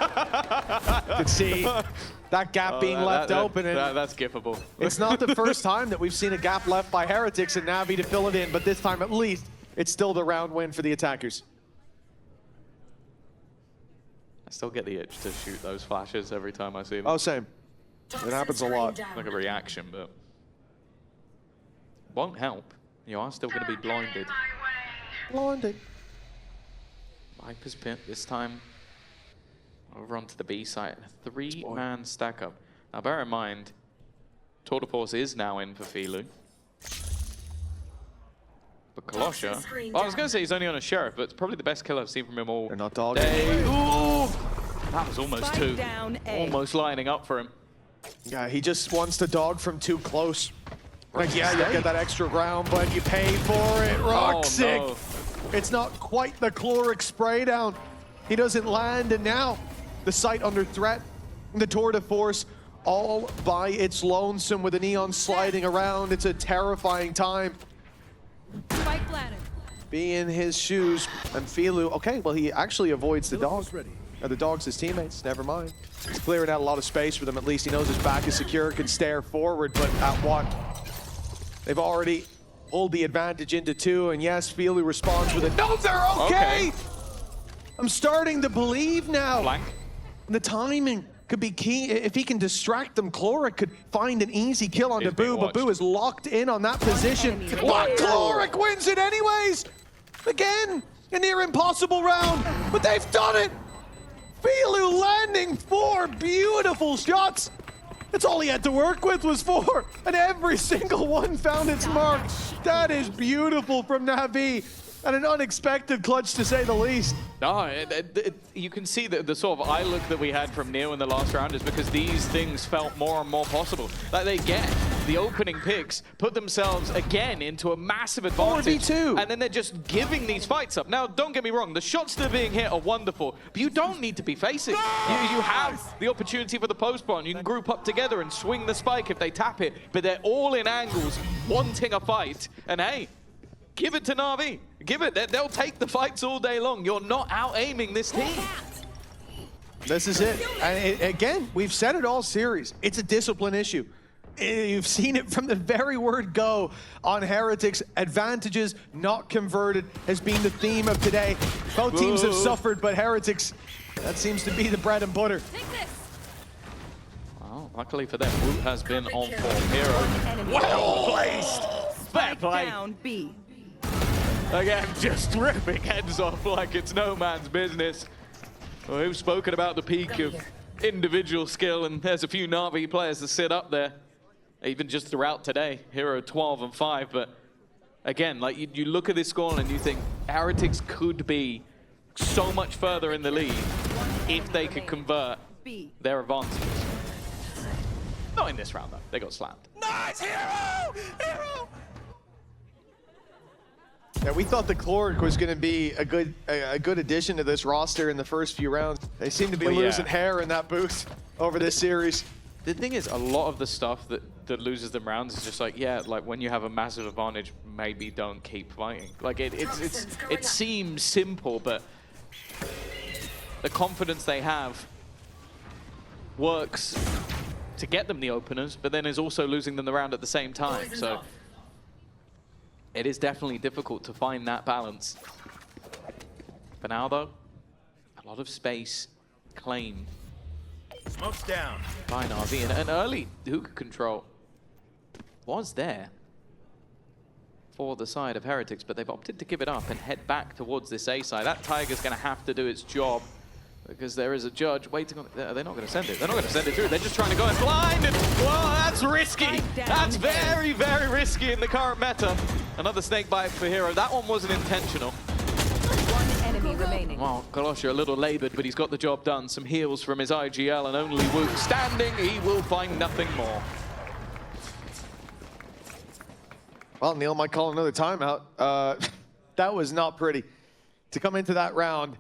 You can see that gap being left open. And that's giftable. It's not the first time that we've seen a gap left by Heretics and NAVI to fill it in, but this time at least, it's still the round win for the attackers. I still get the itch to shoot those flashes every time I see them. Oh, same. It happens a lot. Like a reaction, but won't help. You are still going to be blinded. Blinded. Viper's pit this time over onto the B site. A three-man stack up. Now bear in mind, Tour de Force is now in for Filu. But Kalasha, well, I was going to say he's only on a Sheriff, but it's probably the best kill I've seen from him all They're not dogging. Ooh! That was almost two. Almost lining up for him. Yeah, he just wants to dog from too close. Like, yeah, you get that extra round, but you pay for it. Roxic. Oh, no. It's not quite the Chloric spray down. He doesn't land, and now the site under threat. The tour de force all by its lonesome with a Neon sliding around. It's a terrifying time. Spike planted. Be in his shoes. And Filu, okay, well, he actually avoids the dog. The dog's his teammates, never mind. He's clearing out a lot of space for them. At least he knows his back is secure, can stare forward, but at what? They've already pulled the advantage into two, and yes, Filu responds with a no, they're okay! I'm starting to believe now. Blank. The timing could be key. If he can distract them, Chloric could find an easy kill on Boo, but Boo is locked in on that position. But Chloric wins it anyways! Again, a near impossible round, but they've done it! Filu landing 4 beautiful shots. That's all he had to work with was 4, and every single one found its mark. That is beautiful from NAVI, and an unexpected clutch to say the least. No, you can see that the sort of eye look that we had from Neo in the last round is because these things felt more and more possible. Like they get the opening picks, put themselves again into a massive advantage, 4v2. and then they're just giving these fights up. Now, don't get me wrong, the shots that are being hit are wonderful, but you don't need to be facing. You have the opportunity for the post bomb. You can group up together and swing the spike if they tap it, but they're all in angles, wanting a fight, and hey, give it to NAVI. Give it. They'll take the fights all day long. You're not out-aiming this team. This is it. And again, we've said it all series. It's a discipline issue. You've seen it from the very word go on Heretics. Advantages not converted has been the theme of today. Both teams have suffered, but Heretics, that seems to be the bread and butter. Well, luckily for them, Woot has been on form. Hero. Well placed. Fair play. Down B. Again, just ripping heads off like it's no man's business. Well, we've spoken about the peak of individual skill, and there's a few NAVI players that sit up there, even just throughout today. Hero 12 and 5, but again, like you look at this score and you think Heretics could be so much further in the lead if they could convert their advantages. Not in this round though, they got slammed. Nice, Hero! Hero! Yeah, we thought the Chloric was going to be a good addition to this roster in the first few rounds. They seem to be losing hair in that booth over this series. The thing is, a lot of the stuff that that loses them rounds is just like, yeah, like when you have a massive advantage, maybe don't keep fighting. Like it seems simple, but the confidence they have works to get them the openers, but then is also losing them the round at the same time. So it is definitely difficult to find that balance. For now, though, a lot of space claimed. Smoke's down. By NAVI, and an early hookah control was there for the side of Heretics, but they've opted to give it up and head back towards this A side. That Tiger's going to have to do its job because there is a judge waiting on it. They're not going to send it. They're not going to send it through. They're just trying to go in blind, and well, that's risky. That's very, very risky in the current meta. Another snake bite for Hero. That one wasn't intentional. Enemy remaining. Well, Kolosha a little labored, but he's got the job done. Some heals from his IGL, and only Wook standing. He will find nothing more. Well, Neil might call another timeout. That was not pretty. To come into that round,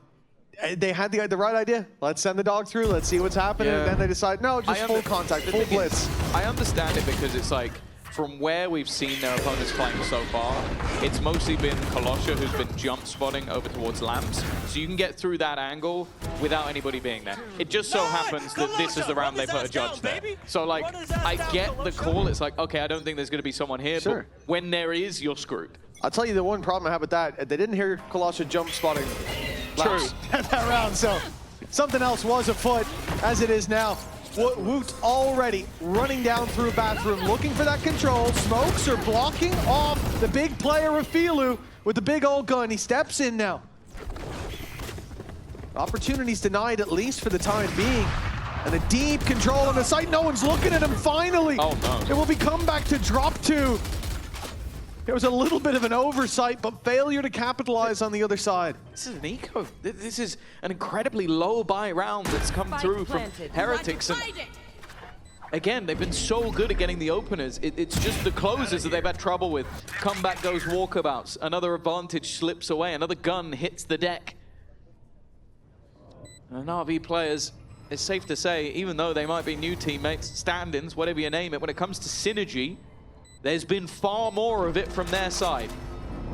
they had the right idea. Let's send the dog through. Let's see what's happening. Yeah. And then they decide, no, just full contact, full blitz. I understand it because it's like, from where we've seen their opponents playing so far, it's mostly been Kolosha who's been jump spotting over towards Lamps. So you can get through that angle without anybody being there. It just so happens that this is the round they put a judge there. So like, I get the call. It's like, okay, I don't think there's going to be someone here, but when there is, you're screwed. I'll tell you the one problem I have with that. They didn't hear Kolosha jump spotting Lamps that round, so something else was afoot as it is now. Woot already running down through bathroom, looking for that control. Smokes are blocking off the big player Rafilu with the big old gun. He steps in now. Opportunities denied, at least for the time being. And a deep control on the site. No one's looking at him finally. Oh, no. It will be come back to drop two. There was a little bit of an oversight, but failure to capitalize on the other side. This is an eco. This is an incredibly low buy round that's come through from Heretics. And again, they've been so good at getting the openers. It's just the closers that they've had trouble with. Comeback goes walkabouts. Another advantage slips away. Another gun hits the deck. And NAVI players, it's safe to say, even though they might be new teammates, stand-ins, whatever you name it, when it comes to synergy, there's been far more of it from their side.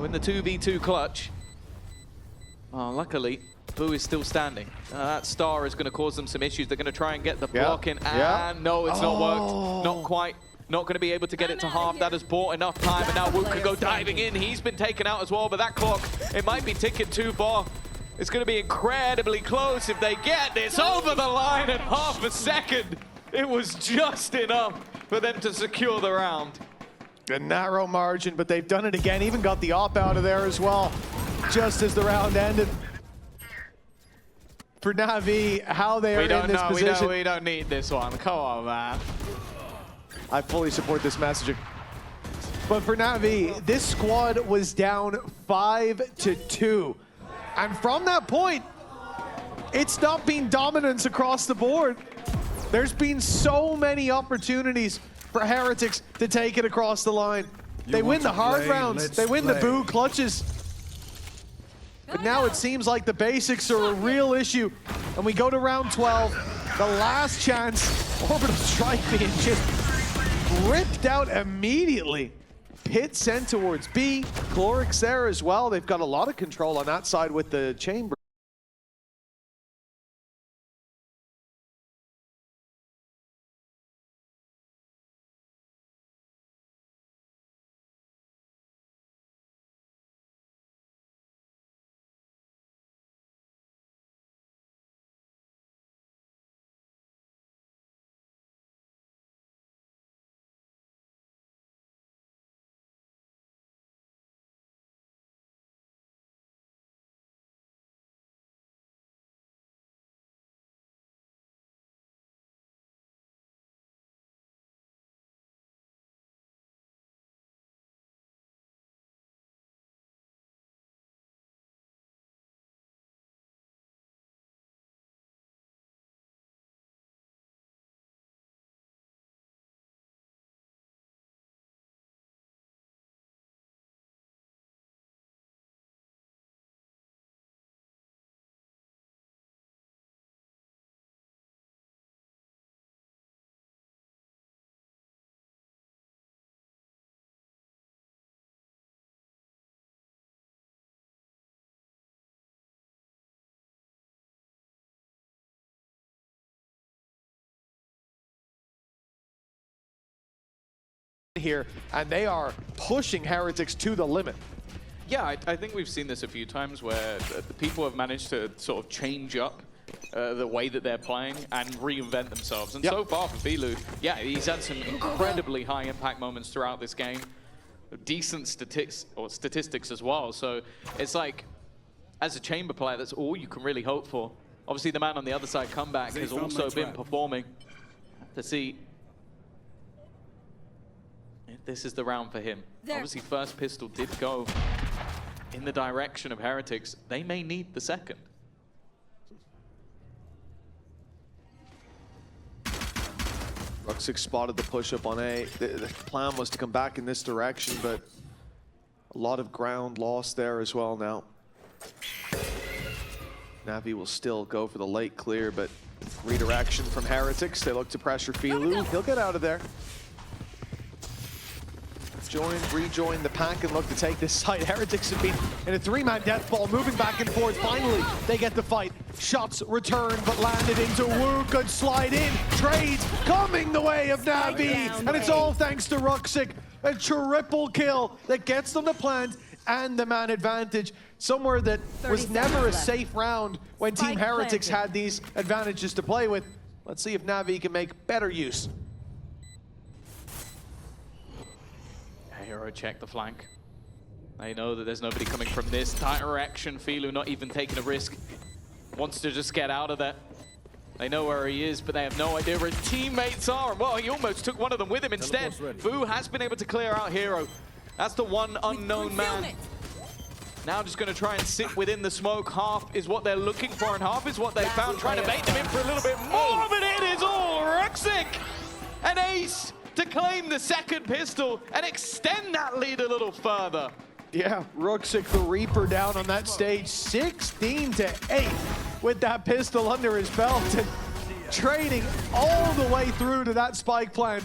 In the 2v2 clutch. Oh, luckily, Boo is still standing. That star is going to cause them some issues. They're going to try and get the block in. And no, it's not worked. Not quite. Not going to be able to get it to half. That has bought enough time. And now Wook can go diving in. He's been taken out as well. But that clock, it might be ticking too far. It's going to be incredibly close if they get this over the line in half a second. It was just enough for them to secure the round. A narrow margin, but they've done it again. Even got the op out of there as well, just as the round ended. For NAVI, how they are in this position. We don't need this one. Come on, man. I fully support this messaging. But for NAVI, this squad was down 5-2. And from that point, it's not been dominance across the board. There's been so many opportunities for Heretics to take it across the line. They win the hard rounds. They win the Boo clutches. But now it seems like the basics are a real issue. And we go to round 12. The last chance. Orbital Strike being just ripped out immediately. Pit sent towards B. Chlorix there as well. They've got a lot of control on that side with the chamber. here, and they are pushing Heretics to the limit. Yeah, I think we've seen this a few times where the people have managed to sort of change up the way that they're playing and reinvent themselves. And so far for Vilu, yeah, he's had some incredibly high impact moments throughout this game. Decent statistics as well. So it's like, as a chamber player, that's all you can really hope for. Obviously, the man on the other side, Comeback, has also been performing. To see if this is the round for him. Obviously, first pistol did go in the direction of Heretics. They may need the second. Ruxic spotted the push-up on A. The plan was to come back in this direction, but a lot of ground lost there as well now. NAVI will still go for the late clear, but redirection from Heretics. They look to pressure Filu. He'll get out of there. Rejoin the pack and look to take this site. Heretics have been in a three-man death ball, moving back and forth. Finally, they get the fight. Shots returned, but landed into Wu. Good slide in. Trades coming the way of NAVI. And it's all thanks to Ruxic. A triple kill that gets them the plant and the man advantage. Somewhere that was never a safe round when Team Heretics had these advantages to play with. Let's see if NAVI can make better use. Hero check the flank. They know that there's nobody coming from this direction. Filu not even taking a risk. Wants to just get out of there. They know where he is, but they have no idea where his teammates are. And well, he almost took one of them with him instead. Fu has been able to clear out Hero. That's the one unknown man. Now just going to try and sit within the smoke. Half is what they're looking for, and half is what they found. Trying to bait them in for a little bit more, but it is all Ruxic. An ace to claim the second pistol and extend that lead a little further. Yeah, Ruxic the Reaper down on that stage, 16-8 with that pistol under his belt and trading all the way through to that spike plant.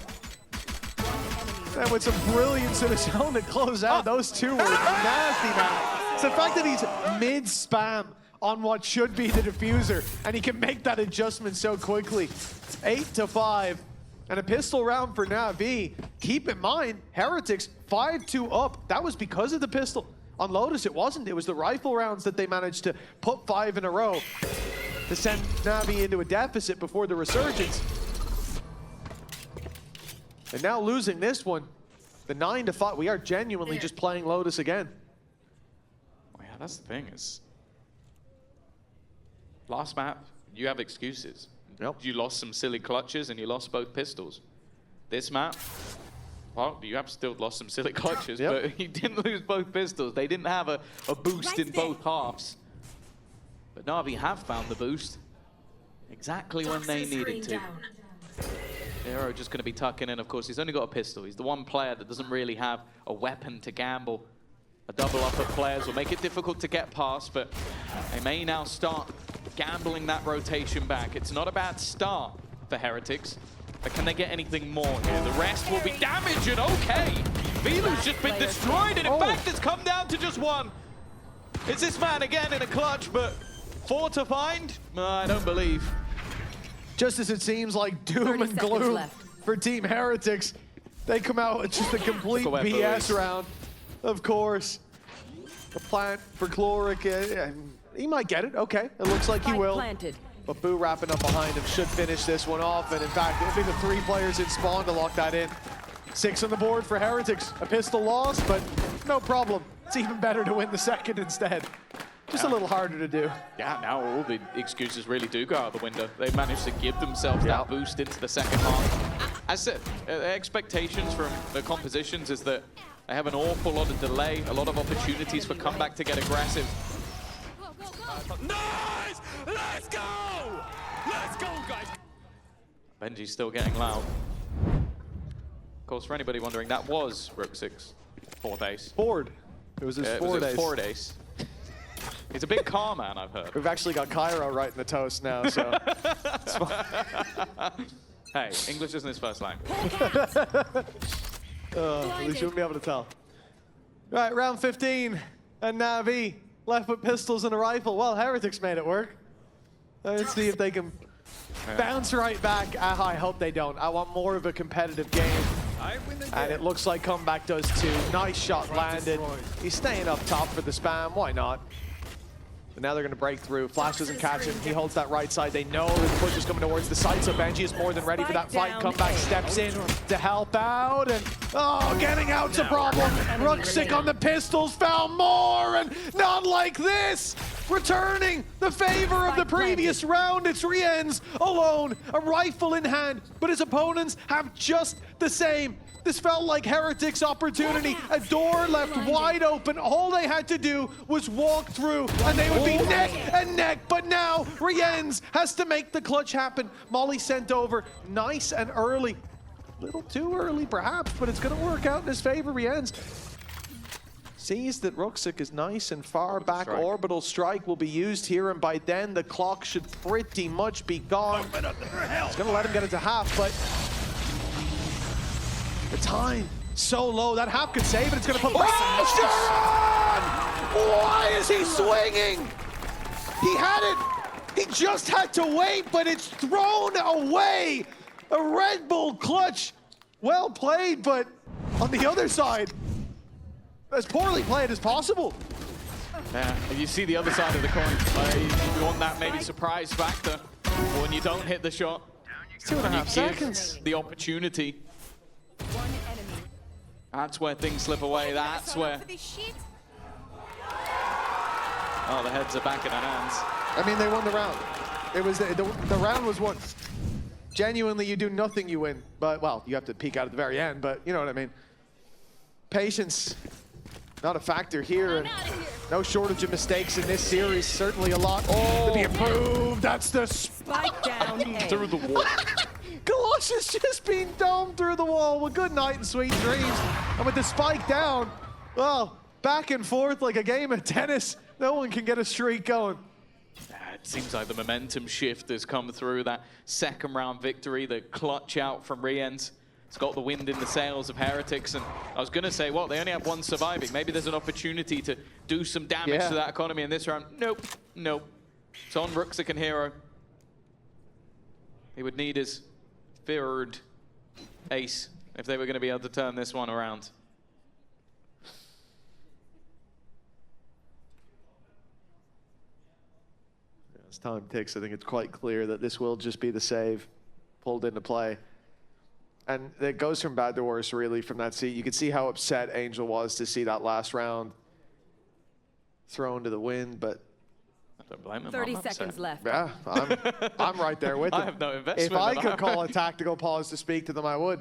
And with some brilliance in his own to close out, those two were nasty, man. It's the fact that he's mid-spam on what should be the diffuser, and he can make that adjustment so quickly. 8-5. And a pistol round for NAVI. Keep in mind, Heretics 5-2 up. That was because of the pistol. On Lotus, it wasn't. It was the rifle rounds that they managed to put 5 in a row to send NAVI into a deficit before the resurgence. And now losing this one, the 9-5. We are genuinely just playing Lotus again. Oh, yeah, that's the thing. Is last map, you have excuses. Yep. You lost some silly clutches and you lost both pistols. This map, well, you have still lost some silly clutches, but you didn't lose both pistols. They didn't have a boost in both halves. But NAVI have found the boost exactly when they needed to. Hero just going to be tucking in, of course. He's only got a pistol. He's the one player that doesn't really have a weapon to gamble. A double up of players will make it difficult to get past, but they may now start gambling that rotation back. It's not a bad start for Heretics, but can they get anything more here? The rest will be damage, and okay. Vilu's just been destroyed, and in fact, it's come down to just one. It's this man again in a clutch, but 4 to find? I don't believe. Just as it seems like doom and gloom for Team Heretics, they come out with just a complete BS round. Of course, a plant for Chloric. He might get it. Okay, it looks like he will. But Boo wrapping up behind him should finish this one off. And in fact, it'll be the 3 players in spawn to lock that in. 6 on the board for Heretics. A pistol loss, but no problem. It's even better to win the second instead. Just a little harder to do. Yeah, now all the excuses really do go out the window. They managed to give themselves that boost into the second half. As I said, expectations from the compositions is that they have an awful lot of delay, a lot of opportunities for comeback to get aggressive. Nice! Let's go! Let's go, guys! Benji's still getting loud. Of course, for anybody wondering, that was Ruxic's 4th ace. It was his 4th ace. 4th ace. He's a big car man, I've heard. We've actually got Cairo right in the toast now, so. Hey, English isn't his first language. At least you wouldn't be able to tell. Right, round 15, and NAVI left with pistols and a rifle. Well, Heretics made it work. Let's see if they can bounce right back. I hope they don't. I want more of a competitive game. And it looks like Comeback does too. Nice shot landed. He's staying up top for the spam. Why not? But now they're going to break through. Flash doesn't catch him. He holds that right side. They know the push is coming towards the side, so Benji is more than ready for that fight. Comeback steps in to help out, and getting out's a problem. Ruxic on the pistols found more, and not like this. Returning the favor of the previous round, it's Rienz alone, a rifle in hand, but his opponents have just the same. This felt like Heretic's opportunity. A door left wide open. All they had to do was walk through, and they would be neck and neck. But now, Rienz has to make the clutch happen. Molly sent over, nice and early. A little too early, perhaps, but it's going to work out in his favor. Rienz sees that Ruxic is nice and far back. Orbital strike will be used here, and by then, the clock should pretty much be gone. It's going to let him get it to half, but the time so low, that half could save it. It's going to put Sharon! Why is he swinging? He had it. He just had to wait, but it's thrown away. A Red Bull clutch. Well played, but on the other side, as poorly played as possible. Yeah, you see the other side of the coin. You want that maybe surprise factor when you don't hit the shot. 2.5 seconds. The opportunity. That's where things slip away. That's where. Oh, the heads are back in their hands. I mean, they won the round. It was the round was won. Genuinely, you do nothing, you win. But well, you have to peek out at the very end. But you know what I mean. Patience, not a factor here. And no shortage of mistakes in this series. Certainly a lot to be improved. That's the Spike down through the wall. Colossus just being domed through the wall. Well, good night and sweet dreams. And with the spike down, well, back and forth like a game of tennis. No one can get a streak going. It seems like the momentum shift has come through. That second round victory, the clutch out from Rienz. It's got the wind in the sails of Heretics. And I was going to say, well, they only have one surviving. Maybe there's an opportunity to do some damage to that economy in this round. Nope, nope. It's on Ruxic and Hero. He would need his third ace if they were going to be able to turn this one around. As time ticks, I think it's quite clear that this will just be the save pulled into play. And it goes from bad to worse, really, from that seat. You could see how upset Angel was to see that last round thrown to the wind, but I don't blame him. 30 seconds left. yeah, I'm right there with him. I have no investment. If I could call a tactical pause to speak to them, I would.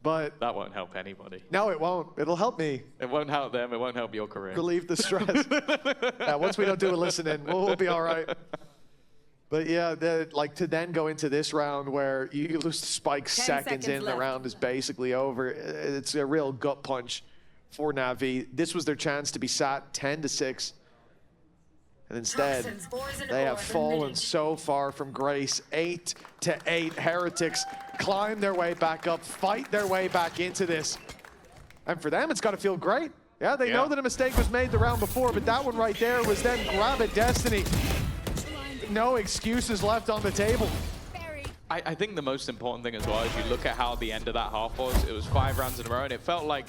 But that won't help anybody. No, it won't. It'll help me. It won't help them. It won't help your career. Relieve the stress. Yeah, once we don't do a listen-in, we'll be all right. But yeah, like to then go into this round where you lose the spike seconds in, the round is basically over. It's a real gut punch for NAVI. This was their chance to be sat 10-6. And instead, they have fallen so far from grace. 8-8. Heretics climb their way back up, fight their way back into this. And for them, it's got to feel great. Yeah, they know that a mistake was made the round before, but that one right there was then grab at Destiny. No excuses left on the table. I think the most important thing as well is you look at how the end of that half was. It was 5 rounds in a row, and it felt like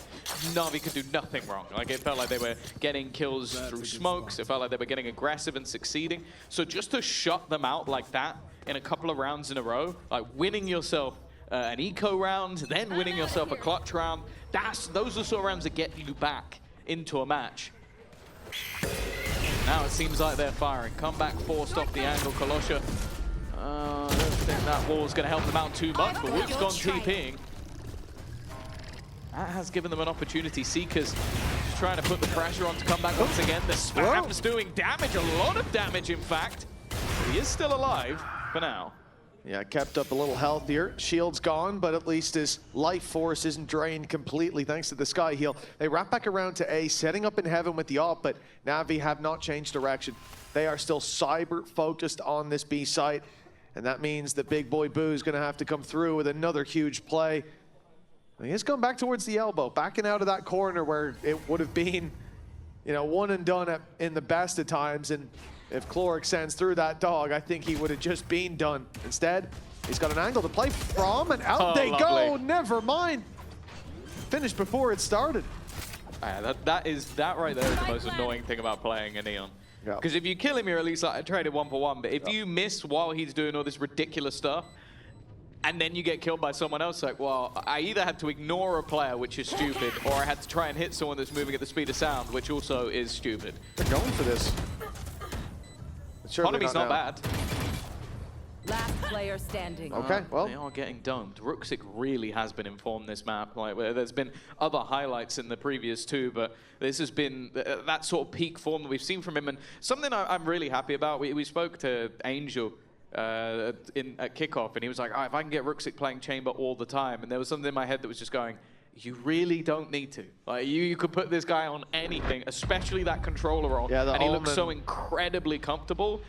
NAVI could do nothing wrong. Like, it felt like they were getting kills through smokes. It felt like they were getting aggressive and succeeding. So just to shut them out like that in a couple of rounds in a row, like winning yourself an eco round, then winning yourself a clutch round, those are the sort of rounds that get you back into a match. Now it seems like they're firing. Comeback forced off the angle. Kolosha. I don't think that wall's going to help them out too much, but Wood's gone TPing. That has given them an opportunity. Seekers just trying to put the pressure on to come back once again. The spam's doing damage, a lot of damage in fact. But he is still alive for now. Yeah, kept up a little healthier. Shield's gone, but at least his life force isn't drained completely thanks to the Sky Heal. They wrap back around to A, setting up in heaven with the AWP, but NAVI have not changed direction. They are still cyber focused on this B site. And that means that Big Boy Boo is going to have to come through with another huge play. He is going back towards the elbow, backing out of that corner where it would have been, you know, one and done in the best of times. And if Cloric sends through that dog, I think he would have just been done. Instead, he's got an angle to play from, and out they go. Never mind. finished before it started. That right there is the most annoying thing about playing a Neon. Yeah. Because if you kill him, you're at least like traded 1-for-1. But if you miss while he's doing all this ridiculous stuff, and then you get killed by someone else, like, well, I either had to ignore a player, which is stupid, or I had to try and hit someone that's moving at the speed of sound, which also is stupid. They're going for this. Economy's not bad. Last player standing. Okay, well. They are getting domed. Rooksik really has been informed this map. Like, there's been other highlights in the previous two, but this has been that sort of peak form that we've seen from him. And something I'm really happy about, we spoke to Angel at kickoff, and he was like, oh, if I can get Rooksik playing Chamber all the time, and there was something in my head that was just going, you really don't need to. Like, you could put this guy on anything, especially that controller role, and he looks so incredibly comfortable.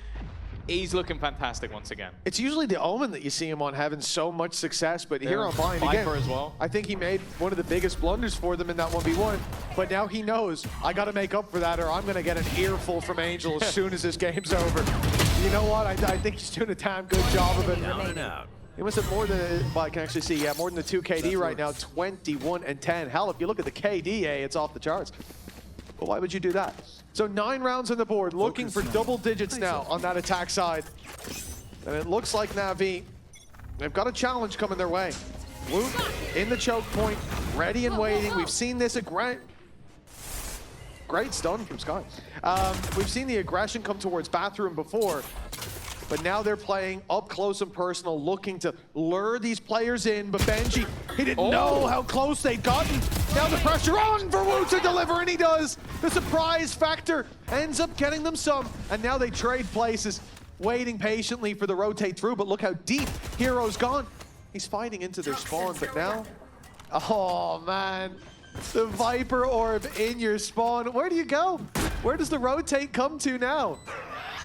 He's looking fantastic once again. It's usually the Omen that you see him on having so much success, but here on Bind again, as well. I think he made one of the biggest blunders for them in that 1v1, but now he knows, I gotta make up for that or I'm gonna get an earful from Angel as soon as this game's over. You know what, I think he's doing a damn good job of it. He must have more than, well, I can actually see, yeah, more than the 2 KD right now, 21 and 10. Hell, if you look at the KDA, it's off the charts. But why would you do that? So 9 rounds on the board, looking for double digits now on that attack side. And it looks like NAVI, they've got a challenge coming their way. Woot in the choke point, ready and waiting. We've seen this great stun from Sky. We've seen the aggression come towards Bathroom before, but now they're playing up close and personal, looking to lure these players in. But Benji, he didn't know how close they'd gotten. Now the pressure on for Wu to deliver, and he does. The surprise factor ends up getting them some, and now they trade places, waiting patiently for the rotate through. But look how deep Hero's gone. He's fighting into their spawn, but now, oh man, the Viper Orb in your spawn. Where do you go? Where does the rotate come to now?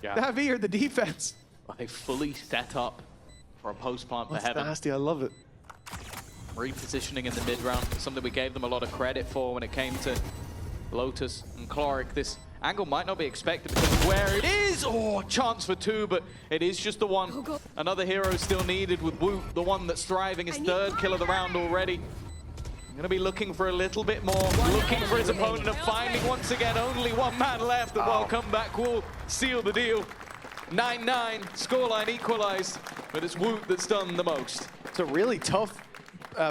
Yeah. NAVI or the defense? They fully set up for a post-plant for That's Heaven. nasty, I love it. Repositioning in the mid-round, something we gave them a lot of credit for when it came to Lotus and Chloric. This angle might not be expected because of where it is. Oh, chance for 2, but it is just the one. Another hero still needed with Woot, the one that's thriving, his 3rd kill of the round already. Gonna be looking for a little bit more, looking for his opponent and finding once again only one man left. The well comeback will seal the deal. 9-9, scoreline equalized, but it's Woot that's done the most. It's a really tough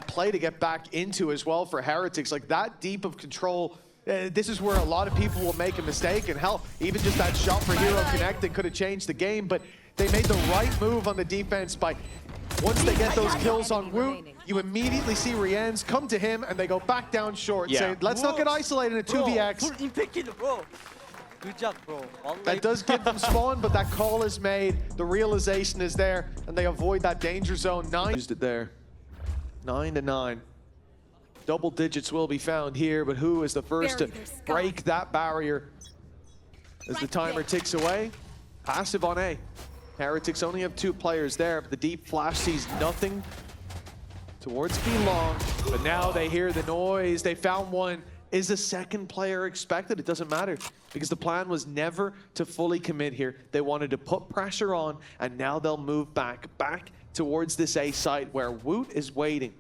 play to get back into as well for Heretics. Like that deep of control, this is where a lot of people will make a mistake. And hell, even just that shot for Hero connecting could have changed the game, but they made the right move on the defense by, once they get those kills on Woot, you immediately see Rien's come to him and they go back down short. Say, let's not get isolated in a 2vx. Good job, bro. That does give them spawn, but that call is made, the realization is there, and they avoid that danger zone. 9 used it there. 9-9. Double digits will be found here, but who is the first to break that barrier as the timer ticks away? Passive on A. Heretics only have 2 players there, but the deep flash sees nothing towards B-Long. But now they hear the noise. They found one. Is a second player expected? It doesn't matter, because the plan was never to fully commit here. They wanted to put pressure on, and now they'll move back towards this A site where Woot is waiting.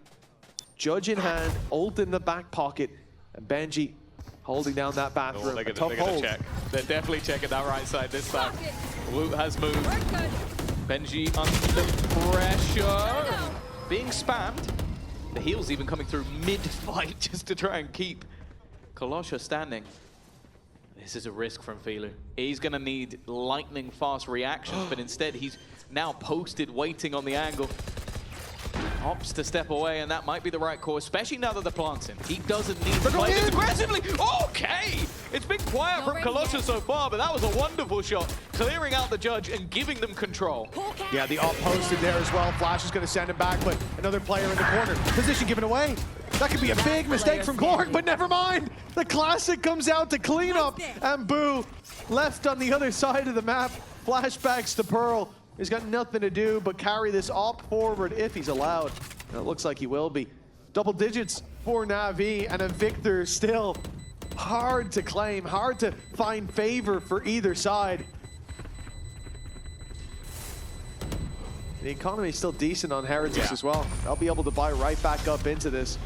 Judge in hand, ult in the back pocket, and Benji holding down that bathroom. They're gonna check. They're definitely checking that right side this time. Woot has moved. Benji under pressure. Being spammed. The heal's even coming through mid-fight just to try and keep Kolosha standing. This is a risk from Filu. He's gonna need lightning fast reactions, but instead he's now posted waiting on the angle. Opts to step away, and that might be the right call, especially now that the plant's in. He doesn't need to play this aggressively. Okay! It's been quiet from Kolosha so far, but that was a wonderful shot. Clearing out the Judge and giving them control. Yeah, the op posted there as well. Flash is going to send him back, but another player in the corner. Position given away. That could be a big mistake from Clark, but never mind. The Classic comes out to clean up, and Boo left on the other side of the map. Flashbacks to Pearl. He's got nothing to do but carry this op forward if he's allowed. And it looks like he will be. Double digits for NAVI, and a victor still hard to claim, hard to find favor for either side. The economy is still decent on Heretics as well. They'll be able to buy right back up into this.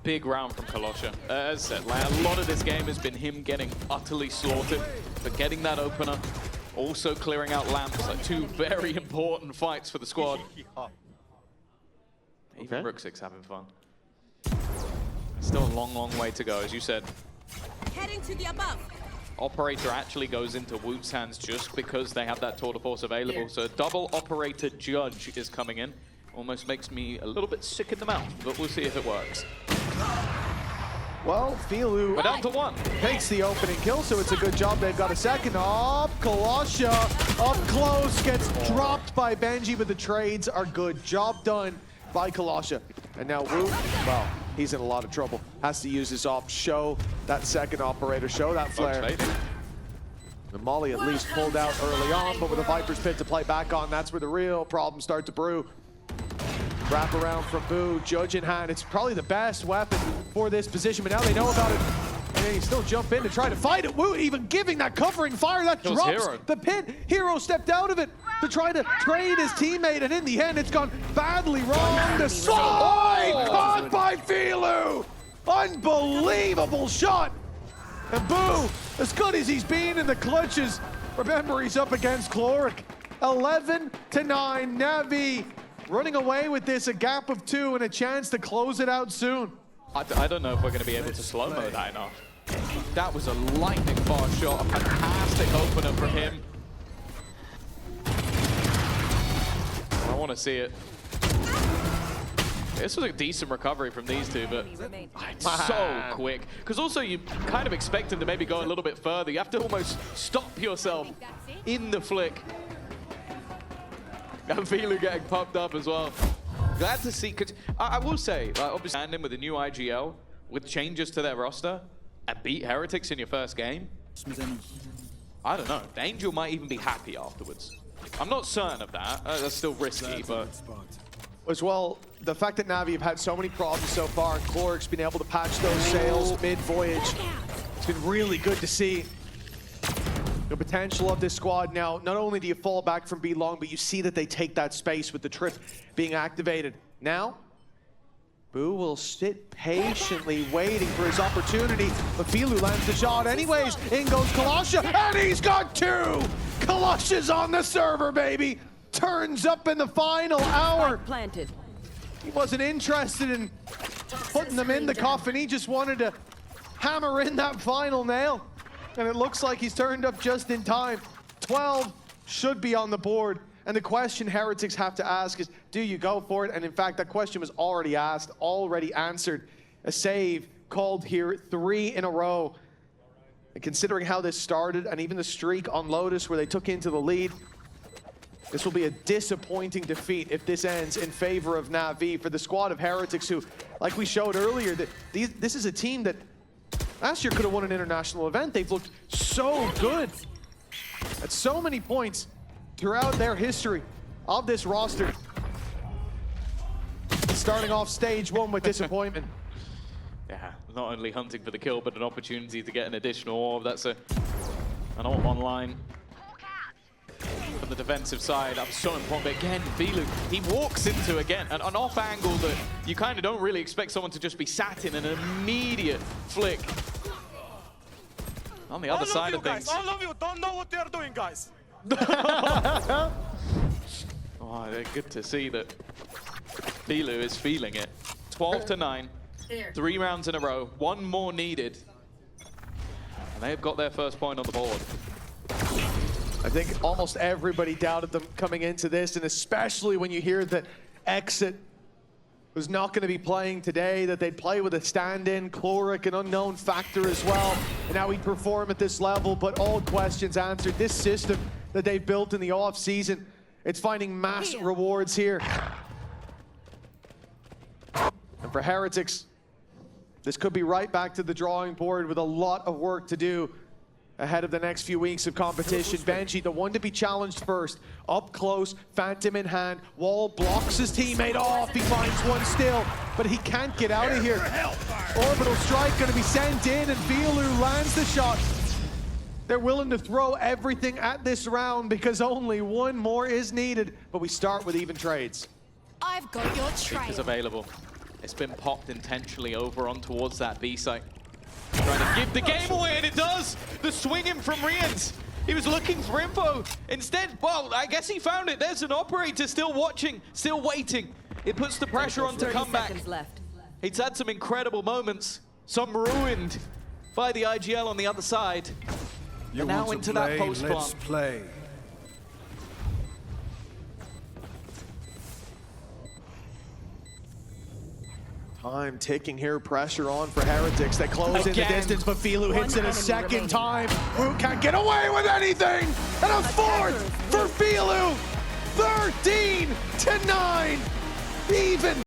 big round from Kolosha. As I said, like, a lot of this game has been him getting utterly slaughtered, but getting that opener, also clearing out lamps, like 2 very important fights for the squad. Even Rooksik's having fun. Still a long, long way to go, as you said. Heading to the above. Operator actually goes into Woot's hands just because they have that tour de force available. So a double operator judge is coming in. Almost makes me a little bit sick in the mouth, but we'll see if it works. Well, Filu we're down to 1. Takes the opening kill, so it's a good job they've got a second up. Kolosha up close, gets dropped by Benji, but the trades are good. Job done by Kolosha. And now Woot, well, he's in a lot of trouble. Has to use his op, show that second operator, show that flare. The Molly at least pulled out early on, but with a Viper's Pit to play back on, that's where the real problems start to brew. Wrap around from Boo, Judge in hand. It's probably the best weapon for this position, but now they know about it. And they still jump in to try to fight it. Woo even giving that covering fire that drops Hero. the pit. Hero stepped out of it to try to trade his teammate, and in the end, it's gone badly wrong. The slide caught by Filu. Unbelievable shot. And Boo, as good as he's been in the clutches, remember he's up against Chloric. 11-9, NAVI running away with this, a gap of 2 and a chance to close it out soon. I don't know if we're going to be able to slow-mo that enough. That was a lightning fast shot, a fantastic opener from him. I want to see it. This was a decent recovery from these two, but it's so quick. Because also you kind of expect him to maybe go a little bit further. You have to almost stop yourself in the flick. And Filu getting popped up as well. Glad to see, because I will say, obviously standing with a new IGL, with changes to their roster, and beat Heretics in your first game. I don't know, Angel might even be happy afterwards. I'm not certain of that, that's still risky, but... As well, the fact that NAVI have had so many problems so far, and Chloric's been able to patch those sails mid-voyage, it's been really good to see the potential of this squad. Now, not only do you fall back from B long, but you see that they take that space with the trip being activated. Now, Boo will sit patiently waiting for his opportunity, but Filu lands the shot anyways. In goes Kolosha, and he's got 2! Kolosha's on the server, baby! Turns up in the final hour. Planted. He wasn't interested in putting them in the coffin. He just wanted to hammer in that final nail. And it looks like he's turned up just in time. 12 should be on the board. And the question Heretics have to ask is, do you go for it? And in fact, that question was already asked, already answered. A save called here 3 in a row. And considering how this started, and even the streak on Lotus where they took into the lead, this will be a disappointing defeat if this ends in favor of NAVI for the squad of Heretics, who, like we showed earlier, that this is a team that last year could have won an international event. They've looked so good at so many points throughout their history of this roster. Starting off stage 1 with disappointment. Yeah, not only hunting for the kill, but an opportunity to get an additional orb. That's an ult online. From the defensive side, that's so important. But again, Filu, he walks into, again, an off angle that you kind of don't really expect someone to just be sat in an immediate flick. On the other side of things. All of you don't know what they're doing, guys. Oh, they're good to see that Filu is feeling it. 12-9, 3 rounds in a row, 1 more needed. And they've got their first point on the board. I think almost everybody doubted them coming into this, and especially when you hear that Exit was not going to be playing today, that they'd play with a stand-in, Chloric, an unknown factor as well, and how he'd perform at this level, but all questions answered. This system that they've built in the off-season, it's finding mass rewards here. And for Heretics, this could be right back to the drawing board with a lot of work to do ahead of the next few weeks of competition. Benji, the one to be challenged first. Up close, Phantom in hand. Wall blocks his teammate off. He finds one still, but he can't get out of here. Orbital strike gonna be sent in, and Filu lands the shot. They're willing to throw everything at this round because only 1 more is needed, but we start with even trades. I've got your Is trail. available. It's been popped intentionally over on towards that B site. Trying to give the game away, and it does! The swing in from Rians. He was looking for info. Instead, well, I guess he found it. There's an operator still watching, still waiting. It puts the pressure on to come back. He's had some incredible moments, some ruined by the IGL on the other side. And now into that post plant. Let's play. Time ticking here, pressure on for Heretics. They close in the distance, but Filu hits it a second time. Root can't get away with anything! And a fourth for Filu! 13-9! Even